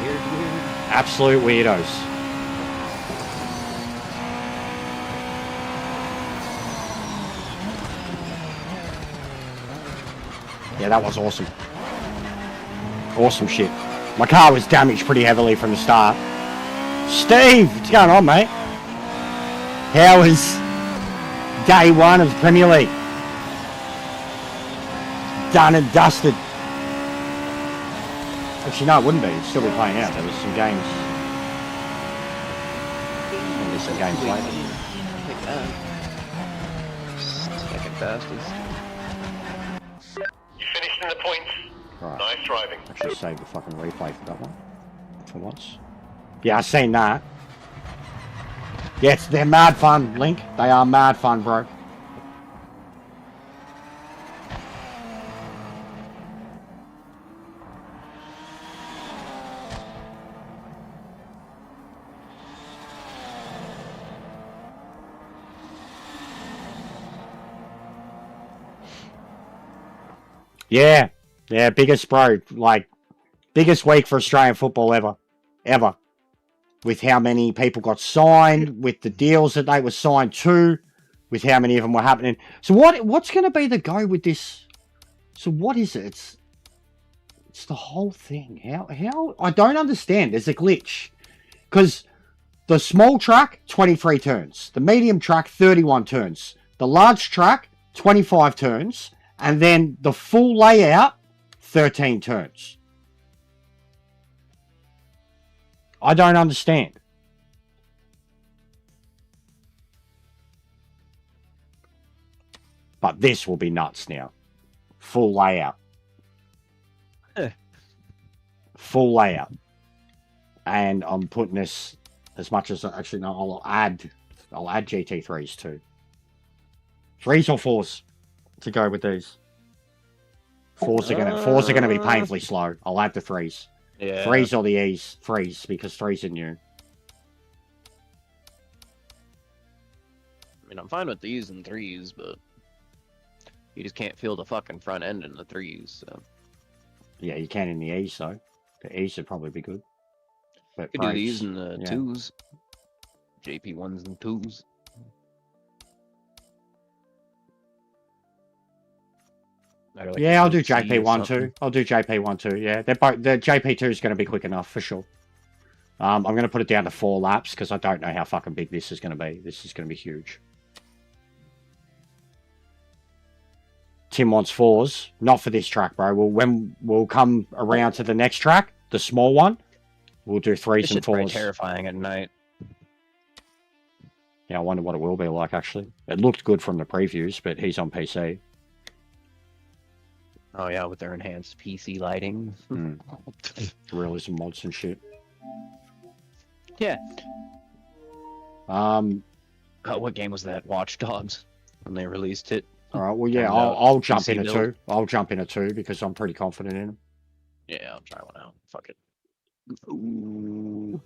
Weird. Absolute weirdos. Yeah, that was awesome. Awesome shit. My car was damaged pretty heavily from the start. Steve, what's going on, mate? How was day 1 of the Premier League? Done and dusted. Actually, no, it wouldn't be. It'd still be playing out. There was some games. There's some games later. Take that. Second fastest. You finished in the points. Right. Nice driving. Actually save the fucking replay for that one. For once. Yeah, I've seen that. Yes, they're mad fun, Link. They are mad fun, bro. Yeah. Yeah, biggest, bro. Like, biggest week for Australian football ever. Ever. With how many people got signed, with the deals that they were signed to, with how many of them were happening. So what's going to be the go with this? So what is it? It's the whole thing. How? I don't understand. There's a glitch. Because the small track, 23 turns. The medium track, 31 turns. The large track, 25 turns. And then the full layout, 13 turns. I don't understand. But this will be nuts now. Full layout. Full layout. And I'm putting this as much as... Actually, no, I'll add GT3s too. 3s or 4s to go with these. 4s are gonna be painfully slow. I'll add the 3s. Yeah. 3s or the E's. 3s, because 3s are new. I mean, I'm fine with these and 3s, but you just can't feel the fucking front end in the 3s. So. Yeah, you can in the E's though. The E's would probably be good. But You could do these in the yeah. 2s. JP 1s and 2s. Like Yeah, I'll do C or JP1 something. too. I'll do JP1 too. Yeah, the JP2 is going to be quick enough for sure. I'm going to put it down to 4 laps because I don't know how fucking big this is going to be. This is going to be huge. Tim wants 4s, not for this track, bro. When we'll come around to the next track, the small one, we'll do 3s This and shit's pretty 4s. terrifying at night. Yeah, I wonder what it will be like actually. It looked good from the previews, but he's on PC. Oh yeah, with their enhanced PC lighting. Realism mods and shit. Yeah. Oh, What game was that? Watch Dogs when they released it. all right. Well, yeah, Turns out I'll jump PC in a build. 2. I'll jump in a 2 because I'm pretty confident in him. Yeah, I'll try one out. Fuck it. Ooh.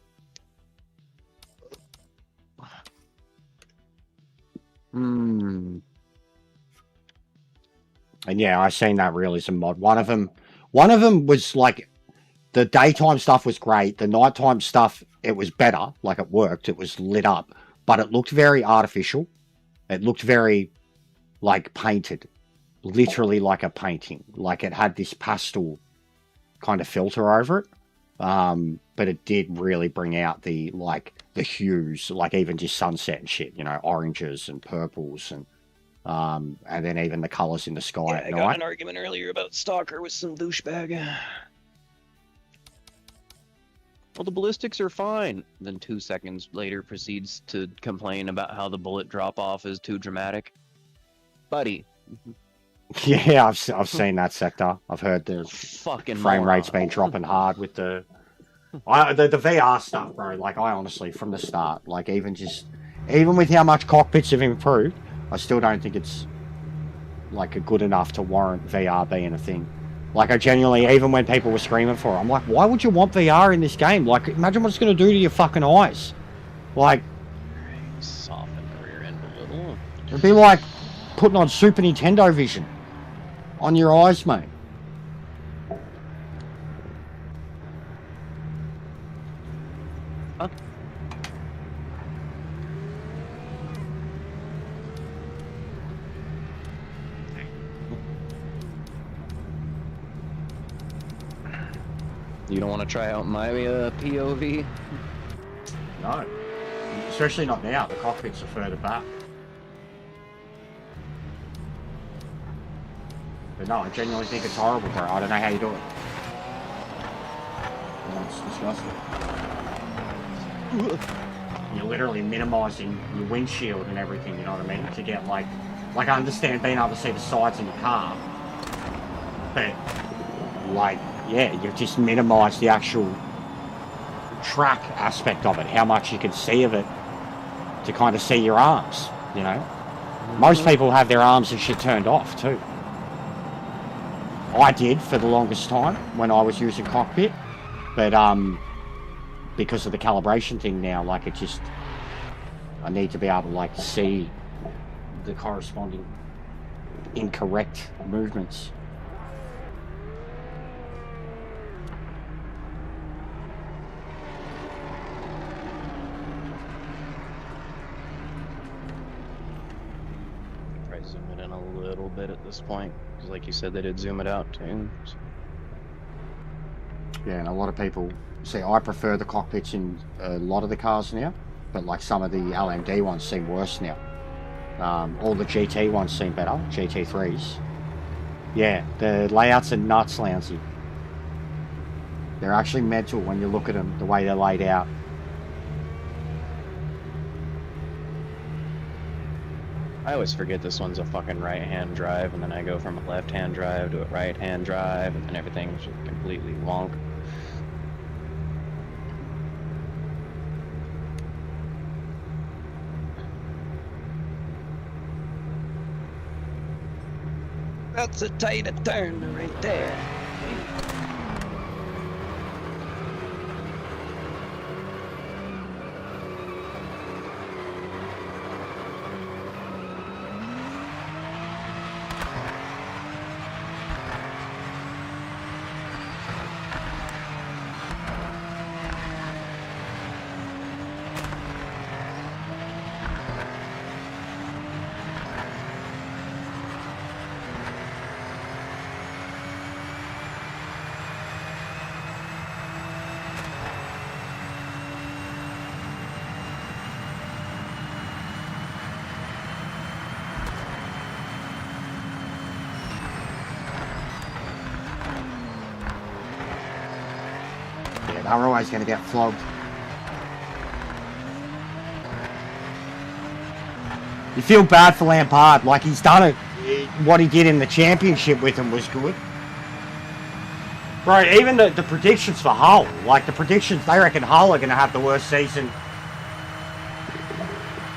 Hmm. And yeah, I seen that realism mod. One of them was like, the daytime stuff was great. The nighttime stuff, it was better. Like it worked. It was lit up, but it looked very artificial. It looked very like painted, literally like a painting. Like it had this pastel kind of filter over it. But it did really bring out the hues, like even just sunset and shit, you know, oranges and purples and then even the colors in the sky Yeah, at I night. got in an argument earlier about Stalker with some douchebag. Well, the ballistics are fine. Then 2 seconds later proceeds to complain about how the bullet drop off is too dramatic. Buddy. Yeah, I've seen that sector. I've heard the Fucking frame rate's moron. been dropping hard with the VR stuff, bro. Like, I honestly, from the start, like, even with how much cockpits have improved, I still don't think it's like good enough to warrant VR being a thing. Like, I genuinely, even when people were screaming for it, I'm like, why would you want VR in this game? Like, imagine what it's going to do to your fucking eyes. Like, Soften the rear end a little. it'd be like putting on Super Nintendo Vision on your eyes, mate. Huh? You don't want to try out my POV? No. Especially not now. The cockpits are further back. But no, I genuinely think it's horrible, bro. I don't know how you do it. It's disgusting. You're literally minimizing your windshield and everything, you know what I mean? To get like I understand being able to see the sides in your car. But like, yeah, you've just minimized the actual track aspect of it, how much you can see of it to kind of see your arms, you know? Most people have their arms and shit turned off too. I did for the longest time when I was using cockpit, but because of the calibration thing now, like, it just, I need to be able to like see the corresponding incorrect movements. Try to zoom it in a little bit at this point, because like you said, they did zoom it out too. So. Yeah, and a lot of people see, I prefer the cockpits in a lot of the cars now, but like some of the LMD ones seem worse now. All the GT ones seem better, GT3s. Yeah, the layouts are nuts, Lousy. They're actually mental when you look at them, the way they're laid out. I always forget this one's a fucking right-hand drive, and then I go from a left-hand drive to a right-hand drive, and then everything's just completely wonk. That's a tight turn right there. Yeah, they're always going to get flogged. You feel bad for Lampard, like he's done it. What he did in the championship with him was good. Bro, even the predictions for Hull, like the predictions, they reckon Hull are going to have the worst season.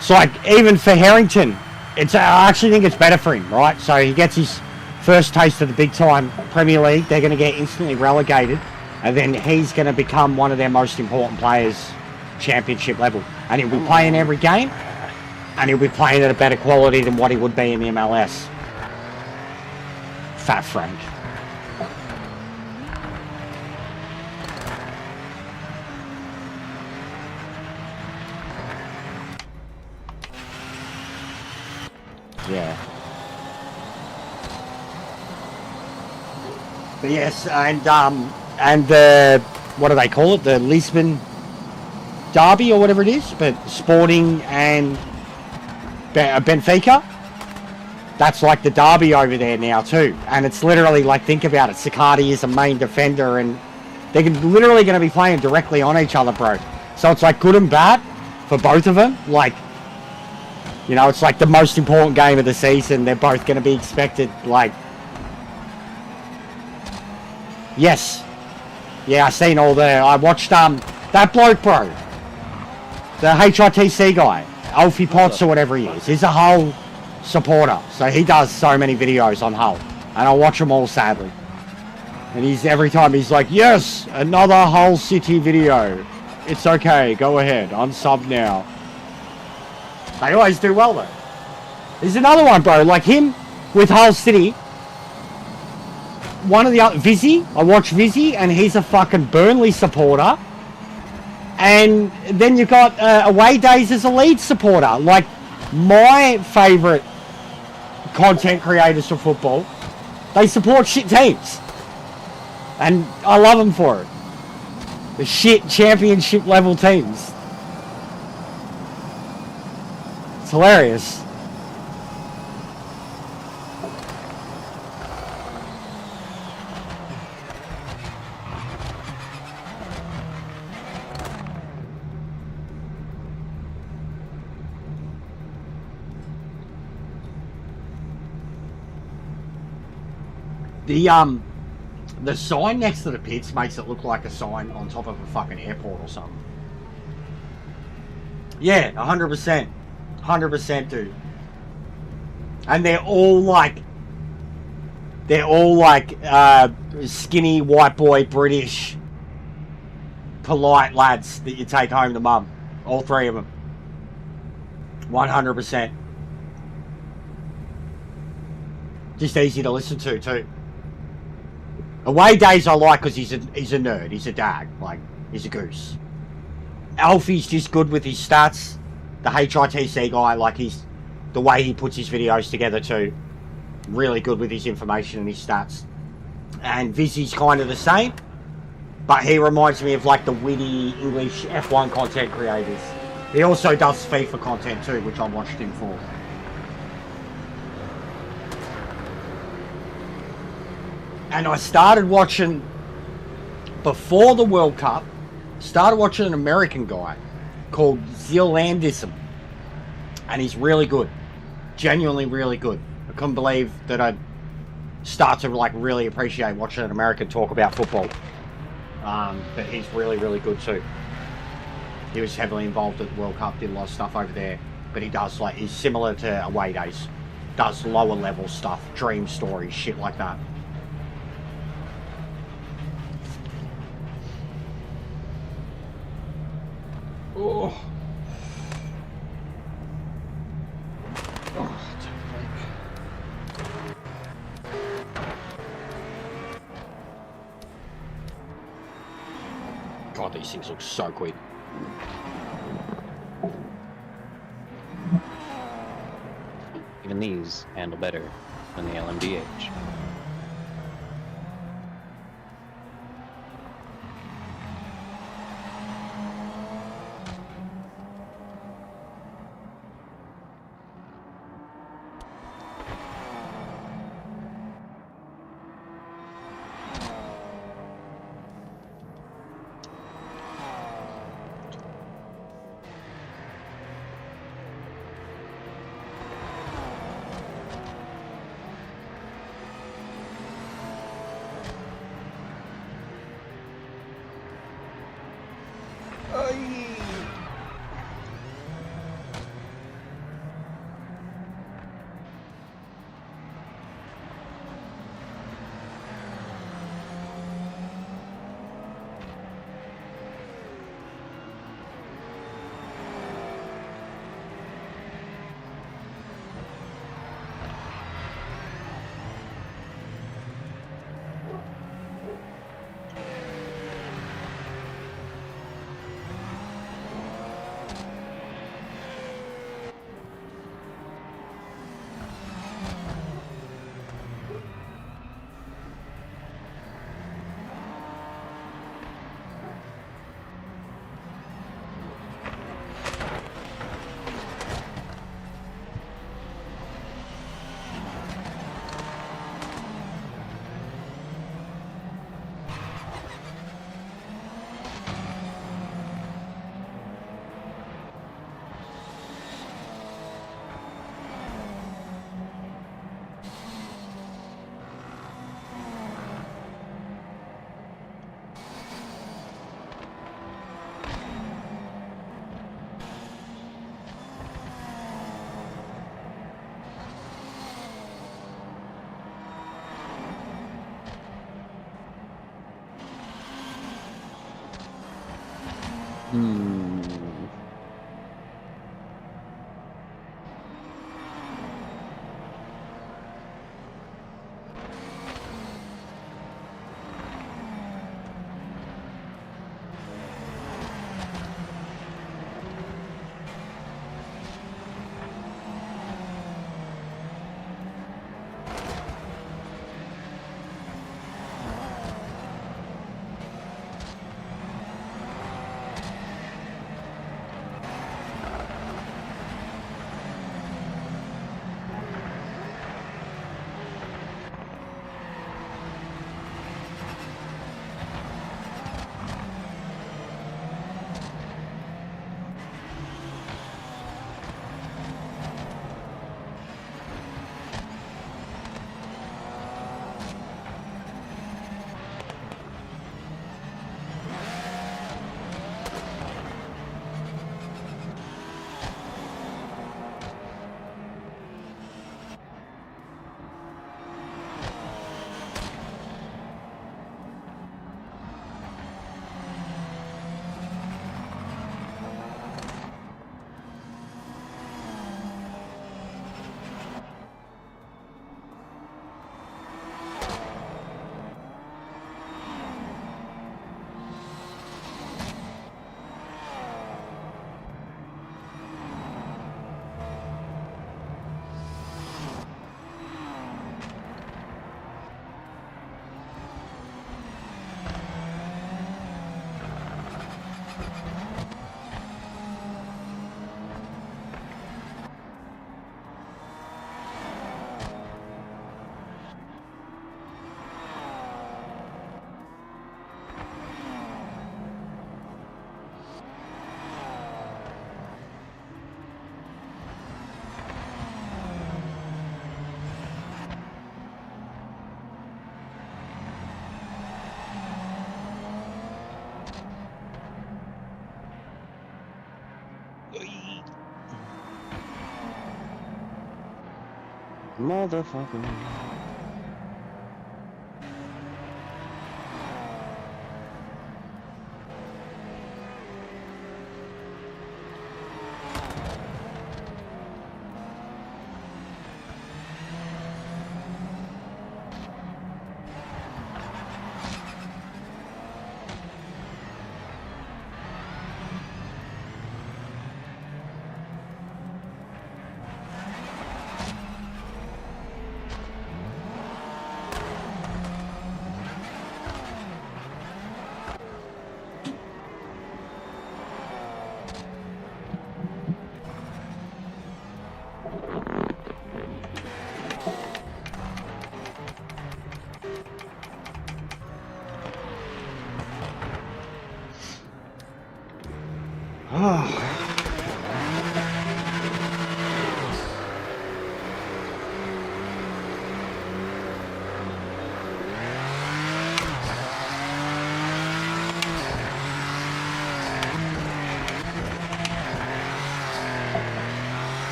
So like, even for Harrington, I actually think it's better for him, right? So he gets his first taste of the big time Premier League. They're going to get instantly relegated. And then he's going to become one of their most important players, championship level. And he'll be playing every game. And he'll be playing at a better quality than what he would be in the MLS. Fat Frank. Yeah. But yes, and the what do they call it? The Lisbon Derby or whatever it is, but Sporting and Benfica. That's like the derby over there now too, and it's literally like, think about it. Sicardi is a main defender, and they're literally going to be playing directly on each other, bro. So it's like good and bad for both of them. Like, you know, it's like the most important game of the season. They're both going to be expected, like, yes, yeah, I seen all the. I watched that bloke, bro, the HITC guy, Alfie Potts or whatever he is. He's a Hull supporter, so he does so many videos on Hull, and I watch them all, sadly. And he's every time he's like, yes, another Hull City video. It's okay, go ahead, unsub now. They always do well though. There's another one, bro, like him with Hull City. One of the other, Vizzy, I watch Vizzy, and he's a fucking Burnley supporter. And then you've got Away Days as a Leeds supporter. Like, my favourite content creators for football, they support shit teams. And I love them for it. The shit championship level teams. It's hilarious. The sign next to the pits makes it look like a sign on top of a fucking airport or something. Yeah, 100%. 100%, dude. And they're all like skinny white boy British polite lads that you take home to mum. All three of them. 100%. Just easy to listen to too. Away Days I like because he's a nerd. He's a dag. Like, he's a goose. Alfie's just good with his stats. The HITC guy, like, the way he puts his videos together too. Really good with his information and his stats. And Vizzy's kind of the same. But he reminds me of like the witty English F1 content creators. He also does FIFA content too, which I watched him for. And I started watching, before the World Cup, started watching an American guy called Zealandism. And he's really good. Genuinely really good. I couldn't believe that I'd start to like really appreciate watching an American talk about football. But he's really, really good too. He was heavily involved at the World Cup, did a lot of stuff over there. But he does, like, he's similar to Away Days. Does lower level stuff, dream stories, shit like that. Oh. God, these things look so quick. Even these handle better than the LMDH. Hmm. Motherfucker.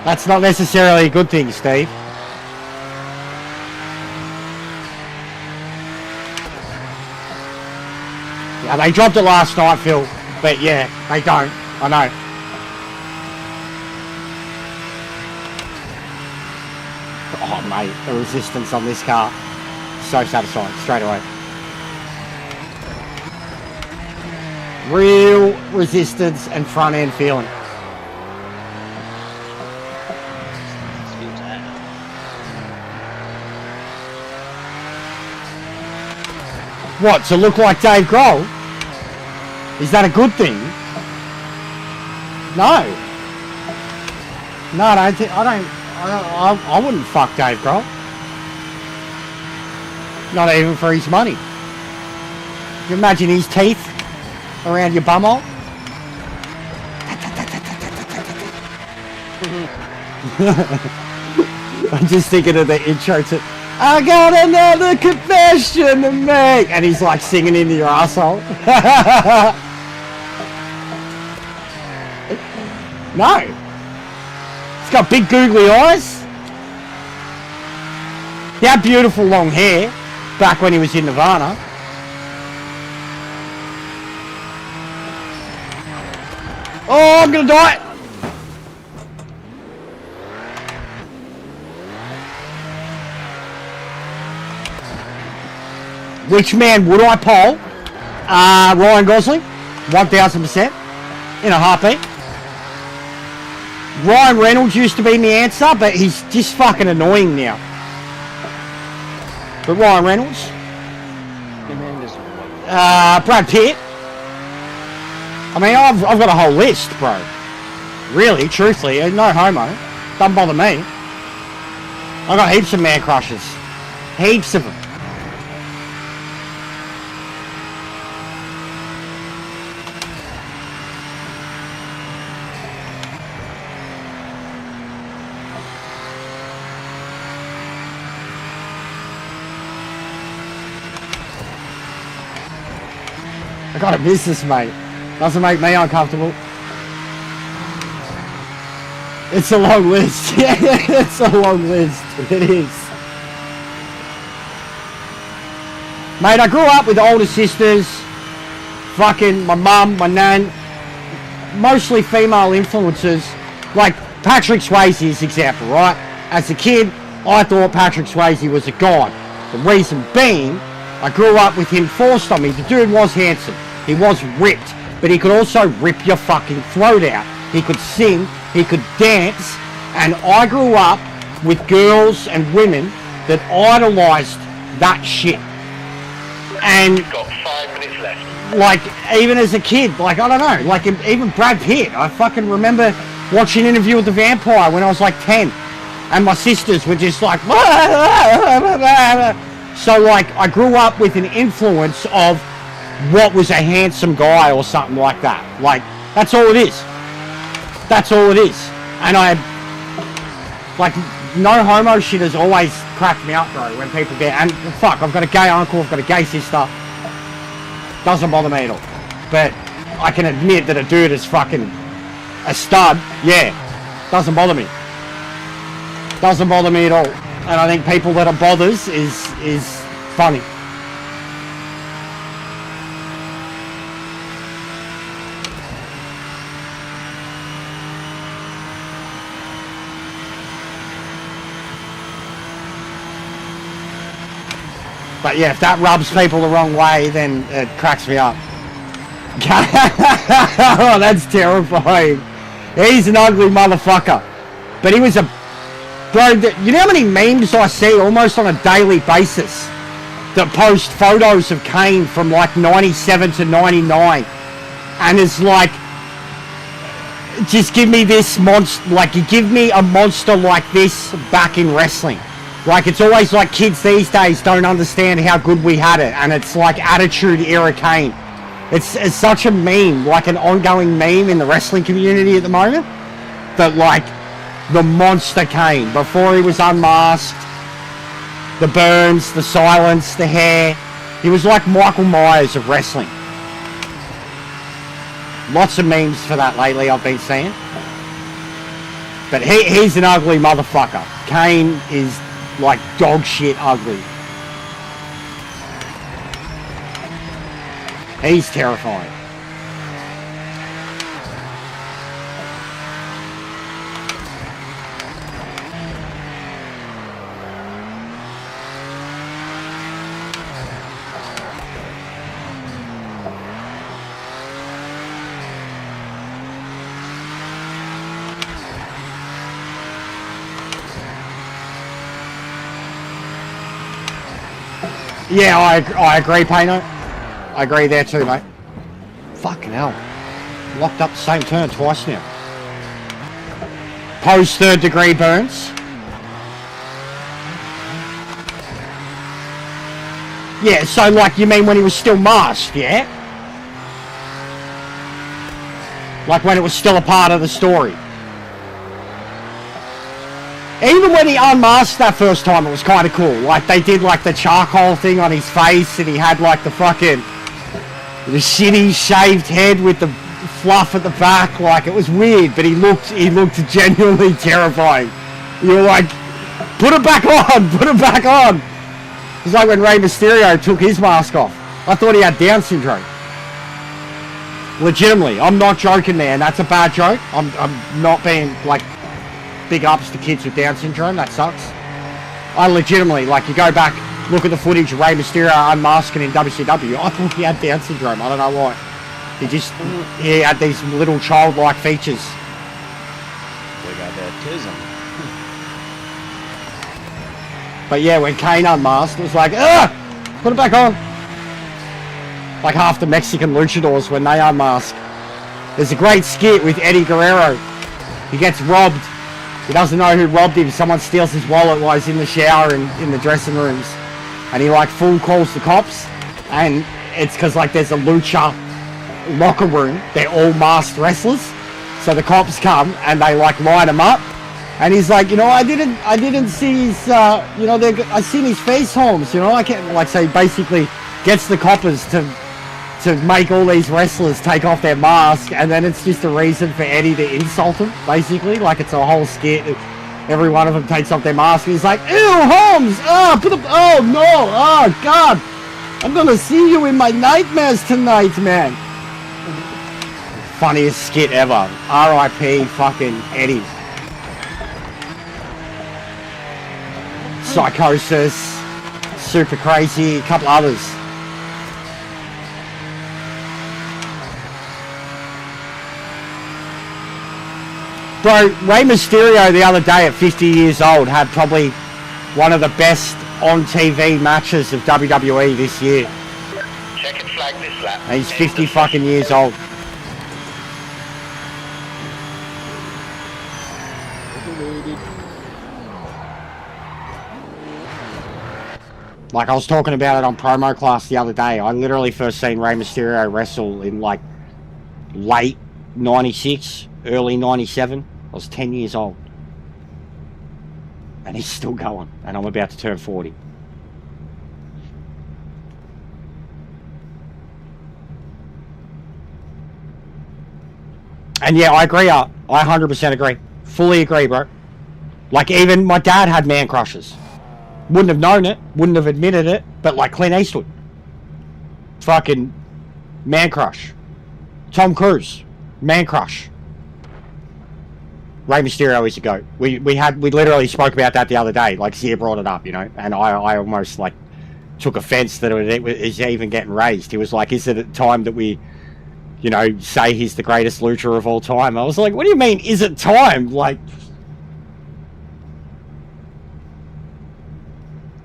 That's not necessarily a good thing, Steve. Yeah, they dropped it last night, Phil. But yeah, they don't. I know. Oh, mate, the resistance on this car. So satisfying, straight away. Real resistance and front end feeling. What, to look like Dave Grohl? Is that a good thing? No. No, I wouldn't fuck Dave Grohl. Not even for his money. Can you imagine his teeth around your bumhole? I'm just thinking of the intro to I got another confession to make, and he's like singing into your asshole. No. He's got big googly eyes. He had beautiful long hair back when he was in Nirvana. Oh, I'm gonna die! Which man would I poll? Ryan Gosling, 1000%, in a heartbeat. Ryan Reynolds used to be my answer, but he's just fucking annoying now. But Ryan Reynolds. Brad Pitt. I mean, I've got a whole list, bro. Really, truthfully, no homo. Doesn't bother me. I got heaps of man crushes. Heaps of them. I got a business, mate. Doesn't make me uncomfortable. It's a long list. Yeah, it's a long list. It is. Mate, I grew up with older sisters. Fucking my mum, my nan. Mostly female influences. Like Patrick Swayze's example, right? As a kid, I thought Patrick Swayze was a god. The reason being, I grew up with him forced on me. The dude was handsome. He was ripped. But he could also rip your fucking throat out. He could sing. He could dance. And I grew up with girls and women that idolized that shit. And You've got 5 minutes left. like, even as a kid, like, I don't know, like, even Brad Pitt. I fucking remember watching Interview with the Vampire when I was like 10. And my sisters were just like, so like, I grew up with an influence of what was a handsome guy or something like that. Like, that's all it is. That's all it is. And I, like, no homo shit has always cracked me up, bro, when people get, and fuck, I've got a gay uncle, I've got a gay sister. Doesn't bother me at all. But I can admit that a dude is fucking a stud. Yeah, doesn't bother me. Doesn't bother me at all. And I think people that it bothers is funny. But yeah, if that rubs people the wrong way, then it cracks me up. Oh, that's terrifying. He's an ugly motherfucker. But he was a... Bro, you know how many memes I see almost on a daily basis that post photos of Kane from like 97 to 99? And it's like... Just give me this monster... Like, you give me a monster like this back in wrestling. Like, it's always like kids these days don't understand how good we had it. And it's like Attitude Era Kane. It's such a meme, like an ongoing meme in the wrestling community at the moment. That, like, the monster Kane, before he was unmasked, the burns, the silence, the hair. He was like Michael Myers of wrestling. Lots of memes for that lately, I've been seeing. But he's an ugly motherfucker. Kane is... like dog shit ugly. He's terrifying. Yeah, I agree, Payno. I agree there too, mate. Fucking hell. Locked up the same turn twice now. Post 3rd degree burns. Yeah, so like you mean when he was still masked, yeah? Like when it was still a part of the story. Even when he unmasked that first time, it was kind of cool. Like, they did, like, the charcoal thing on his face, and he had, like, the fucking... the shitty shaved head with the fluff at the back. Like, it was weird, but he looked genuinely terrifying. You were like, put it back on! Put it back on! It was like when Rey Mysterio took his mask off. I thought he had Down syndrome. Legitimately, I'm not joking, man. That's a bad joke. I'm not being, like, big ups to kids with Down syndrome. That sucks. I legitimately, like, you go back, look at the footage of Rey Mysterio unmasking in WCW. I thought he had Down syndrome. I don't know why. He had these little childlike features. We got that tism. But yeah, when Kane unmasked, it was like, ugh! Put it back on. Like half the Mexican luchadors when they unmask. There's a great skit with Eddie Guerrero. He gets robbed. He doesn't know who robbed him. Someone steals his wallet while he's in the shower and in the dressing rooms. And he like full calls the cops. And it's because like there's a lucha locker room. They're all masked wrestlers. So the cops come and they like line him up. And he's like, you know, I didn't see his, you know, I seen his face, Holmes. You know, I can't, like, so he basically gets the coppers to make all these wrestlers take off their mask, and then it's just a reason for Eddie to insult him, basically. Like, it's a whole skit. Every one of them takes off their mask, and he's like, ew, Holmes! Oh, oh, no! Oh, God! I'm gonna see you in my nightmares tonight, man! Funniest skit ever. R.I.P. fucking Eddie. Psychosis, Super Crazy, a couple others. Bro, Rey Mysterio the other day at 50 years old had probably one of the best on TV matches of WWE this year. Checkered flag this lap. And he's 50 fucking years old. Like I was talking about it on promo class the other day. I literally first seen Rey Mysterio wrestle in like late 96, early 97. I was 10 years old. And he's still going. And I'm about to turn 40. And yeah, I agree. I 100% agree. Fully agree, bro. Like even my dad had man crushes. Wouldn't have known it, wouldn't have admitted it, but like Clint Eastwood. Fucking man crush. Tom Cruise, man crush. Rey Mysterio is a GOAT. We literally spoke about that the other day, like Zia brought it up, you know, and I almost like took offense that it was even getting raised. He was like, is it time that we, you know, say he's the greatest lucha of all time? I was like, what do you mean, is it time? Like,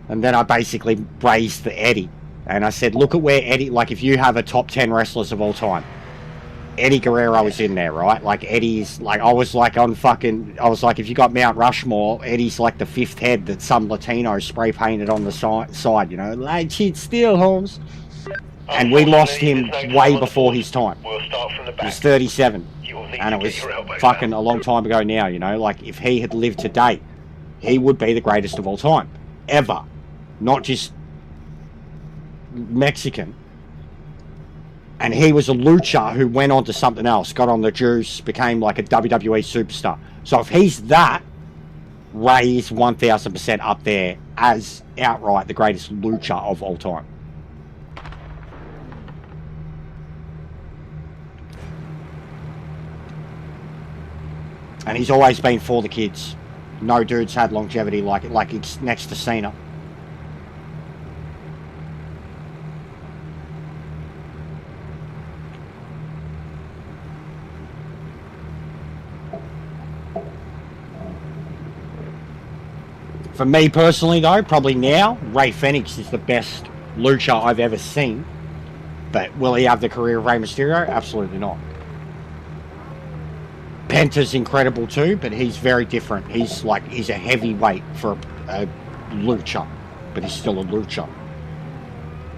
and then I basically raised the Eddie. And I said, look at where Eddie, like if you have a top 10 wrestlers of all time, Eddie Guerrero was in there, right? Like Eddie's, like I was like if you got Mount Rushmore, Eddie's like the fifth head that some Latino spray painted on the side, you know? Like, cheat still, Holmes. And we lost him way before his time. We'll start from the back. He was 37. And it was fucking a long time ago now, you know? Like if he had lived today, he would be the greatest of all time. Ever. Not just Mexican. And he was a lucha who went on to something else, got on the juice, became like a WWE superstar. So if he's that, Rey is 1000% up there as outright the greatest lucha of all time. And he's always been for the kids. No dude's had longevity like it's next to Cena. For me personally though, probably now, Rey Fenix is the best lucha I've ever seen. But will he have the career of Rey Mysterio? Absolutely not. Penta's incredible too, but he's very different. He's a heavyweight for a lucha, but he's still a lucha.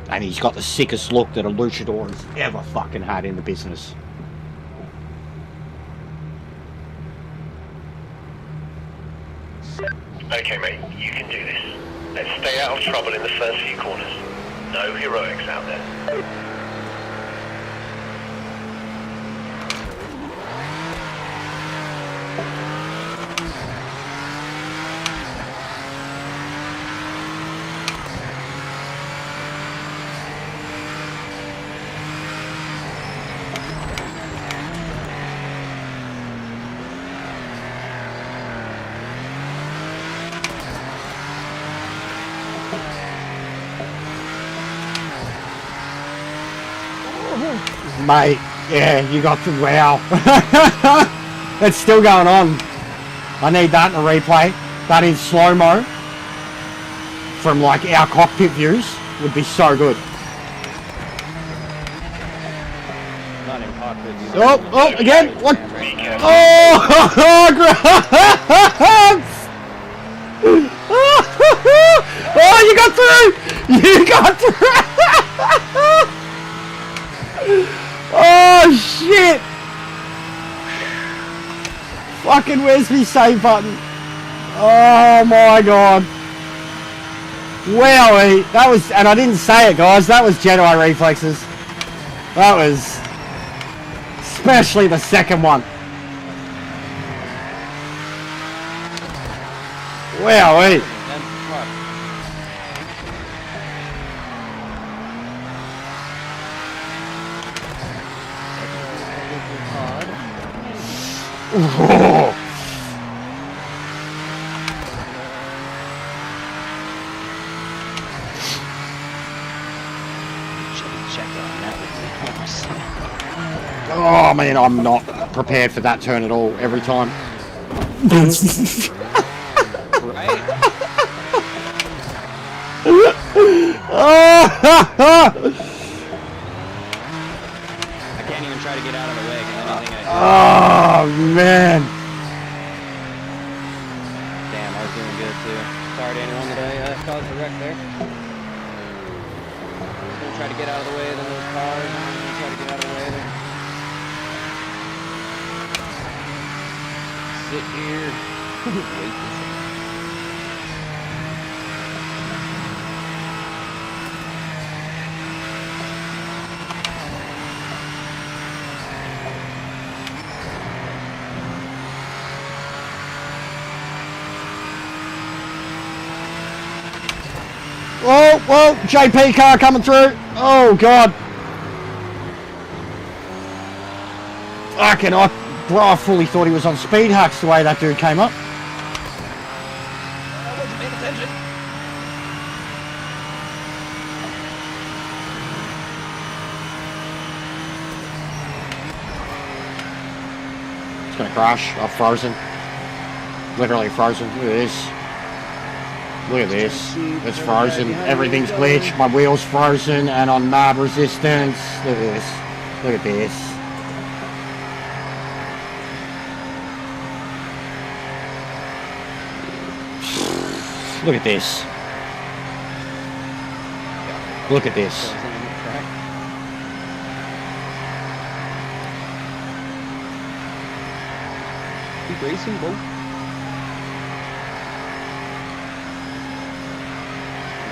And he's got the sickest look that a luchador has ever fucking had in the business. Okay, mate, you can do this. Let's stay out of trouble in the first few corners. No heroics out there. Mate, yeah, you got to, wow. It's still going on. I need that in a replay. That in slow-mo. From like our cockpit views. Would be so good. Not in cockpit. Oh, again! What? Oh, oh, you got through! You got through! Oh, shit! Fucking where's me save button? Oh my god. Wowie, that was, and I didn't say it guys, that was Jedi reflexes. That was, especially the second one. Wowie. Oh. Oh man, I'm not prepared for that turn at all, every time. Right? I can't even try to get out of the way because anything I do. Oh man. Damn, I was doing good too. Sorry to anyone that I caused the wreck there. Gonna try to get out of the way of those cars. I'm gonna try to get out of the way of them. Sit here. Wait a second. Whoa, whoa, JP car coming through. Oh god. Fucking, I fully thought he was on speed hacks the way that dude came up. I wasn't paying attention. It's gonna crash. I've frozen. Literally frozen. Look at this. Look at this. It's frozen. Everything's glitched. My wheel's frozen and on mad resistance. Look at this. Look at this. Look at this. Look at this. Keep racing, Bo.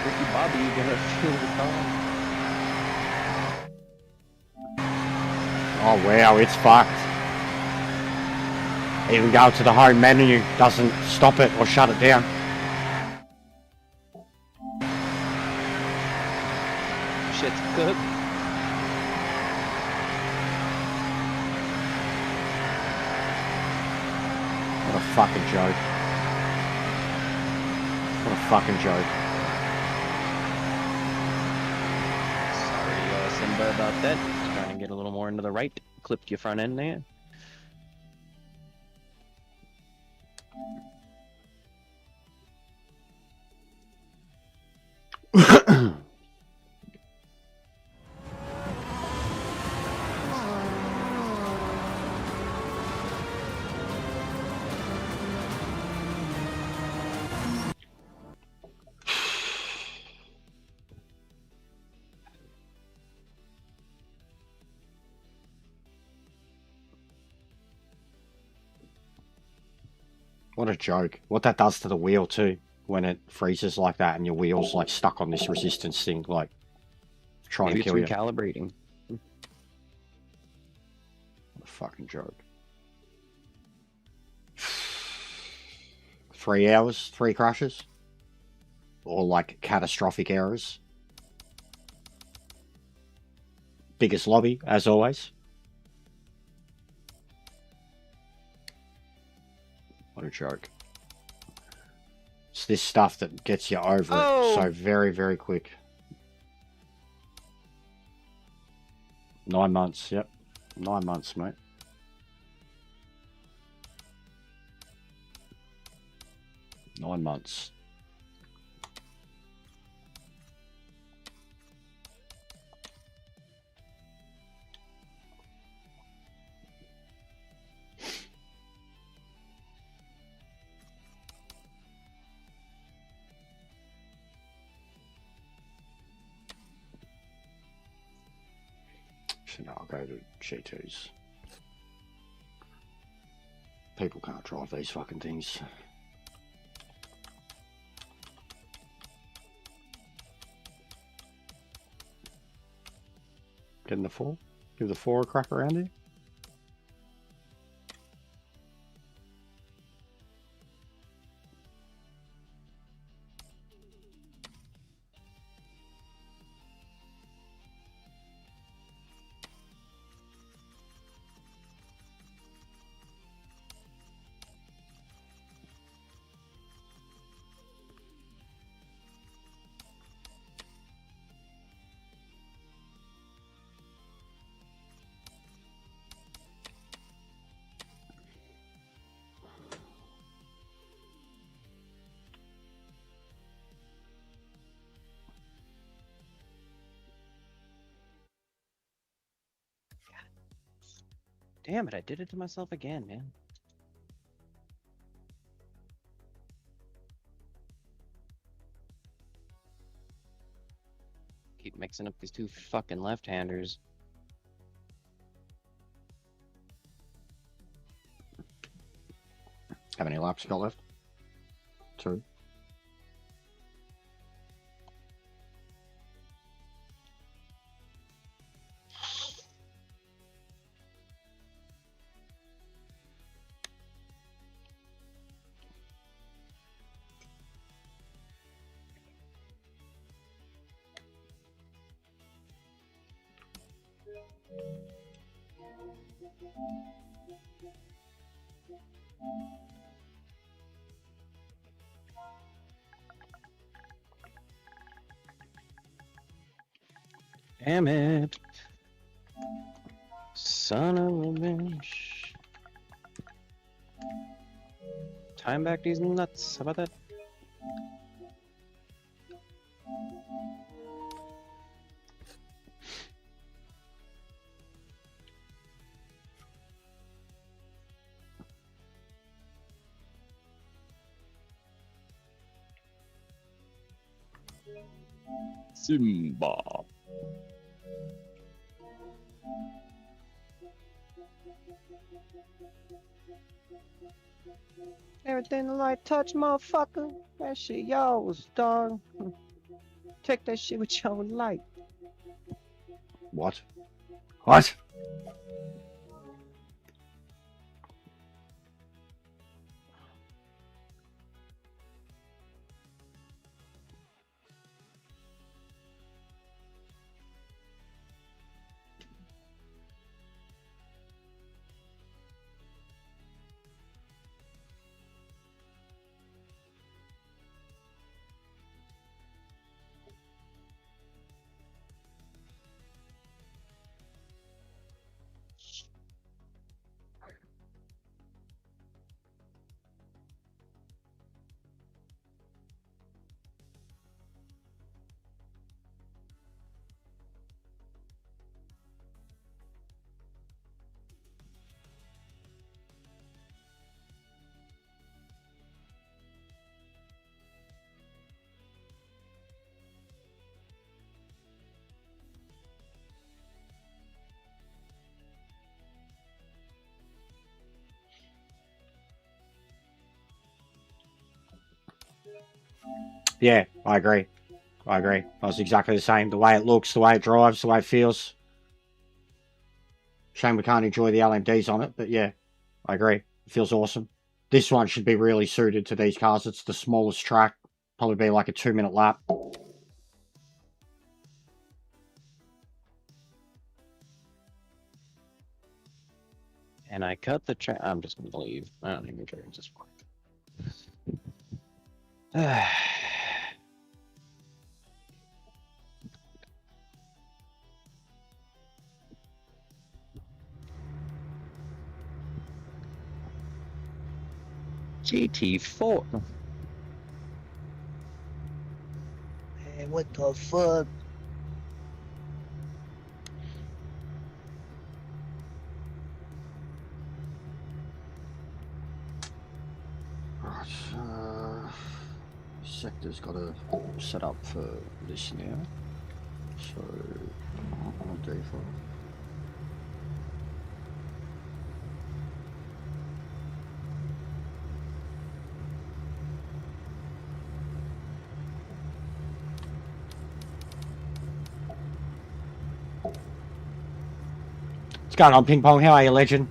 Ricky Bobby, you gotta feel the car. Oh wow, it's fucked. Even go to the home menu doesn't stop it or shut it down. Shit's cooked. What a fucking joke. What a fucking joke. Sorry, Simba, about that. Just trying to get a little more into the right. Clipped your front end there. What a joke. What that does to the wheel too, when it freezes like that and your wheel's like stuck on this resistance thing, like trying Maybe to kill you. it's recalibrating. What a fucking joke. 3 hours, 3 crashes? Or like catastrophic errors? Biggest lobby, as always. What a joke. It's this stuff that gets you over it so very, very quick. 9 months, yep. 9 months, mate. Nine months. So now I'll go to G2s. People can't drive these fucking things. Getting the 4? Give the 4 a crack around here. Damn it, I did it to myself again, man. Keep mixing up these two fucking left-handers. How many laps you got left? 2. Damn it. Son of a bitch. Time back these nuts. How about that? Simba. Everything the light touch, motherfucker. That shit yours, dog. Take that shit with your light. What? What? Yeah, I agree. I agree. I was exactly the same. The way it looks, the way it drives, the way it feels. Shame we can't enjoy the LMDs on it, but yeah, I agree. It feels awesome. This one should be really suited to these cars. It's the smallest track. Probably be like a 2-minute lap. And I cut the track. I'm just gonna leave. I don't even care. It's just fine. GT4. Man, what the fuck? Right, sector's got to set up for this now. So, on default. What's going on, Ping Pong? How are you, legend?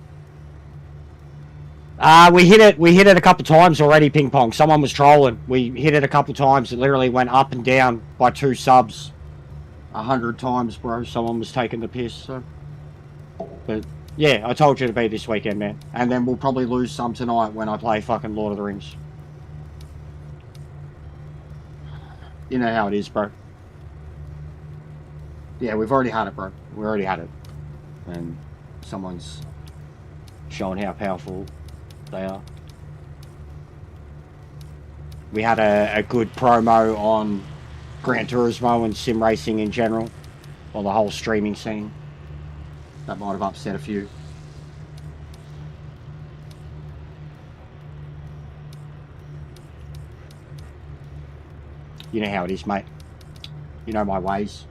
We hit it a couple times already, Ping Pong. Someone was trolling. We hit it a couple times. It literally went up and down by 2 subs 100 times, bro. Someone was taking the piss, so. But yeah, I told you to be this weekend, man. And then we'll probably lose some tonight when I play fucking Lord of the Rings. You know how it is, bro. Yeah, we've already had it, bro. We already had it. And someone's showing how powerful they are. We had a good promo on Gran Turismo and sim racing in general, or the whole streaming scene. That might have upset a few. You know how it is, mate. You know my ways.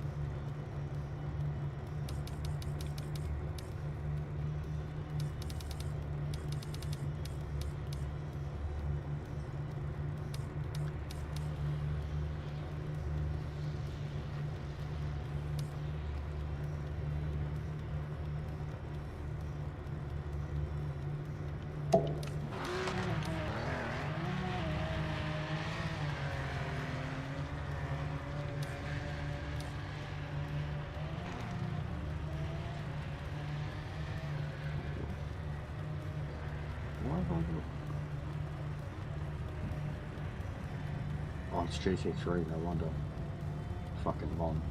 Oh, it's GT3, no wonder. Fucking long.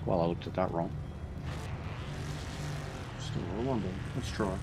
Well, I looked at that wrong. Still no wonder. Let's try.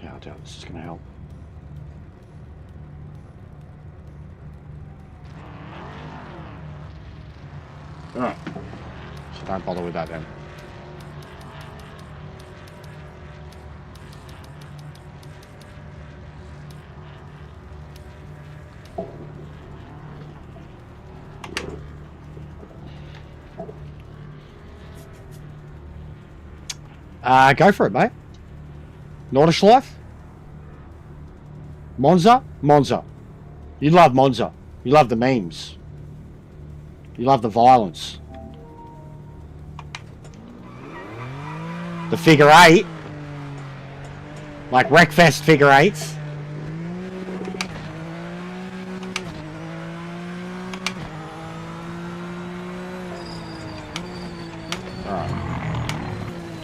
Yeah, I doubt this is going to help. Alright. So don't bother with that then. Go for it, mate. Nordschleife? Monza? Monza. You love Monza. You love the memes. You love the violence. The figure 8. Like Wreckfest figure 8s. Alright.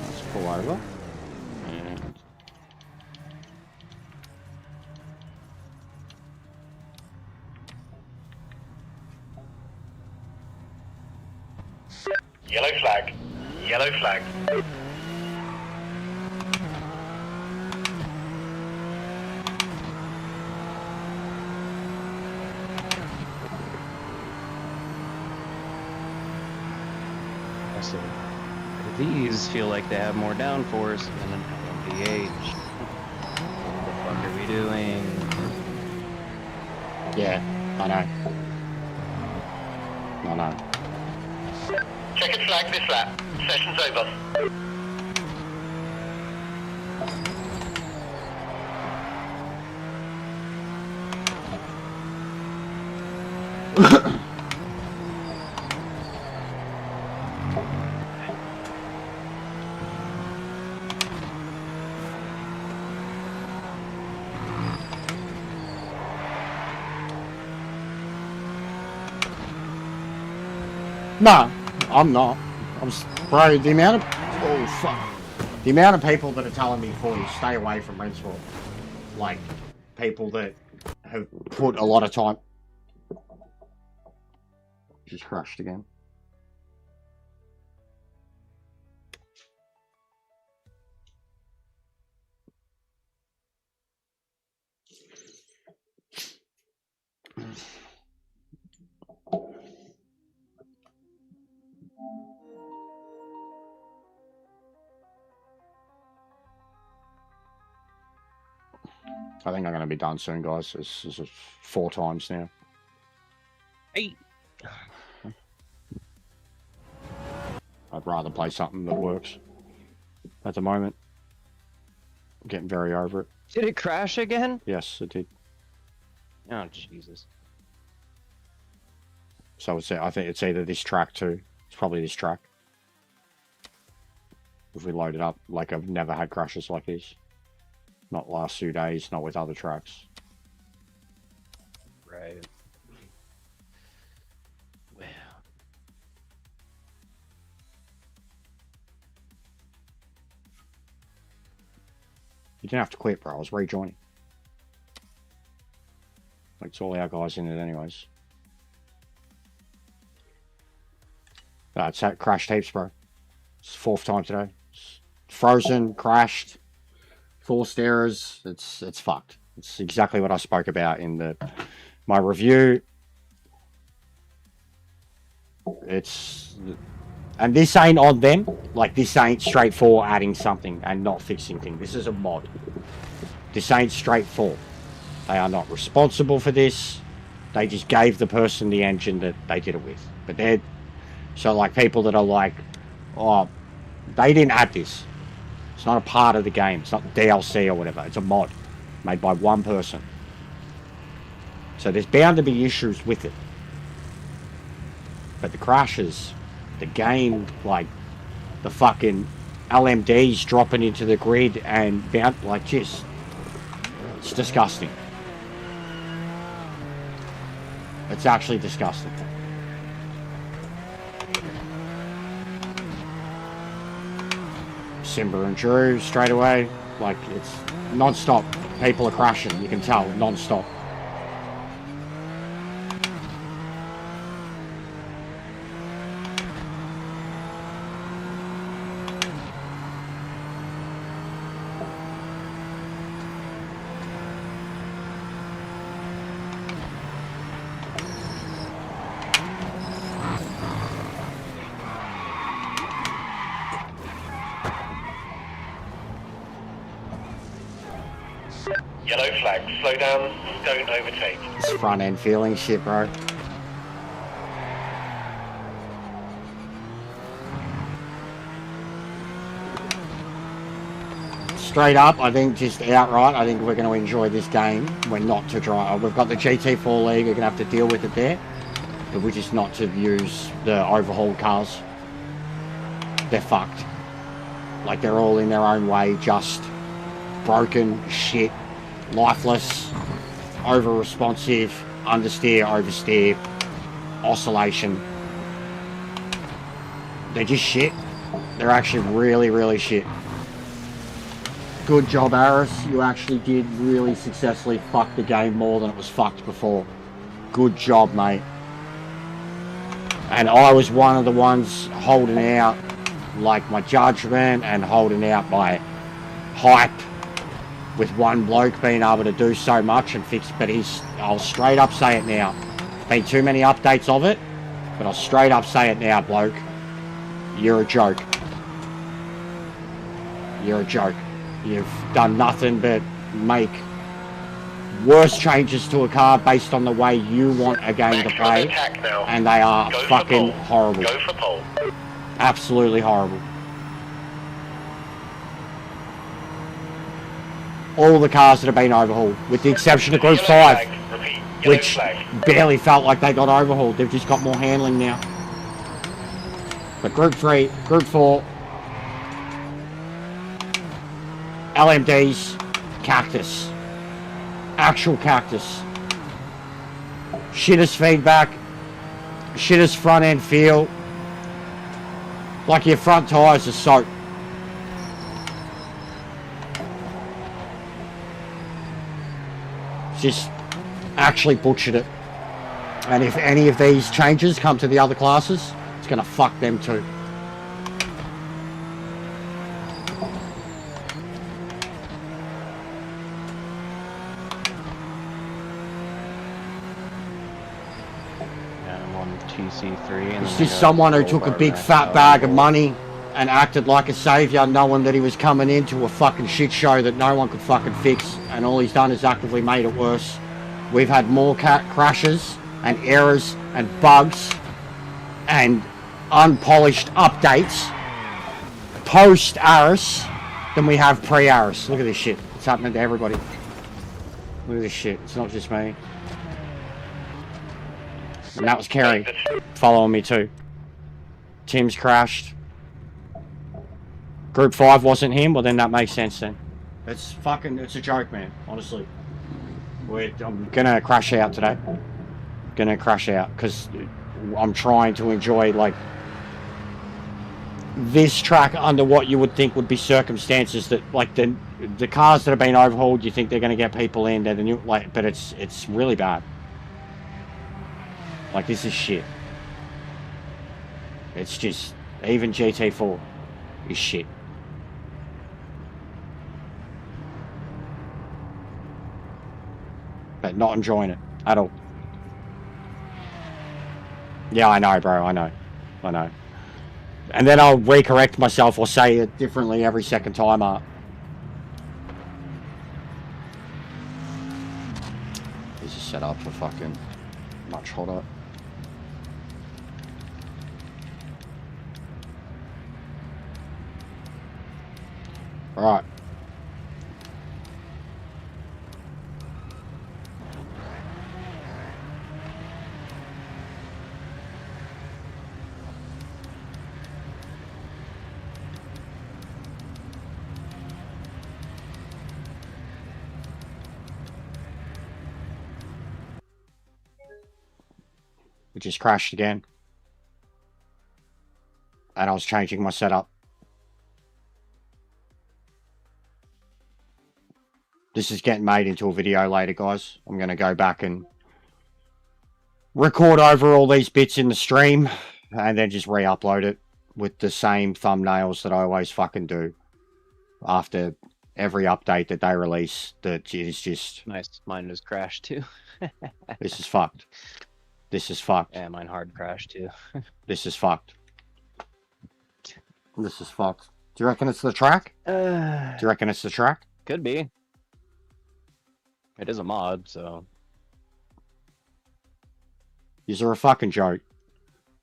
Let's pull over. And Yellow flag. Yellow flag. So these feel like they have more downforce than an LMDH. What the fuck are we doing? yeah, I know. I know. Checkered flag this lap. Session's over. No, I'm not. Bro, the amount of... Oh, fuck. The amount of people that are telling me, for you, stay away from Rensport. Like, people that have put a lot of time... Just crashed again. I think I'm going to be done soon, guys. This is 4 times now. Hey. I'd rather play something that works at the moment. I'm getting very over it. Did it crash again? Yes, it did. Oh, Jesus. So I think it's either this track too. It's probably this track. If we load it up, like I've never had crashes like this. Not last 2 days, not with other tracks. Right. Well. You didn't have to quit, bro. I was rejoining. Like, it's all our guys in it anyways. It's crashed heaps, bro. It's the 4th time today. It's frozen, crashed, forced errors. It's fucked. It's exactly what I spoke about in my review. And this ain't on them. Like, this ain't straightforward adding something and not fixing things. This is a mod. This ain't straightforward. They are not responsible for this. They just gave the person the engine that they did it with. But they're... So, like, people that are like, oh, they didn't add this. It's not a part of the game. It's not DLC or whatever. It's a mod made by one person. So there's bound to be issues with it. But the crashes, the game, like, the fucking LMDs dropping into the grid and like, just, it's disgusting. It's actually disgusting. Simba and Drew straight away, like, it's non-stop. People are crashing, you can tell, non-stop. Yellow flag, slow down, don't overtake. It's front end feeling shit, bro. Straight up, I think just outright, I think we're going to enjoy this game. We're not to drive. We've got the GT4 League, we're going to have to deal with it there. But we're just not to use the overhauled cars. They're fucked. Like, they're all in their own way, just broken, shit, lifeless, over-responsive, understeer, oversteer, oscillation. They're just shit. They're actually really, really shit. Good job, Aris. You actually did really successfully fuck the game more than it was fucked before. Good job, mate. And I was one of the ones holding out, like, my judgment and holding out my hype with one bloke being able to do so much and fix, but I'll straight up say it now. Been too many updates of it, but I'll straight up say it now, bloke. You're a joke. You're a joke. You've done nothing but make worse changes to a car based on the way you want a game to play, and they are fucking horrible. Go for pole. Absolutely horrible. all the cars that have been overhauled, with the exception of Group Yellow 5, flag. Repeat. Yellow which flag. barely felt like they got overhauled. They've just got more handling now. But Group 3, Group 4, LMDs, cactus. Actual cactus. Shittest feedback. Shittest front end feel. Like your front tyres are soaked. Just actually butchered it. And if any of these changes come to the other classes, it's going to fuck them too. Yeah, I'm on TC3. And It's just someone who took a big fat bag of money and acted like a saviour, knowing that he was coming into a fucking shit show that no one could fucking fix, and all he's done is actively made it worse. We've had more crashes and errors and bugs and unpolished updates post-Aris than we have pre-Aris. Look at this shit. It's happening to everybody. Look at this shit. It's not just me. And that was Kerry following me too. Tim's crashed. Group 5 wasn't him, well then that makes sense then. It's a joke, man, honestly. I'm gonna crash out today. Gonna crash out, because I'm trying to enjoy, like, this track under what you would think would be circumstances that, like, the cars that have been overhauled, you think they're gonna get people in, they're the new, like, but it's really bad. Like, this is shit. It's just, even GT4 is shit. But not enjoying it at all. Yeah, I know, bro. I know. And then I'll recorrect myself or say it differently every second time up. This is set up for fucking much hotter. Right. It just crashed again. And I was changing my setup. This is getting made into a video later, guys. I'm going to go back and record over all these bits in the stream and then just re-upload it with the same thumbnails that I always fucking do after every update that they release. That is just... Nice. Mine just crashed too. This is fucked. This is fucked. Yeah, mine hard crashed too. This is fucked. This is fucked. Do you reckon it's the track? Do you reckon it's the track? Could be. It is a mod, so... Yous are a fucking joke.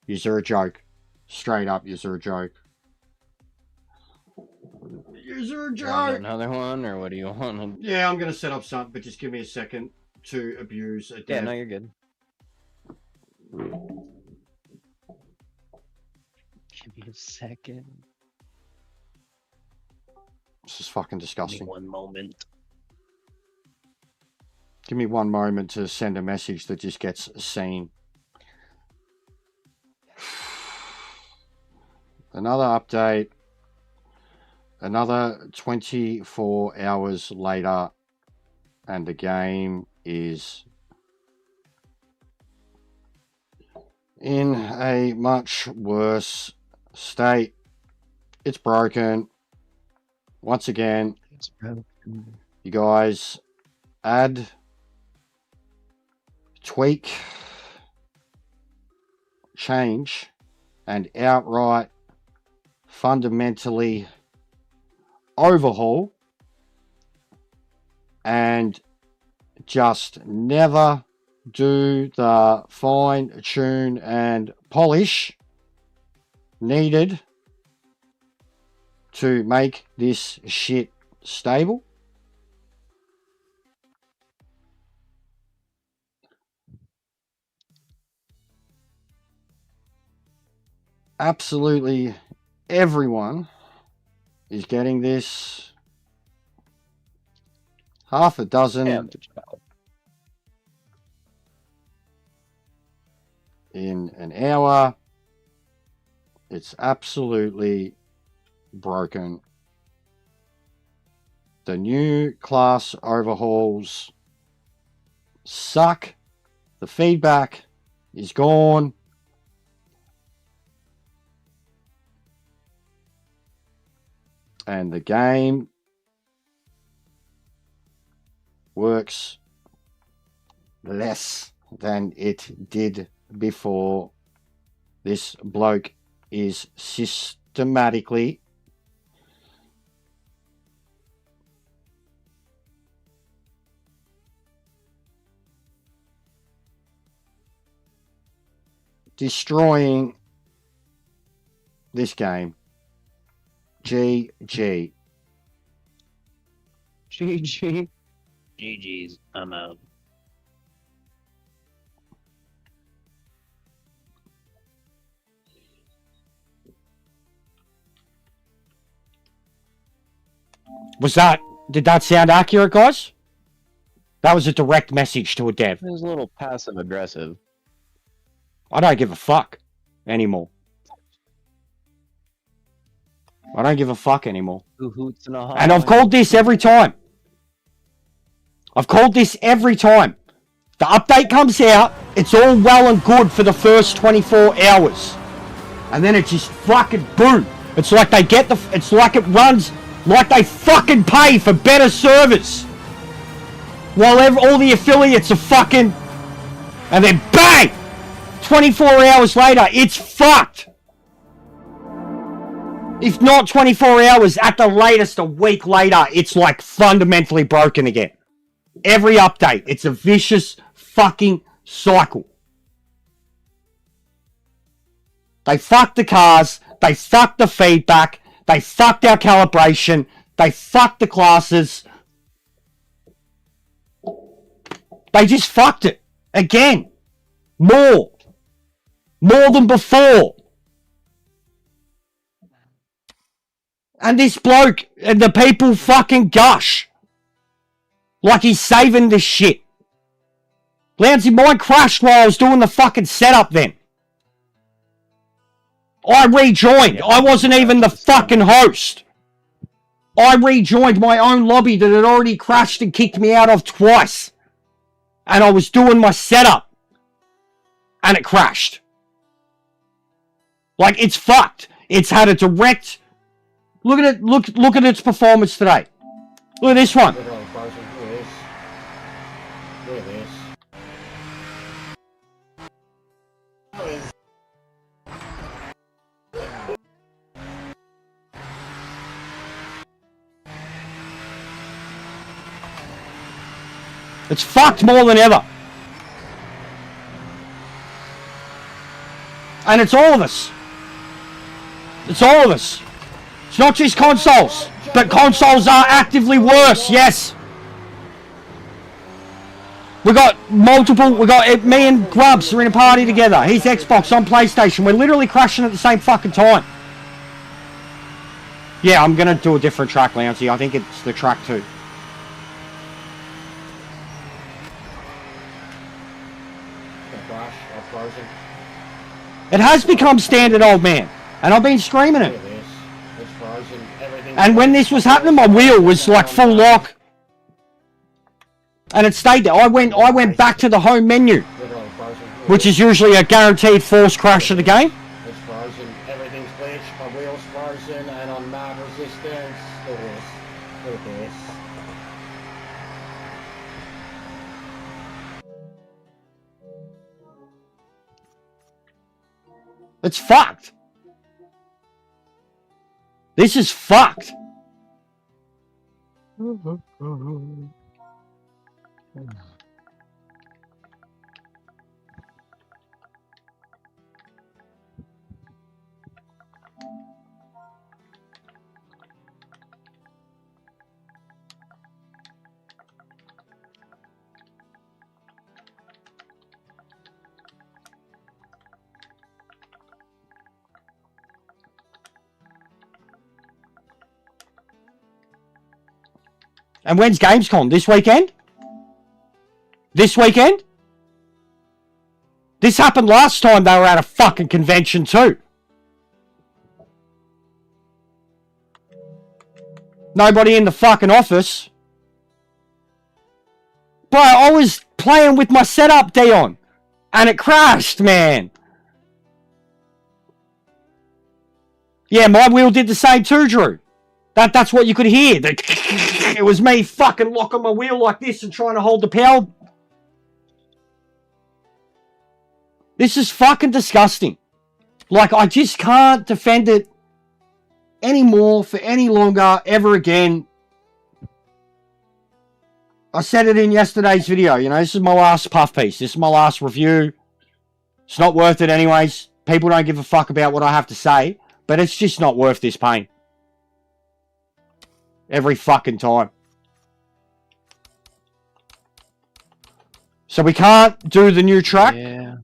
Yous are a joke. Straight up, yous are a joke. Yous are a joke! Another one, or what do you want? Yeah, I'm gonna set up something, but just give me a second to abuse a dev. Yeah, no, you're good. Give me a second. This is fucking disgusting. Give me one moment. Give me one moment to send a message that just gets seen. Another update. Another 24 hours later. And the game is in a much worse state. It's broken. Once again, It's broken. you guys add, tweak, change, and outright fundamentally overhaul, and just never do the fine tune and polish needed to make this shit stable. absolutely everyone is getting this. Half a dozen Damn the child. in an hour. It's absolutely broken. The new class overhauls suck. The feedback is gone. And the game works less than it did before. This bloke is systematically destroying this game. GG. GG. GG's. I'm out. Did that sound accurate, guys? That was a direct message to a dev. It was a little passive aggressive. I don't give a fuck anymore. I don't give a fuck anymore. Who hoots in a And I've called this every time. I've called this every time. The update comes out, it's all well and good for the first 24 hours. And then it just fucking boom. It's like they get it's like it runs like they fucking pay for better servers. While all the affiliates are fucking, and then bang! 24 hours later, it's fucked. If not 24 hours, at the latest a week later, it's like fundamentally broken again. Every update, it's a vicious fucking cycle. They fucked the cars, they fucked the feedback, they fucked our calibration, they fucked the classes. They just fucked it. Again. More than before. And this bloke and the people fucking gush. Like he's saving this shit. Lansy, mine crashed while I was doing the fucking setup then. I rejoined. I wasn't even the fucking host. I rejoined my own lobby that had already crashed and kicked me out of twice. And I was doing my setup. And it crashed. Like, it's fucked. It's had a direct... Look at it. Look at its performance today. Look at this one. Look at this. It's fucked more than ever. And it's all of us. It's all of us. It's not just consoles. But consoles are actively worse, yes. We got multiple, me and Grubs are in a party together. He's Xbox, I'm PlayStation. We're literally crashing at the same fucking time. Yeah, I'm gonna do a different track, Lancey. I think it's the track 2. It has become standard, old man. And I've been screaming it. And when this was happening, my wheel was like full lock. And it stayed there. I went back to the home menu, which is usually a guaranteed force crash of the game. It's frozen, everything's glitched, my wheel's frozen, and on mad resistance. Look at this. Look at this. It's fucked. This is fucked. And when's Gamescom? This weekend? This weekend? This happened last time they were at a fucking convention too. Nobody in the fucking office. Bro, I was playing with my setup, Dion. And it crashed, man. Yeah, my wheel did the same too, Drew. That's what you could hear. It was me fucking locking my wheel like this and trying to hold the power. This is fucking disgusting. Like, I just can't defend it anymore for any longer, ever again. I said it in yesterday's video, you know, this is my last puff piece. This is my last review. It's not worth it anyways. People don't give a fuck about what I have to say, but it's just not worth this pain. Every fucking time. So we can't do the new track. Yeah.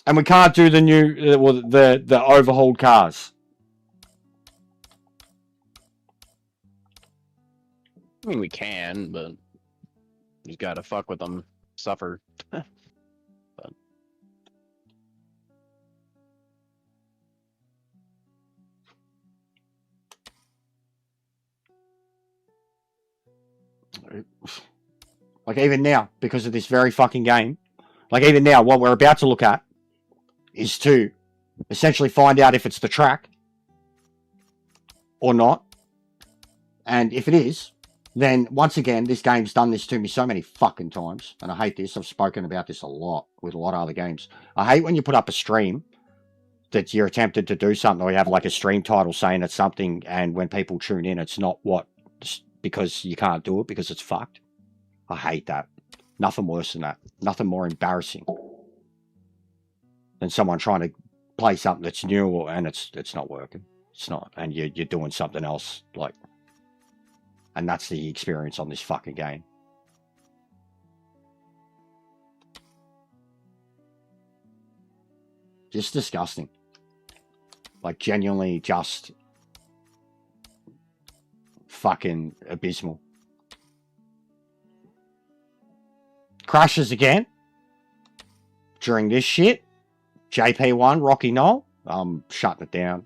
And we can't do the new, the overhauled cars. I mean, we can, but you gotta fuck with them, suffer. But like even now, because of this very fucking game, like even now, what we're about to look at is to essentially find out if it's the track or not. And if it is, then once again, this game's done this to me so many fucking times. And I hate this. I've spoken about this a lot with a lot of other games. I hate when you put up a stream that you're attempted to do something, or you have like a stream title saying it's something, and when people tune in, it's not what, because you can't do it because it's fucked. I hate that. Nothing worse than that. Nothing more embarrassing than someone trying to play something that's new and it's not working. It's not, and you're doing something else, like, and that's the experience on this fucking game. Just disgusting. Like, genuinely just fucking abysmal. Crashes again during this shit. JP1, Rocky Knoll. I'm shutting it down.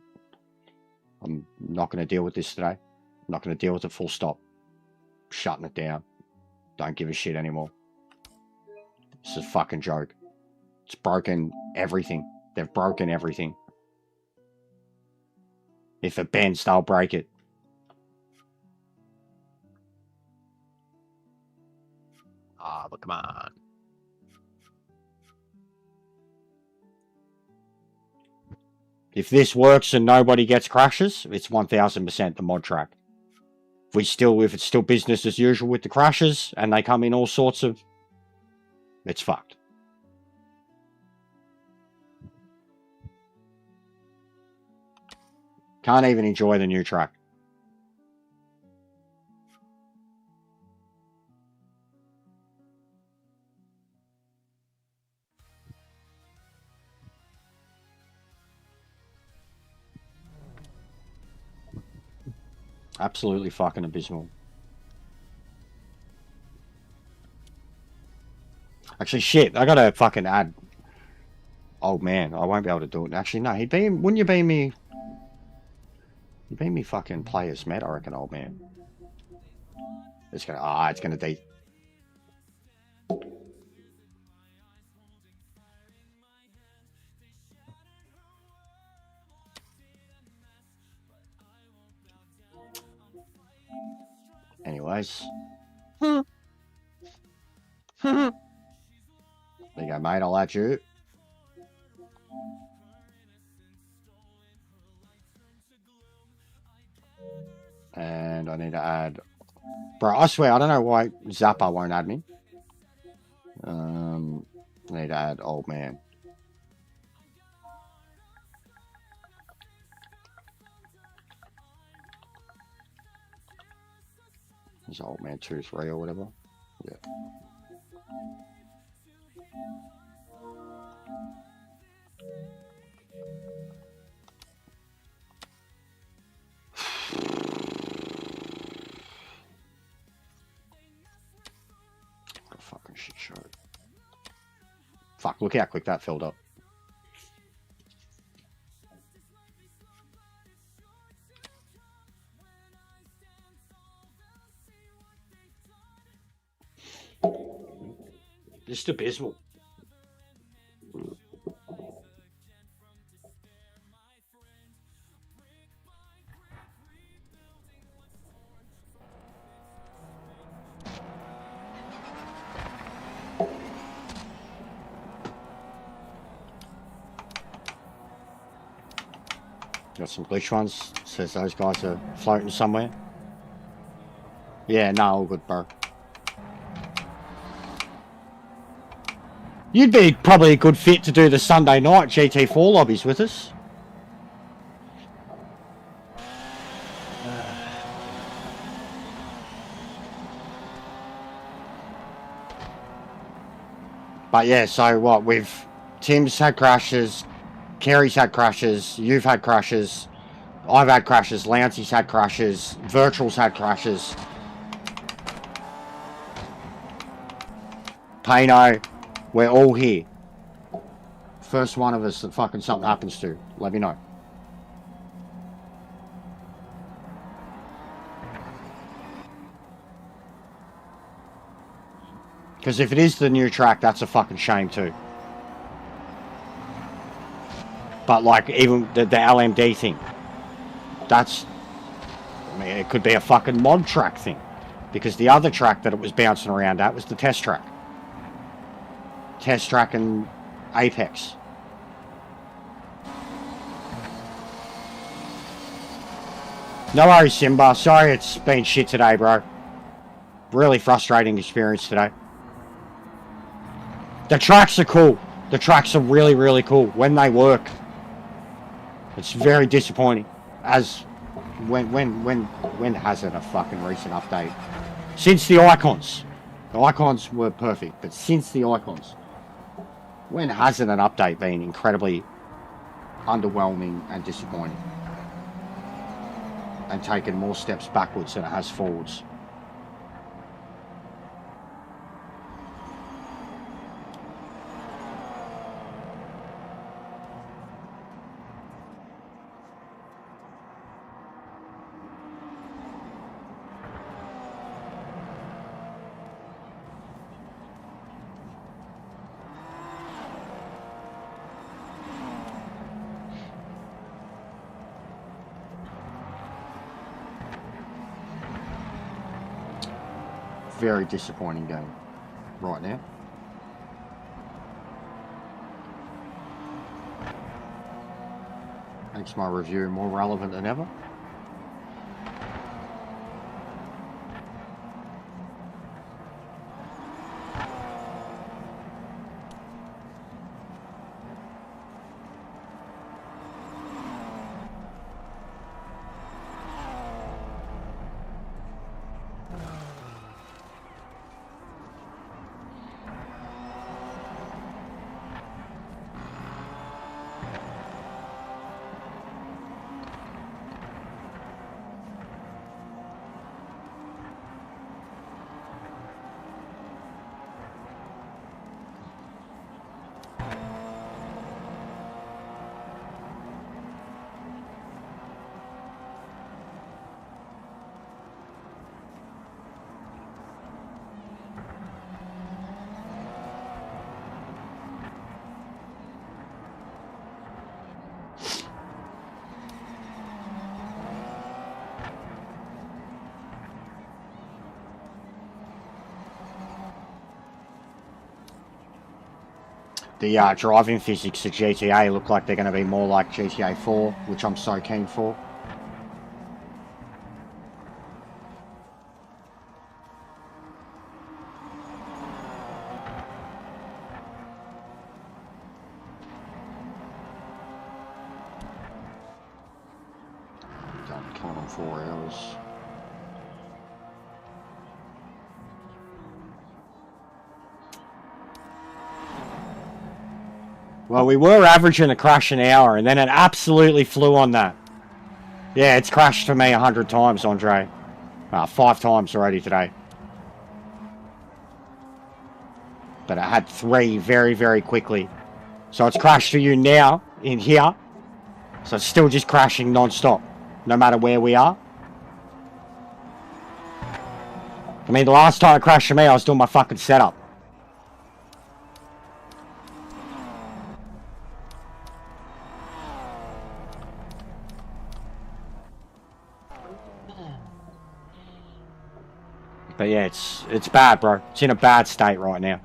I'm not going to deal with this today. I'm not going to deal with it, full stop. Shutting it down. Don't give a shit anymore. It's a fucking joke. It's broken everything. They've broken everything. If it bends, they'll break it. ah, but come on. If this works and nobody gets crashes, it's 1000% the mod track. If it's still business as usual with the crashes and they come in all sorts of, it's fucked. Can't even enjoy the new track. Absolutely fucking abysmal. Actually, shit, I gotta fucking add old man. I won't be able to do it. Actually, no, wouldn't you be me? You'd be me fucking play as Matt, I reckon, old man. It's gonna be. Anyways. There you go, mate. I'll add you. And I need to add... Bro, I swear, I don't know why Zappa won't add me. I need to add old man. Is old man 2-3 or whatever? Yeah. Fuck, look how quick that filled up. Just abysmal. Got some glitch ones. Says those guys are floating somewhere. Yeah, no, all good, bro. You'd be probably a good fit to do the Sunday night GT4 lobbies with us. But yeah, so what, Tim's had crashes, Kerry's had crashes, you've had crashes, I've had crashes, Lancey's had crashes, Virtual's had crashes. Payno, we're all here. First one of us that fucking something happens to, let me know. Because if it is the new track, that's a fucking shame too. But like, even the LMD thing, that's, I mean, it could be a fucking mod track thing. Because the other track that it was bouncing around at was the test track. Test track and Apex. No worries, Simba. Sorry it's been shit today, bro. Really frustrating experience today. The tracks are cool. The tracks are really, really cool when they work. It's very disappointing. As when hasn't a fucking recent update? Since the icons. The icons were perfect, but since the icons, when hasn't an update been incredibly underwhelming and disappointing? And taken more steps backwards than it has forwards. Very disappointing game right now. Makes my review more relevant than ever. The driving physics of GTA look like they're going to be more like GTA 4, which I'm so keen for. Done, count on 4 hours. Well, we were averaging a crash an hour, and then it absolutely flew on that. Yeah, it's crashed for me 100 times, Andre. 5 times already today. but it had 3 very, very quickly. So it's crashed for you now in here. So it's still just crashing non-stop, no matter where we are. I mean, the last time it crashed for me, I was doing my fucking setup. But yeah, it's bad, bro. It's in a bad state right now.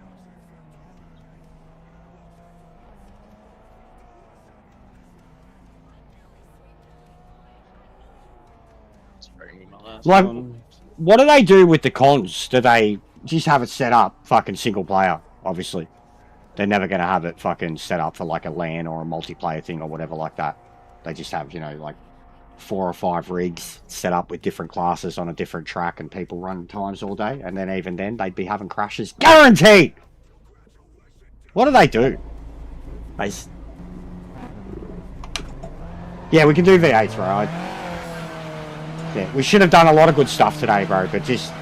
Like, what do they do with the cons? Do they just have it set up fucking single player, obviously? They're never going to have it fucking set up for like a LAN or a multiplayer thing or whatever like that. They just have, you know, like 4 or 5 rigs set up with different classes on a different track and people run times all day. And then even then, they'd be having crashes. Guaranteed! What do they do? Yeah, we can do V8s, bro. Yeah, we should have done a lot of good stuff today, bro, but just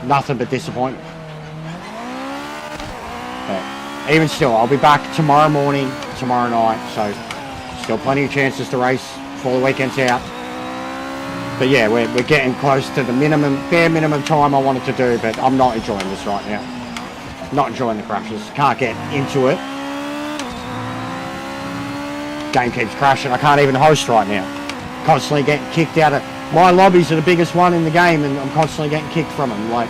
nothing but disappointment. But even still, I'll be back tomorrow morning, tomorrow night, so still plenty of chances to race before the weekend's out. But yeah, we're getting close to the bare minimum time I wanted to do, but I'm not enjoying this right now. Not enjoying the crashes. Can't get into it. Game keeps crashing. I can't even host right now. Constantly getting kicked out of my lobbies are the biggest one in the game, and I'm constantly getting kicked from them. Like,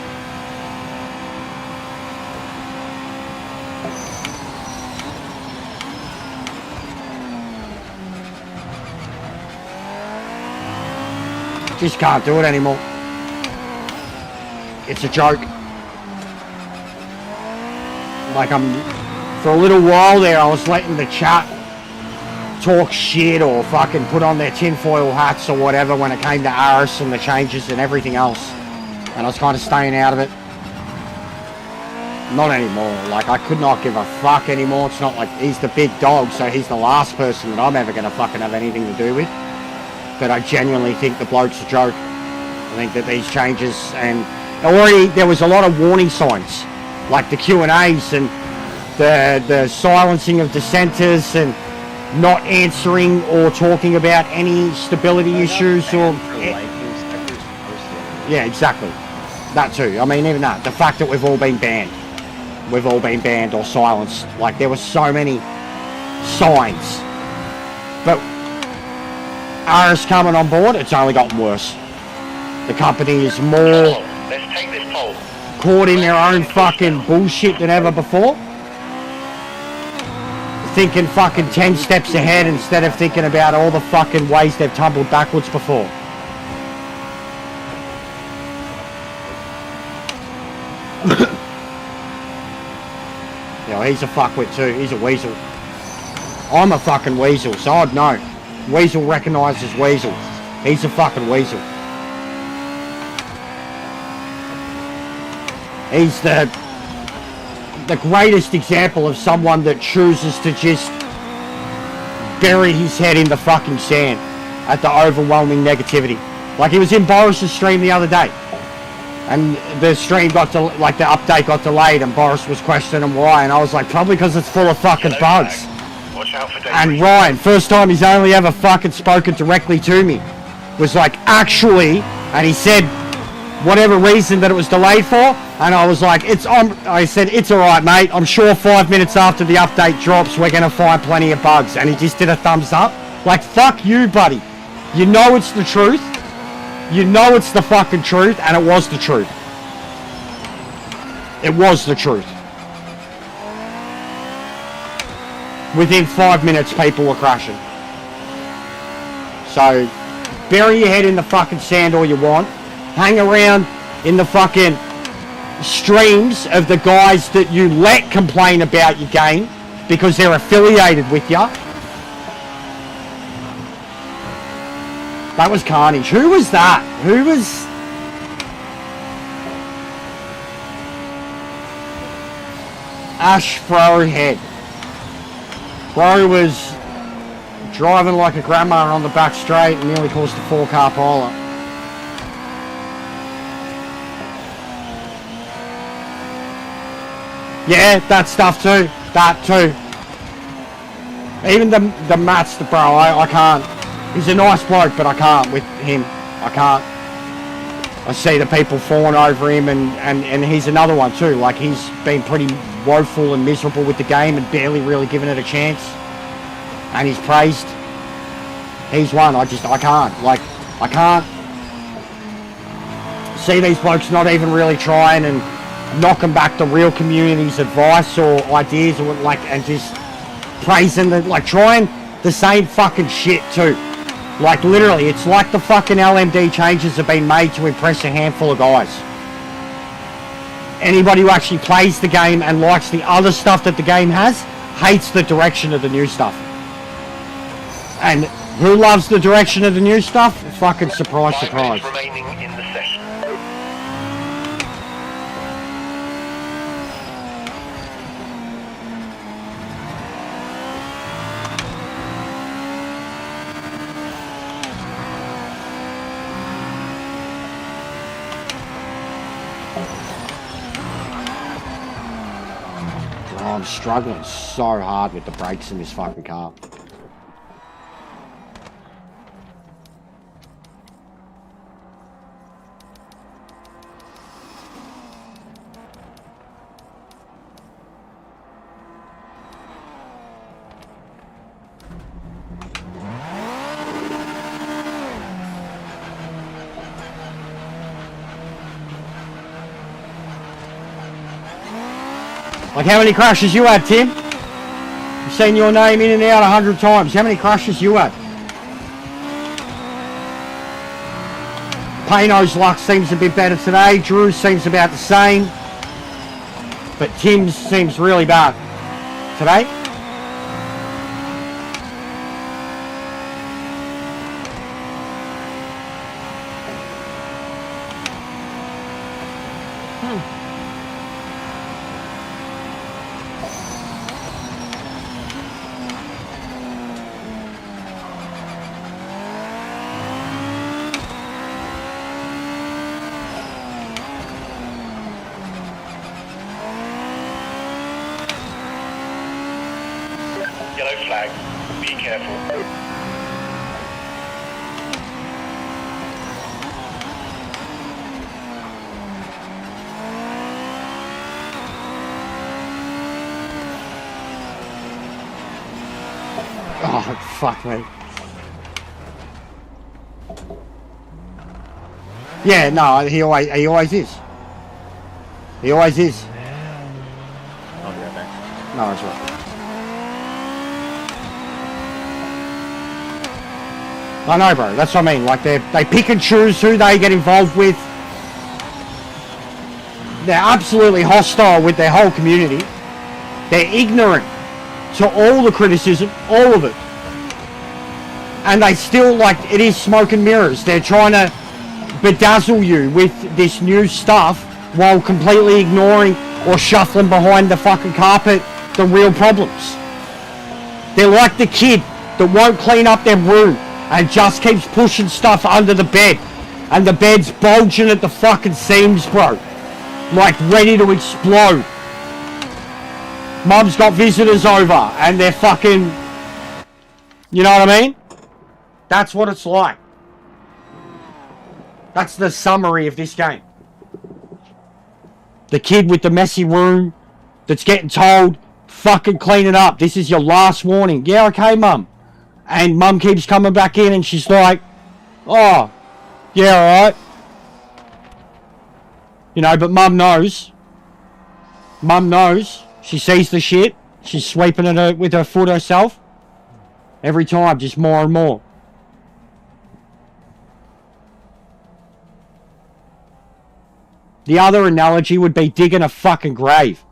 just can't do it anymore. It's a joke. Like, for a little while there, I was letting the chat talk shit or fucking put on their tinfoil hats or whatever when it came to Aris and the changes and everything else. And I was kind of staying out of it. Not anymore. Like, I could not give a fuck anymore. It's not like he's the big dog, so he's the last person that I'm ever going to fucking have anything to do with. But I genuinely think the bloke's a joke. I think that these changes, and already there was a lot of warning signs, like the Q&As and the silencing of dissenters and not answering or talking about any stability issues or... Yeah, exactly. That too. I mean, even that. The fact that we've all been banned. We've all been banned or silenced. Like, there were so many signs. But Aris coming on board, it's only gotten worse. The company is more Let's take this poll. caught in their own fucking bullshit than ever before. Thinking fucking 10 steps ahead instead of thinking about all the fucking ways they've tumbled backwards before. You know, he's a fuckwit too. He's a weasel. I'm a fucking weasel, so I'd know. Weasel recognises weasel. He's a fucking weasel. He's the greatest example of someone that chooses to just bury his head in the fucking sand at the overwhelming negativity. Like, he was in Boris's stream the other day, and the stream got to, like, the update got delayed, and Boris was questioning why, and I was like, probably because it's full of fucking bugs. Watch out for And Ryan, first time he's only ever fucking spoken directly to me, was like, actually, and he said whatever reason that it was delayed for, and I was like, I said, it's alright, mate. I'm sure 5 minutes after the update drops, we're going to find plenty of bugs. And he just did a thumbs up. Like, fuck you, buddy. You know it's the truth. You know it's the fucking truth, and it was the truth. It was the truth. Within 5 minutes, people were crashing. So, bury your head in the fucking sand all you want. Hang around in the fucking streams of the guys that you let complain about your game because they're affiliated with you. That was carnage. Who was that? Who was... Ash Frohead. Bro was driving like a grandma on the back straight and nearly caused a 4-car pileup. Yeah, that stuff too. That too. Even the Mats, bro, I can't. He's a nice bloke, but I can't with him. I can't. I see the people falling over him, and he's another one too. Like, he's been pretty woeful and miserable with the game and barely really given it a chance. And he's praised. He's one. I can't. Like, I can't see these blokes not even really trying and knocking back the real community's advice or ideas, or like, and just praising the, like, trying the same fucking shit too. Like, literally, it's like the fucking LMD changes have been made to impress a handful of guys. Anybody who actually plays the game and likes the other stuff that the game has hates the direction of the new stuff. And who loves the direction of the new stuff? Fucking surprise, surprise. 5 minutes remaining in the session. Oh, I'm struggling so hard with the brakes in this fucking car. Like, how many crashes you had, Tim? I've seen your name in and out 100 times. How many crashes you had? Payno's luck seems a bit better today. Drew seems about the same. But Tim's seems really bad today. Yellow flag. Be careful. Oh, fuck me. Yeah, no, he always is. He always is. I'll be right back. No, it's right. I know, bro. That's what I mean. Like, they pick and choose who they get involved with. They're absolutely hostile with their whole community. They're ignorant to all the criticism, all of it. And they still, like, it is smoke and mirrors. They're trying to bedazzle you with this new stuff while completely ignoring or shuffling behind the fucking carpet the real problems. They're like the kid that won't clean up their room and just keeps pushing stuff under the bed, and the bed's bulging at the fucking seams, bro, like ready to explode. Mum's got visitors over and they're fucking, you know what I mean? That's what it's like. That's the summary of this game. The kid with the messy room that's getting told, fucking clean it up, this is your last warning. Yeah, okay, Mum. And Mum keeps coming back in and she's like, oh, yeah, alright. You know, but Mum knows. Mum knows. She sees the shit. She's sweeping it with her foot herself. Every time, just more and more. The other analogy would be digging a fucking grave.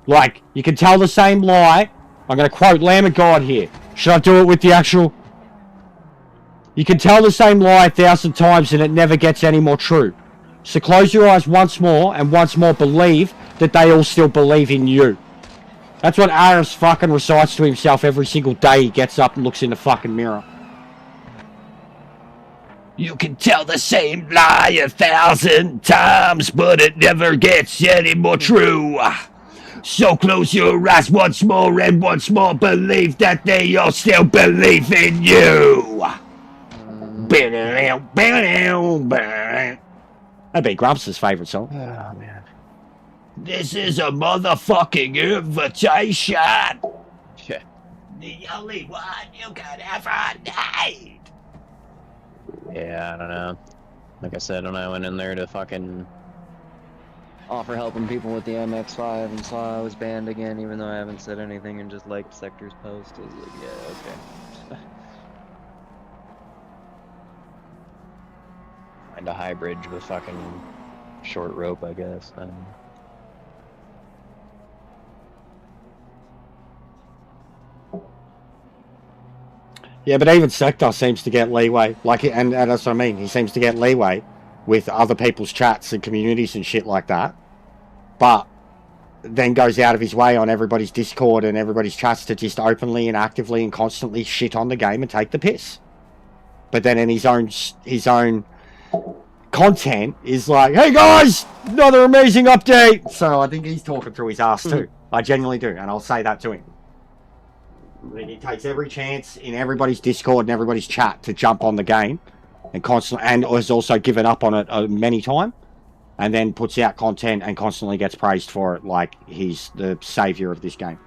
Like, you can tell the same lie. I'm going to quote Lamb of God here. Should I do it with the actual... You can tell the same lie 1,000 times and it never gets any more true. So close your eyes once more and once more believe that they all still believe in you. That's what Aris fucking recites to himself every single day he gets up and looks in the fucking mirror. You can tell the same lie 1,000 times, but it never gets any more true. So close your eyes once more and once more believe that they all still believe in you. That'd be Grumps' favourite song. Oh man. This is a motherfucking invitation. Yeah. The only one you could ever need. Yeah, I don't know. Like I said, when I went in there to fucking offer helping people with the MX-5 and saw I was banned again, even though I haven't said anything and just liked Sector's post, I was like, yeah, okay. Find a high bridge with fucking short rope, I guess. I don't know. Yeah, but even Sector seems to get leeway. Like, and that's what I mean. He seems to get leeway with other people's chats and communities and shit like that. But then goes out of his way on everybody's Discord and everybody's chats to just openly and actively and constantly shit on the game and take the piss. But then in his own content is like, hey guys, another amazing update. So I think he's talking through his ass too. I genuinely do, and I'll say that to him. He takes every chance in everybody's Discord and everybody's chat to jump on the game, and has also given up on it many times, and then puts out content and constantly gets praised for it like he's the savior of this game.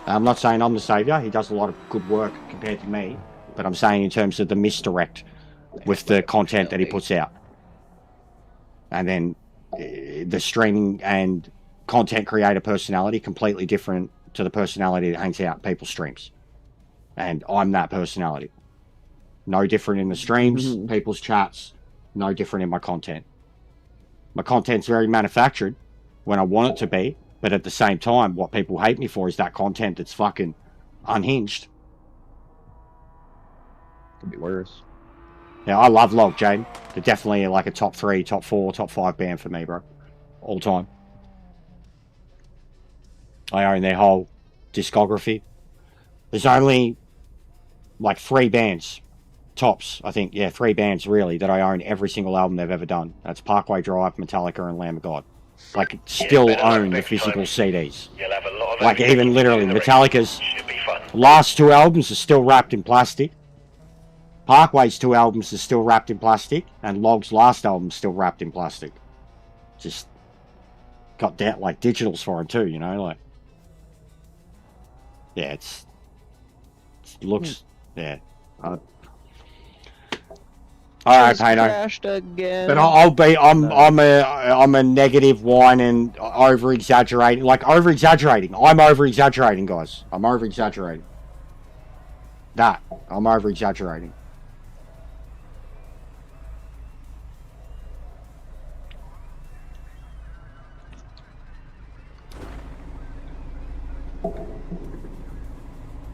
I'm not saying I'm the savior. He does a lot of good work compared to me, but I'm saying in terms of the misdirect with the content that he puts out, and then the streaming and content creator personality completely different to the personality that hangs out people's streams. And I'm that personality. No different in the streams, people's chats, no different in my content. My content's very manufactured when I want it to be, but at the same time, what people hate me for is that content that's fucking unhinged. Could be worse. Yeah, I love Log, Jane. They're definitely like a top 3, top 4, top 5 band for me, bro. All time. I own their whole discography. There's only like 3 bands, tops, I think. Yeah, 3 bands really that I own every single album they've ever done. That's Parkway Drive, Metallica, and Lamb of God. Like, still own the physical CDs. You'll have a lot of Like, even literally, in the Metallica's should be fun. last 2 albums are still wrapped in plastic. Parkway's 2 albums are still wrapped in plastic, and Log's last album's still wrapped in plastic. Just got that like digitals for him too, you know, like. Yeah, it looks, yeah. All right, Pano. Crashed again. But I'm a negative whining, over exaggerating, like over exaggerating. I'm over exaggerating, guys. I'm over exaggerating. I'm over exaggerating.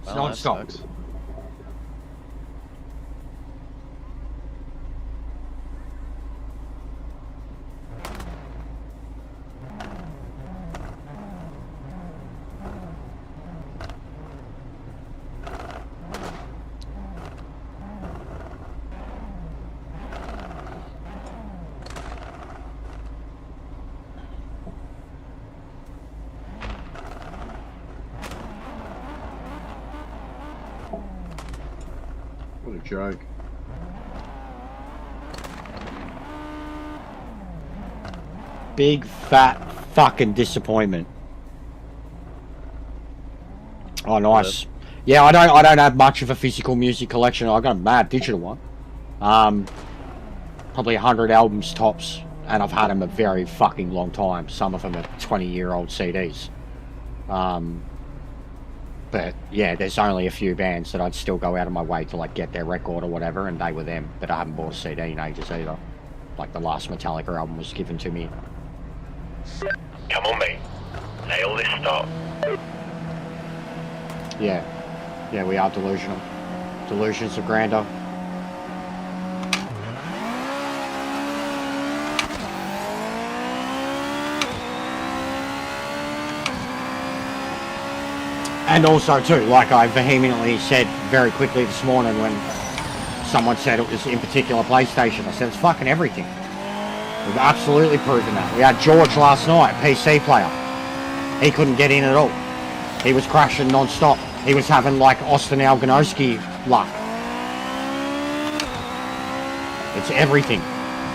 Well, Non-stop. that sucks. What a joke. Big fat fucking disappointment. Oh, nice. Yeah, I don't have much of a physical music collection. I got a mad digital one. Probably 100 albums tops, and I've had them a very fucking long time. Some of them are 20-year-old CDs. But yeah, there's only a few bands that I'd still go out of my way to like get their record or whatever, and they were them. But I haven't bought a CD in ages either. Like the last Metallica album was given to me. Come on, mate. Nail this stop. Yeah, we are delusional. Delusions of grandeur. And also too, like I vehemently said very quickly this morning when Someone said it was in particular PlayStation. I said it's fucking everything. We've absolutely proven that. We had George last night, PC player. He couldn't get in at all. He was crashing non-stop. He was having like Austin Alganowski luck. It's everything.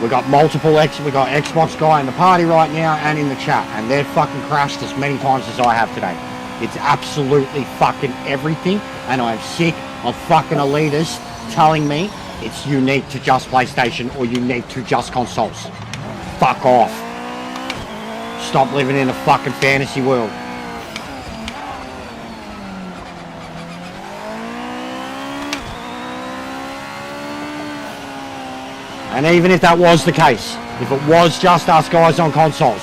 We got we got Xbox guy in the party right now and in the chat, and they've fucking crashed as many times as I have today. It's absolutely fucking everything, and I'm sick of fucking elitists telling me it's unique to just PlayStation or unique to just consoles. Fuck off. Stop living in a fucking fantasy world. And even if that was the case, if it was just us guys on consoles,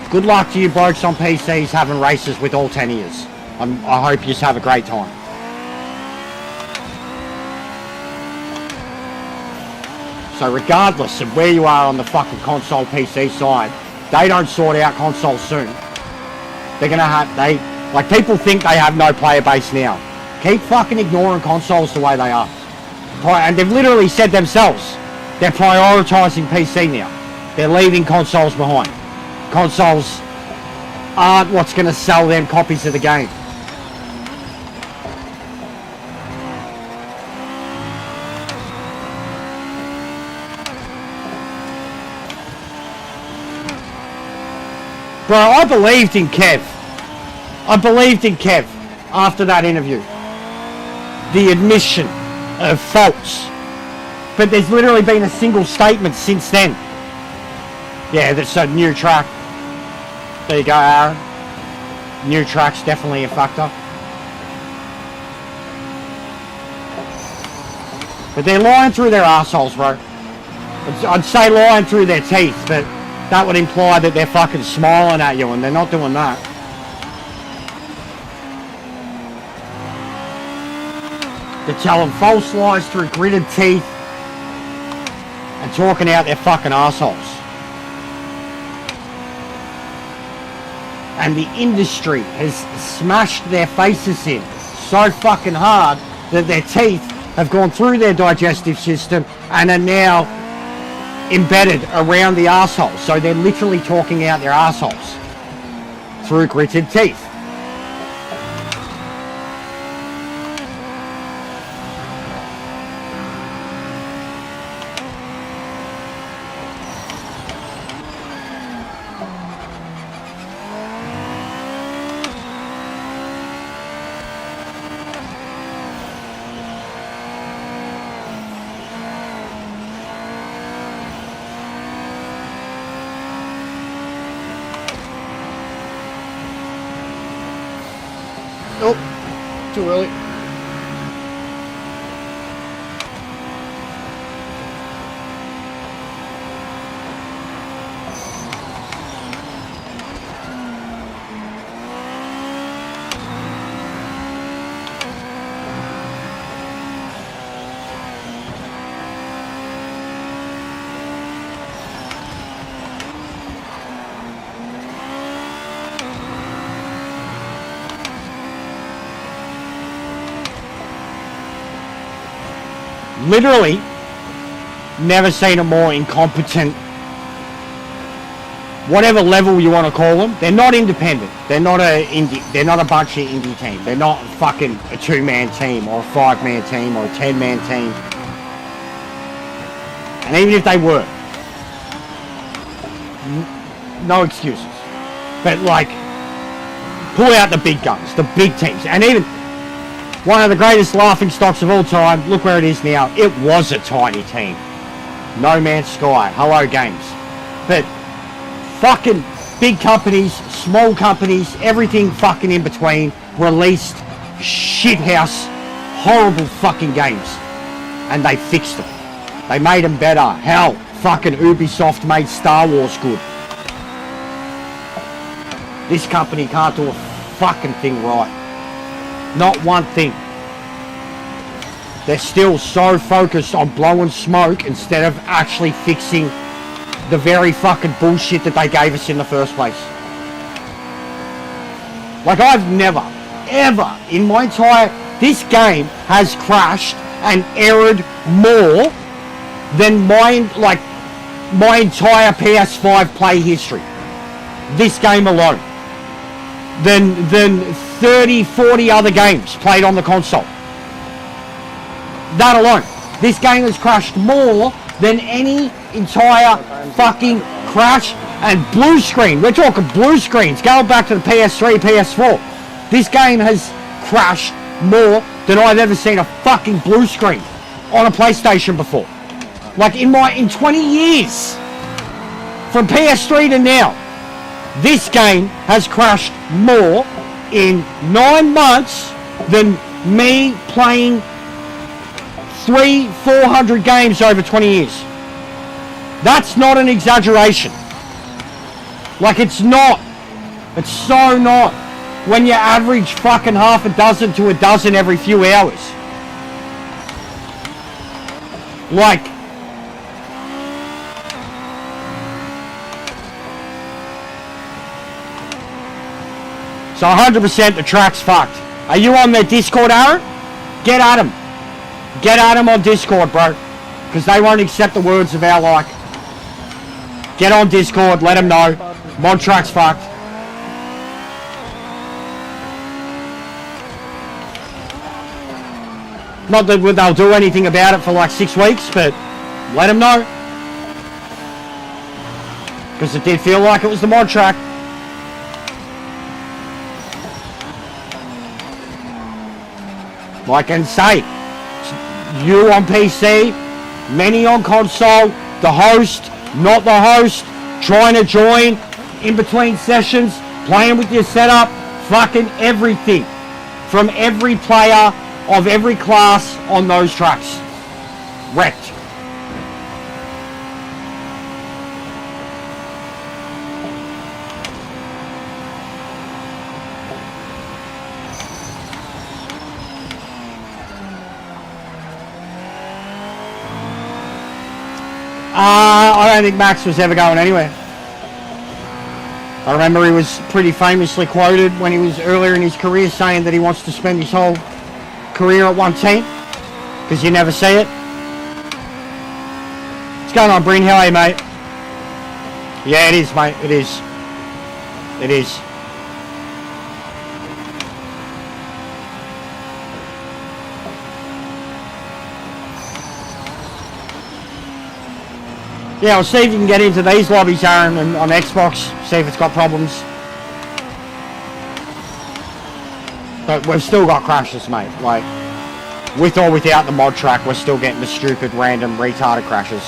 good luck to you blokes on PCs having races with all 10 ears. I hope you just have a great time. So regardless of where you are on the fucking console PC side, they don't sort out consoles soon. They're gonna have, like people think they have no player base now. Keep fucking ignoring consoles the way they are. And they've literally said themselves, they're prioritising PC now. They're leaving consoles behind. Consoles aren't what's going to sell them copies of the game. Bro, I believed in Kev. I believed in Kev after that interview. The admission of faults. But there's literally been a single statement since then. Yeah, that's a new track. There you go, Aaron. New track's definitely a factor. But they're lying through their assholes, bro. I'd say lying through their teeth, but that would imply that they're fucking smiling at you, and they're not doing that. They're telling false lies through gritted teeth and talking out their fucking assholes. And the industry has smashed their faces in so fucking hard that their teeth have gone through their digestive system and are now embedded around the arsehole. So they're literally talking out their assholes through gritted teeth. Oh, too early. Literally, never seen a more incompetent, whatever level you want to call them. They're not independent. They're not a indie. They're not a bunch of indie team. They're not fucking a 2-man team or a 5-man team or a 10-man team. And even if they were, no excuses. But like, pull out the big guns, the big teams, and even. One of the greatest laughing stocks of all time, look where it is now. It was a tiny team. No Man's Sky, Hello Games. But fucking big companies, small companies, everything fucking in between released shithouse, horrible fucking games. And they fixed them. They made them better. Hell, fucking Ubisoft made Star Wars good. This company can't do a fucking thing right. Not one thing. They're still so focused on blowing smoke instead of actually fixing the very fucking bullshit that they gave us in the first place. Like, I've never, ever, in my entire... This game has crashed and errored more than my entire PS5 play history. This game alone. Than 30, 40 other games played on the console. That alone. This game has crashed more than any entire fucking crash and blue screen. We're talking blue screens. Going back to the PS3, PS4. This game has crashed more than I've ever seen a fucking blue screen on a PlayStation before. Like in 20 years. From PS3 to now. This game has crashed more in 9 months than me playing 300-400 games over 20 years. That's not an exaggeration. Like, it's not. It's so not. When you average fucking half a dozen to a dozen every few hours. Like, so 100% the track's fucked. Are you on their Discord, Aaron? Get at them. Get at them on Discord, bro. Because they won't accept the words of our like. Get on Discord, let them know. Mod track's fucked. Not that they'll do anything about it for like 6 weeks, but let them know. Because it did feel like it was the mod track. Like and say, you on PC, many on console, the host, not the host, trying to join in between sessions, playing with your setup, fucking everything. From every player of every class on those tracks. Wrecked. I don't think Max was ever going anywhere. I remember he was pretty famously quoted when he was earlier in his career saying that he wants to spend his whole career at one team because you never see it. What's going on, Breen? How are you, mate? Yeah, it is, mate. It is. It is. Yeah, we'll see if you can get into these lobbies, Aaron, and on Xbox, see if it's got problems. But we've still got crashes, mate. Like, with or without the mod track, we're still getting the stupid, random, retarded crashes.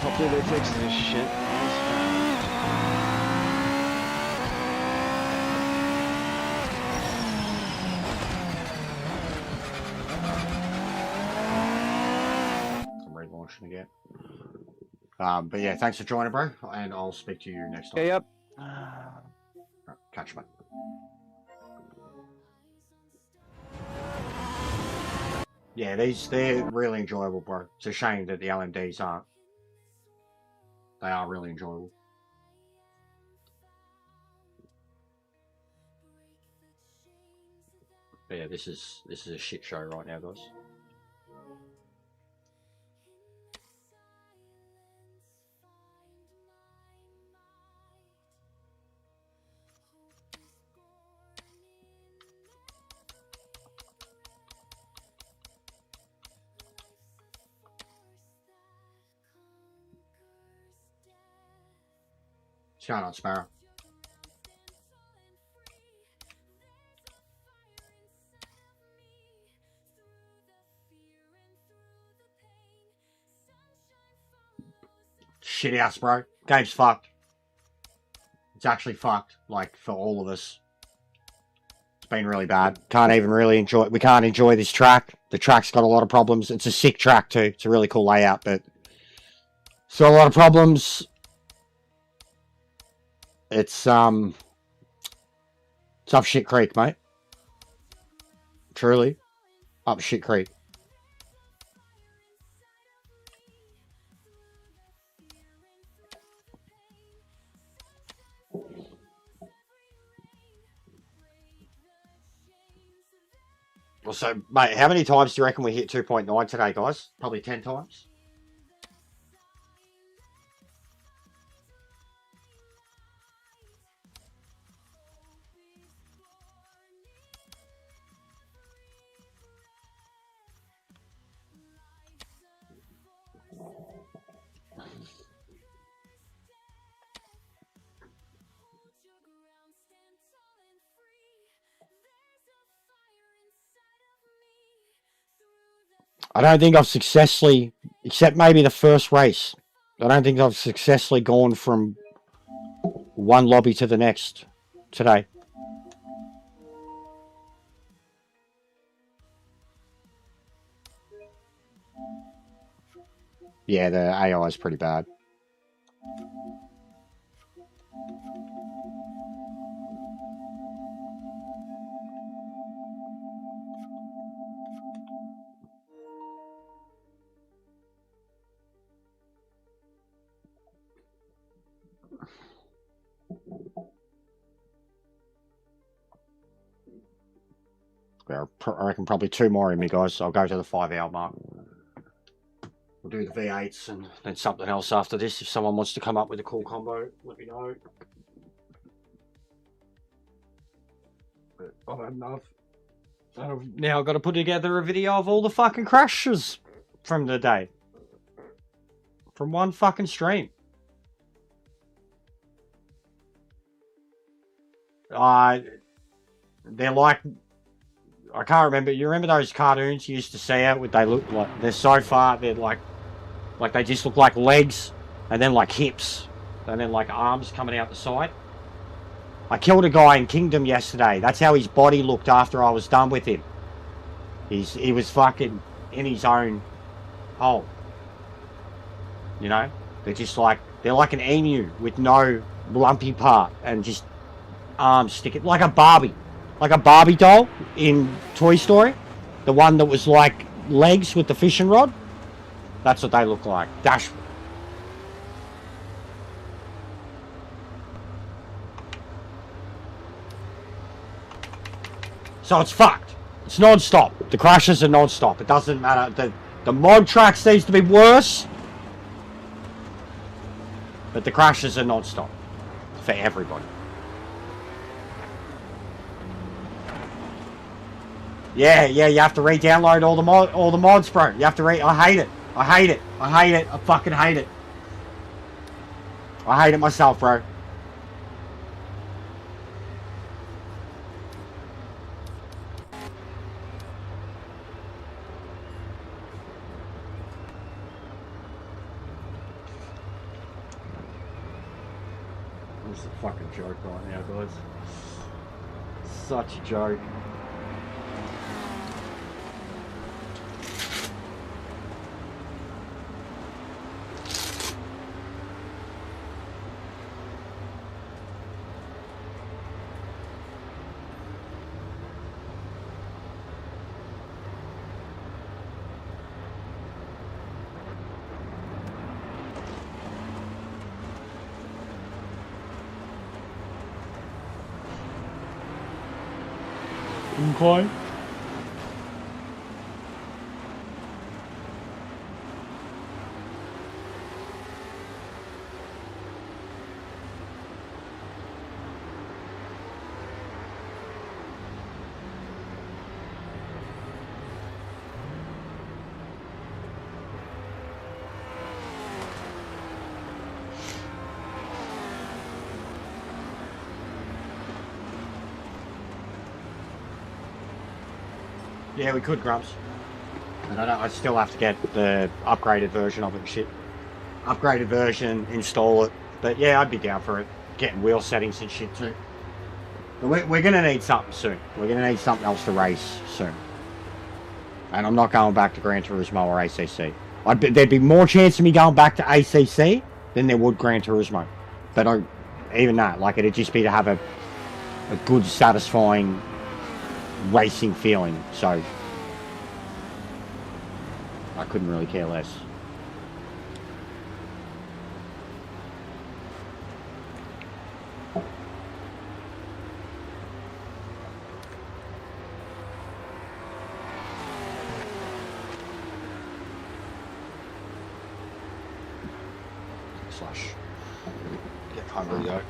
Hopefully they fix this shit. I'm relaunching again. But yeah, thanks for joining, bro, and I'll speak to you next time. Okay, yep. Right, catch you, mate. Yeah, they're really enjoyable, bro. It's a shame that the LMDs aren't. They are really enjoyable. But yeah, this is a shit show right now, guys. What's going on, Sparrow? Shit house, bro. Game's fucked. It's actually fucked, like, for all of us. It's been really bad. Can't even really enjoy it. We can't enjoy this track. The track's got a lot of problems. It's a sick track, too. It's a really cool layout, but it's got a lot of problems. It's up shit creek, mate. Truly. Up shit creek. Well, so, mate, how many times do you reckon we hit 2.9 today, guys? Probably 10 times. I don't think I've successfully, except maybe the first race, I don't think I've successfully gone from one lobby to the next today. Yeah, the AI is pretty bad. I reckon probably 2 more in me, guys. I'll go to the 5-hour mark. We'll do the V8s and then something else after this. If someone wants to come up with a cool combo, let me know. But I've had enough. I've now got to put together a video of all the fucking crashes from the day. From one fucking stream. They're like, I can't remember. You remember those cartoons you used to see out? They look like, they're so far, they're like they just look like legs, and then like hips, and then like arms coming out the side. I killed a guy in Kingdom yesterday. That's how his body looked after I was done with him. He was fucking in his own hole. You know? They're just like, they're like an emu with no lumpy part and just arms sticking, like a Barbie. Like a Barbie doll in Toy Story. The one that was like legs with the fishing rod. That's what they look like. Dash. So it's fucked. It's non-stop. The crashes are non-stop. It doesn't matter. The mod track seems to be worse. But the crashes are non-stop. For everybody. Yeah, you have to re-download all the mods, bro. You have to I hate it. I hate it. I hate it. I fucking hate it. I hate it myself, bro. This is a fucking joke right now, guys. Such a joke. Okay. Yeah, we could, Grumps. I don't know, I still have to get the upgraded version of it and shit. Upgraded version, install it. But yeah, I'd be down for it. Getting wheel settings and shit too. But we're going to need something soon. We're going to need something else to race soon. And I'm not going back to Gran Turismo or ACC. There'd be more chance of me going back to ACC than there would Gran Turismo. But even that, like, it'd just be to have a good, satisfying racing feeling. So I couldn't really care less. Slash. Get hungry though.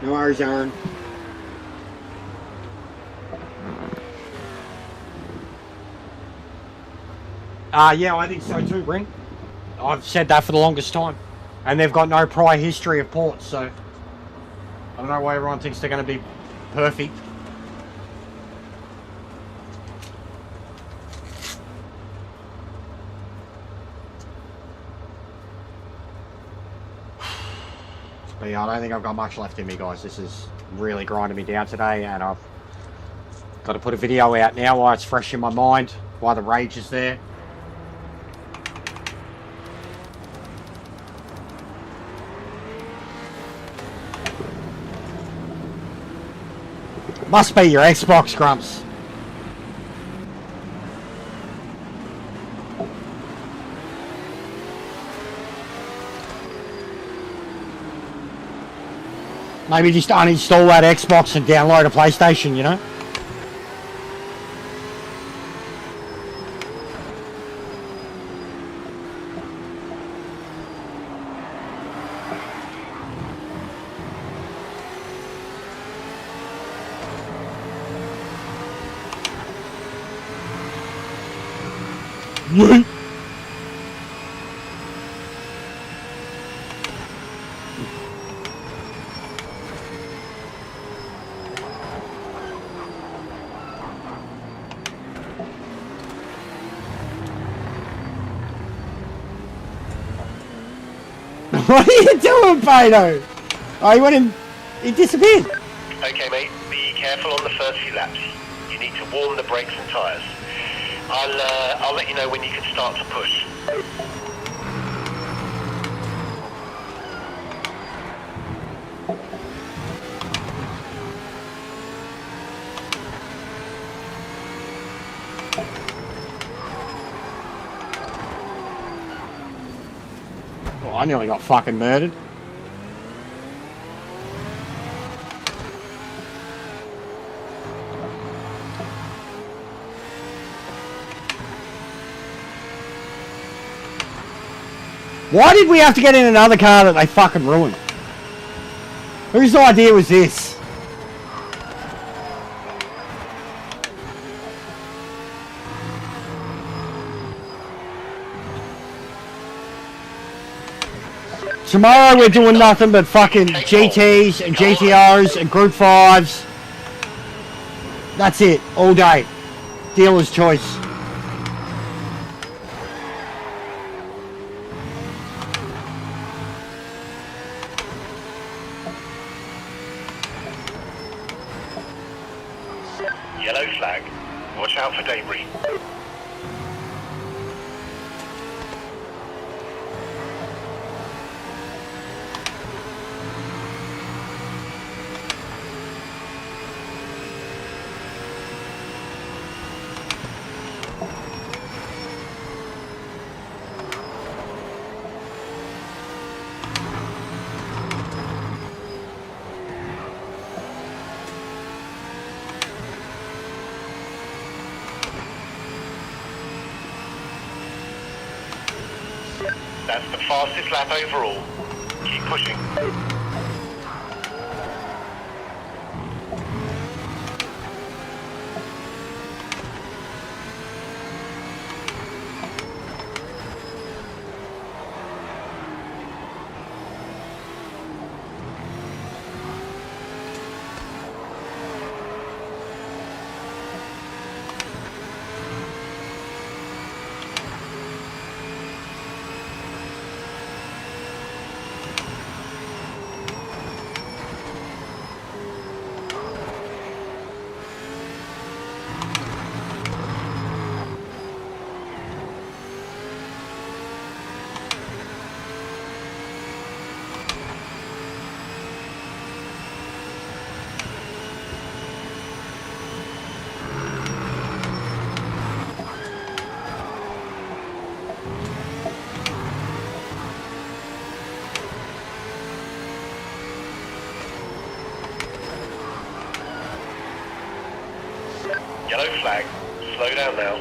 No worries, Aaron. Yeah, I think so too, Ring. I've said that for the longest time. And they've got no prior history of ports, so I don't know why everyone thinks they're going to be perfect. But yeah, I don't think I've got much left in me, guys. This is really grinding me down today, and I've got to put a video out now while it's fresh in my mind, while the rage is there. Must be your Xbox, Grumps. Maybe just uninstall that Xbox and download a PlayStation, you know? Yeet. What are you doing, Pino? Oh, he went in. He disappeared. Okay, mate, be careful on the first few laps. You need to warm the brakes and tyres. I'll let you know when you can start to push. Oh, I nearly got fucking murdered. Why did we have to get in another car that they fucking ruined? Whose idea was this? Tomorrow we're doing nothing but fucking GTs and GTRs and Group 5s. That's it, all day. Dealer's choice. Yellow flag. Watch out for debris. That's the fastest lap overall. Keep pushing. Yellow flag. Slow down now.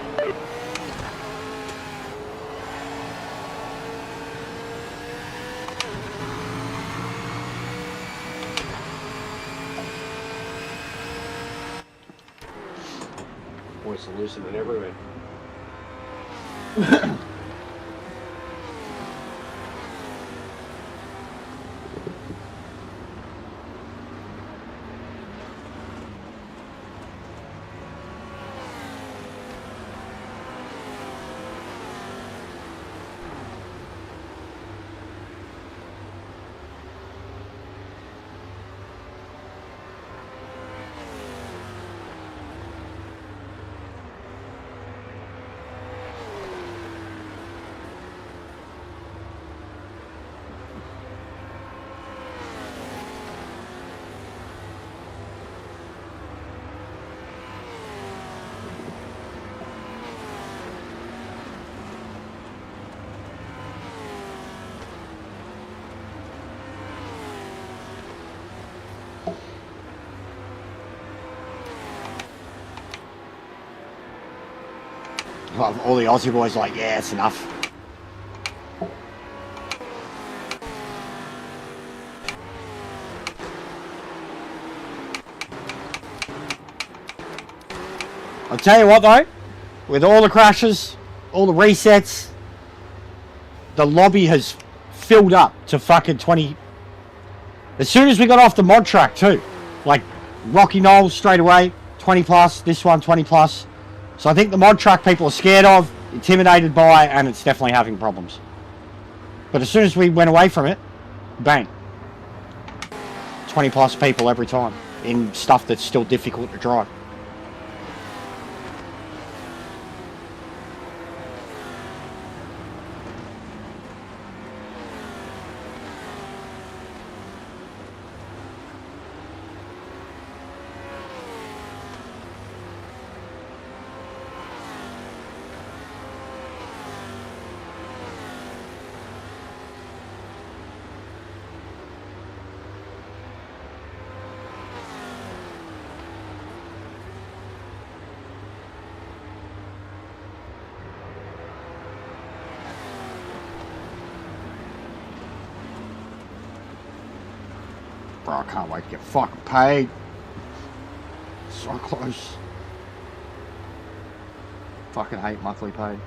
Voice hallucinating everywhere. Well, all the Aussie boys are like, yeah, it's enough. I'll tell you what though, with all the crashes, all the resets. The lobby has filled up to fucking 20. As soon as we got off the mod track too, like Rocky Knoll straight away, 20 plus, this one 20 plus. So I think the mod track people are scared of, intimidated by, and it's definitely having problems. But as soon as we went away from it, bang. 20 plus people every time in stuff that's still difficult to drive. Bro, I can't wait to get fucking paid. So close. Fucking hate monthly pay.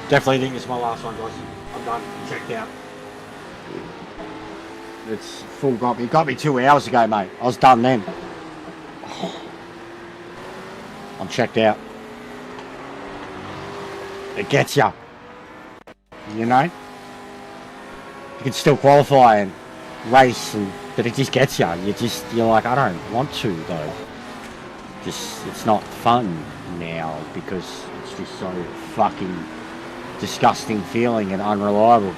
Definitely think it's my last one, guys. I'm done. Checked out. It's full got me. It got me 2 hours ago, mate. I was done then. I'm checked out. It gets ya. You know? You can still qualify and race, but it just gets ya. You're like, I don't want to, though. It's not fun now because it's just so fucking disgusting feeling and unreliable.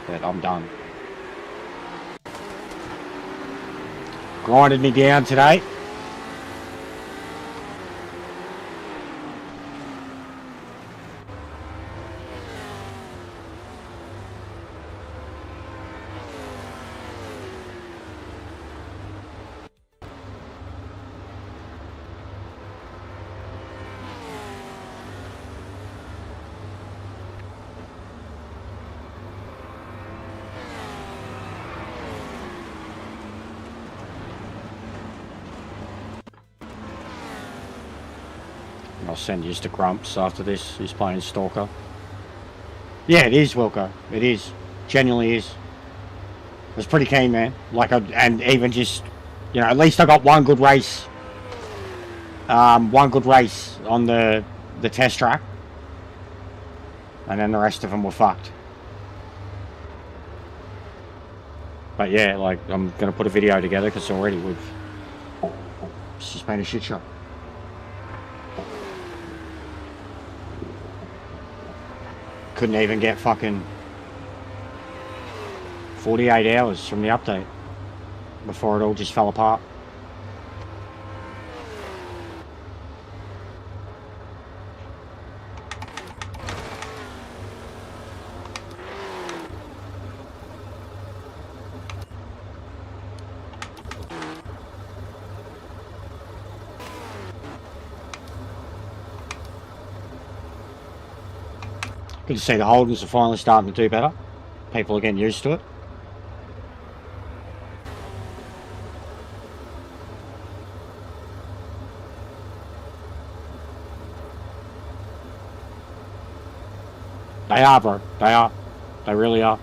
But I'm done. Grinded me down today. I'll send you to Grumps after this. He's playing Stalker. Yeah, it is, Wilco. It is. Genuinely is. I was pretty keen, man. And even just, you know, at least I got one good race. One good race on the test track. And then the rest of them were fucked. But yeah, like, I'm going to put a video together because already it's just been a shit show. Couldn't even get fucking 48 hours from the update before it all just fell apart. Good to see the holders are finally starting to do better. People are getting used to it. They are, bro. They are. They really are.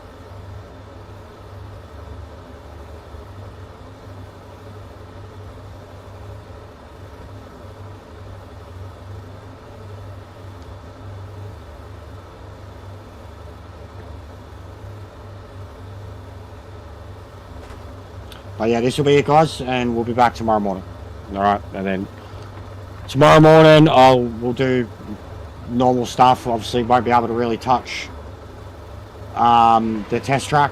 But yeah, this will be it, guys, and we'll be back tomorrow morning. All right, and then tomorrow morning we'll do normal stuff. Obviously, won't be able to really touch the test track.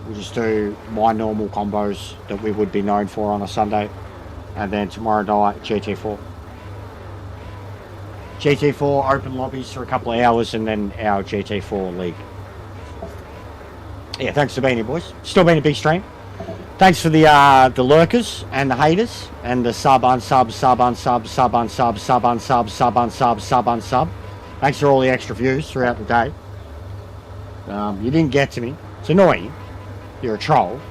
We'll just do my normal combos that we would be known for on a Sunday, and then tomorrow night GT4. GT4 open lobbies for a couple of hours, and then our GT4 league. Yeah, thanks for being here, boys. Still been a big stream. Thanks for the lurkers and the haters and the sub unsub sub unsub sub unsub sub unsub sub unsub sub unsub. Thanks for all the extra views throughout the day. You didn't get to me. It's annoying. You're a troll.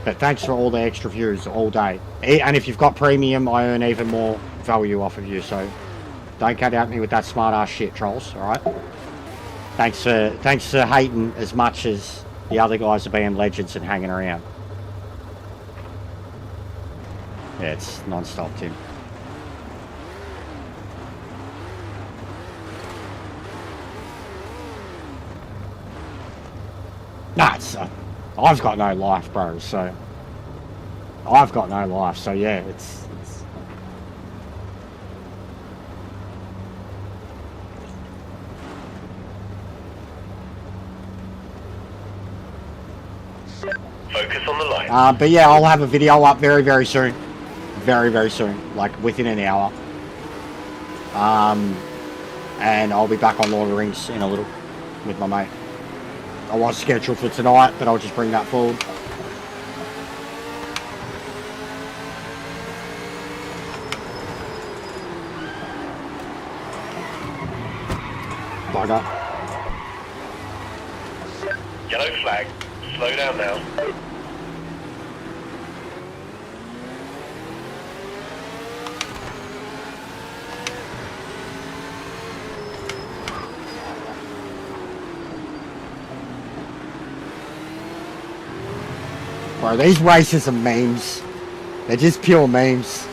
But thanks for all the extra views all day. And if you've got premium, I earn even more value off of you. So don't cut out me with that smart ass shit, trolls. All right. Thanks for hating as much as the other guys are being legends and hanging around. Yeah, it's non-stop, Tim. Nah, it's, I've got no life, bro, so... I've got no life, so yeah, it's... Focus on the line. But yeah, I'll have a video up very, very soon. Very, very soon. Like, within an hour. And I'll be back on Lord of the Rings in a little with my mate. I was scheduled for tonight, but I'll just bring that forward. Bugger. Yellow flag. Slow down now. Bro, these races are memes. They're just pure memes.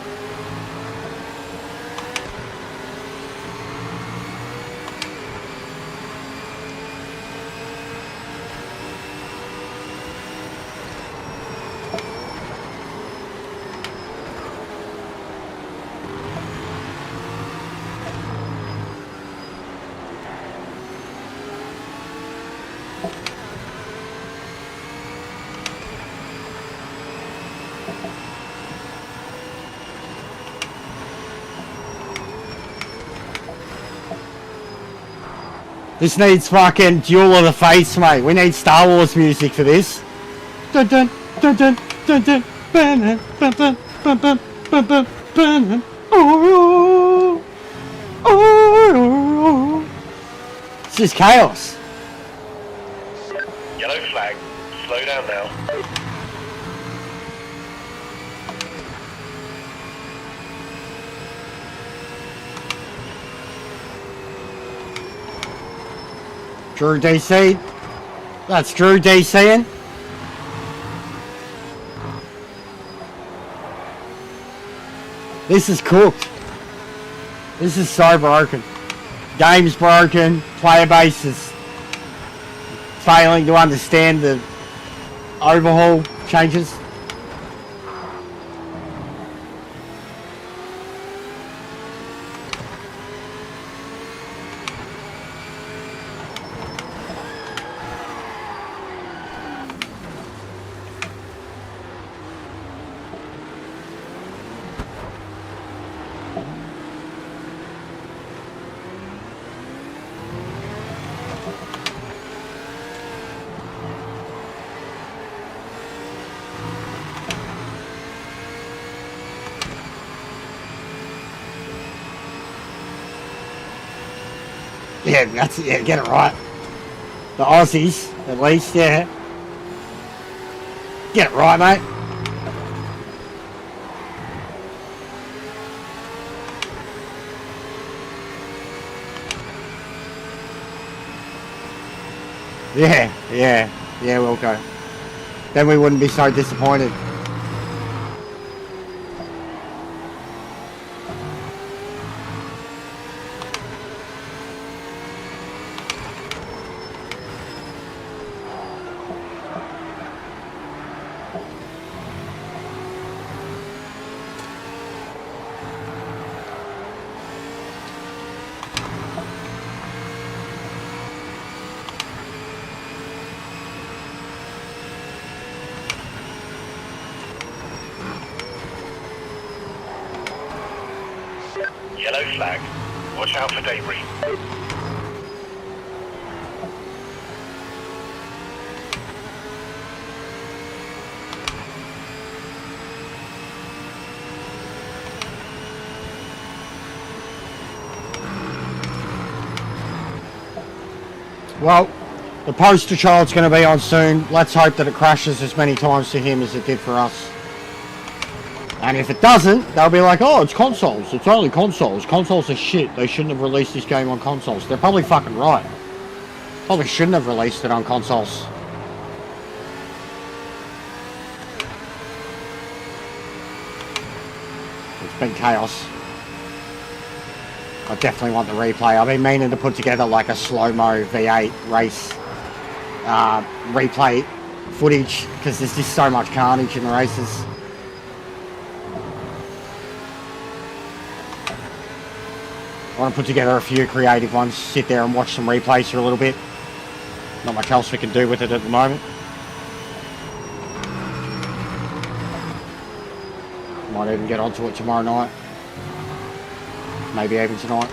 This needs fucking Duel of the Fates, mate. We need Star Wars music for this. Dun dun dun dun dun dun dun dun dun dun dun dun dun dun. Oh, oh, it's just chaos. Yellow flag. Slow down now. Drew DC. That's Drew DCing. This is cooked. This is so broken. Game's broken. Player base is failing to understand the overhaul changes. Yeah, that's it. Yeah, get it right. The Aussies, at least, yeah. Get it right, mate. Yeah, Wilco. Then we wouldn't be so disappointed. Yellow flag. Watch out for debris. Well, the poster child's going to be on soon. Let's hope that it crashes as many times to him as it did for us. And if it doesn't, they'll be like, oh, it's consoles. It's only consoles. Consoles are shit. They shouldn't have released this game on consoles. They're probably fucking right. Probably shouldn't have released it on consoles. It's been chaos. I definitely want the replay. I've been meaning to put together like a slow-mo V8 race replay footage because there's just so much carnage in the races. I want to put together a few creative ones, sit there and watch some replays for a little bit. Not much else we can do with it at the moment. Might even get onto it tomorrow night. Maybe even tonight.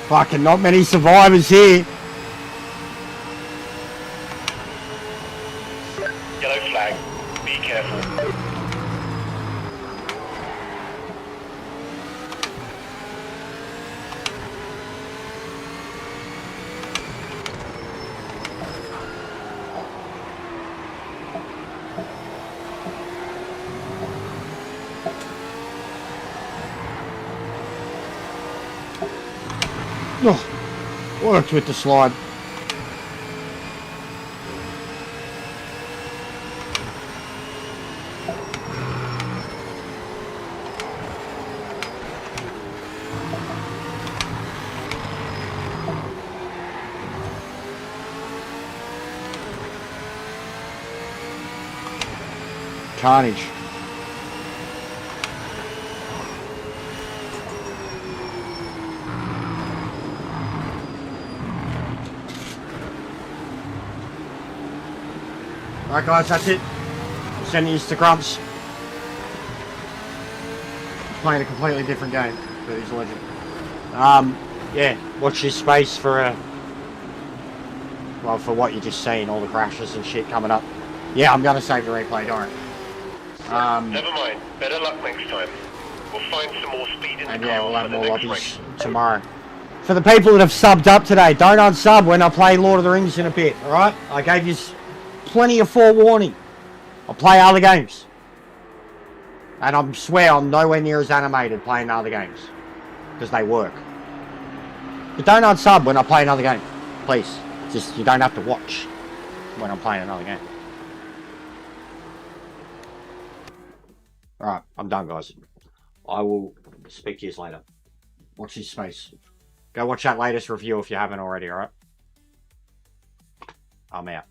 Fucking not many survivors here. Yellow flag. Be careful. Oh, worked with the slide. Carnage. Alright guys, that's it. I'm sending you to Grumps. Playing a completely different game, but he's a legend. Yeah, watch this space for well, for what you just seen, all the crashes and shit coming up. Yeah, I'm gonna save the replay, don't worry. Never mind. Better luck next time. We'll find some more speed in the And car yeah, we'll have for the more next lobbies race. tomorrow. For the people that have subbed up today, don't unsub when I play Lord of the Rings in a bit, alright? I gave you plenty of forewarning. I'll play other games. And I swear I'm nowhere near as animated playing other games. Because they work. But don't unsub when I play another game. Please. Just, you don't have to watch when I'm playing another game. Alright, I'm done guys. I will speak to you later. Watch this space. Go watch that latest review if you haven't already, alright? I'm out.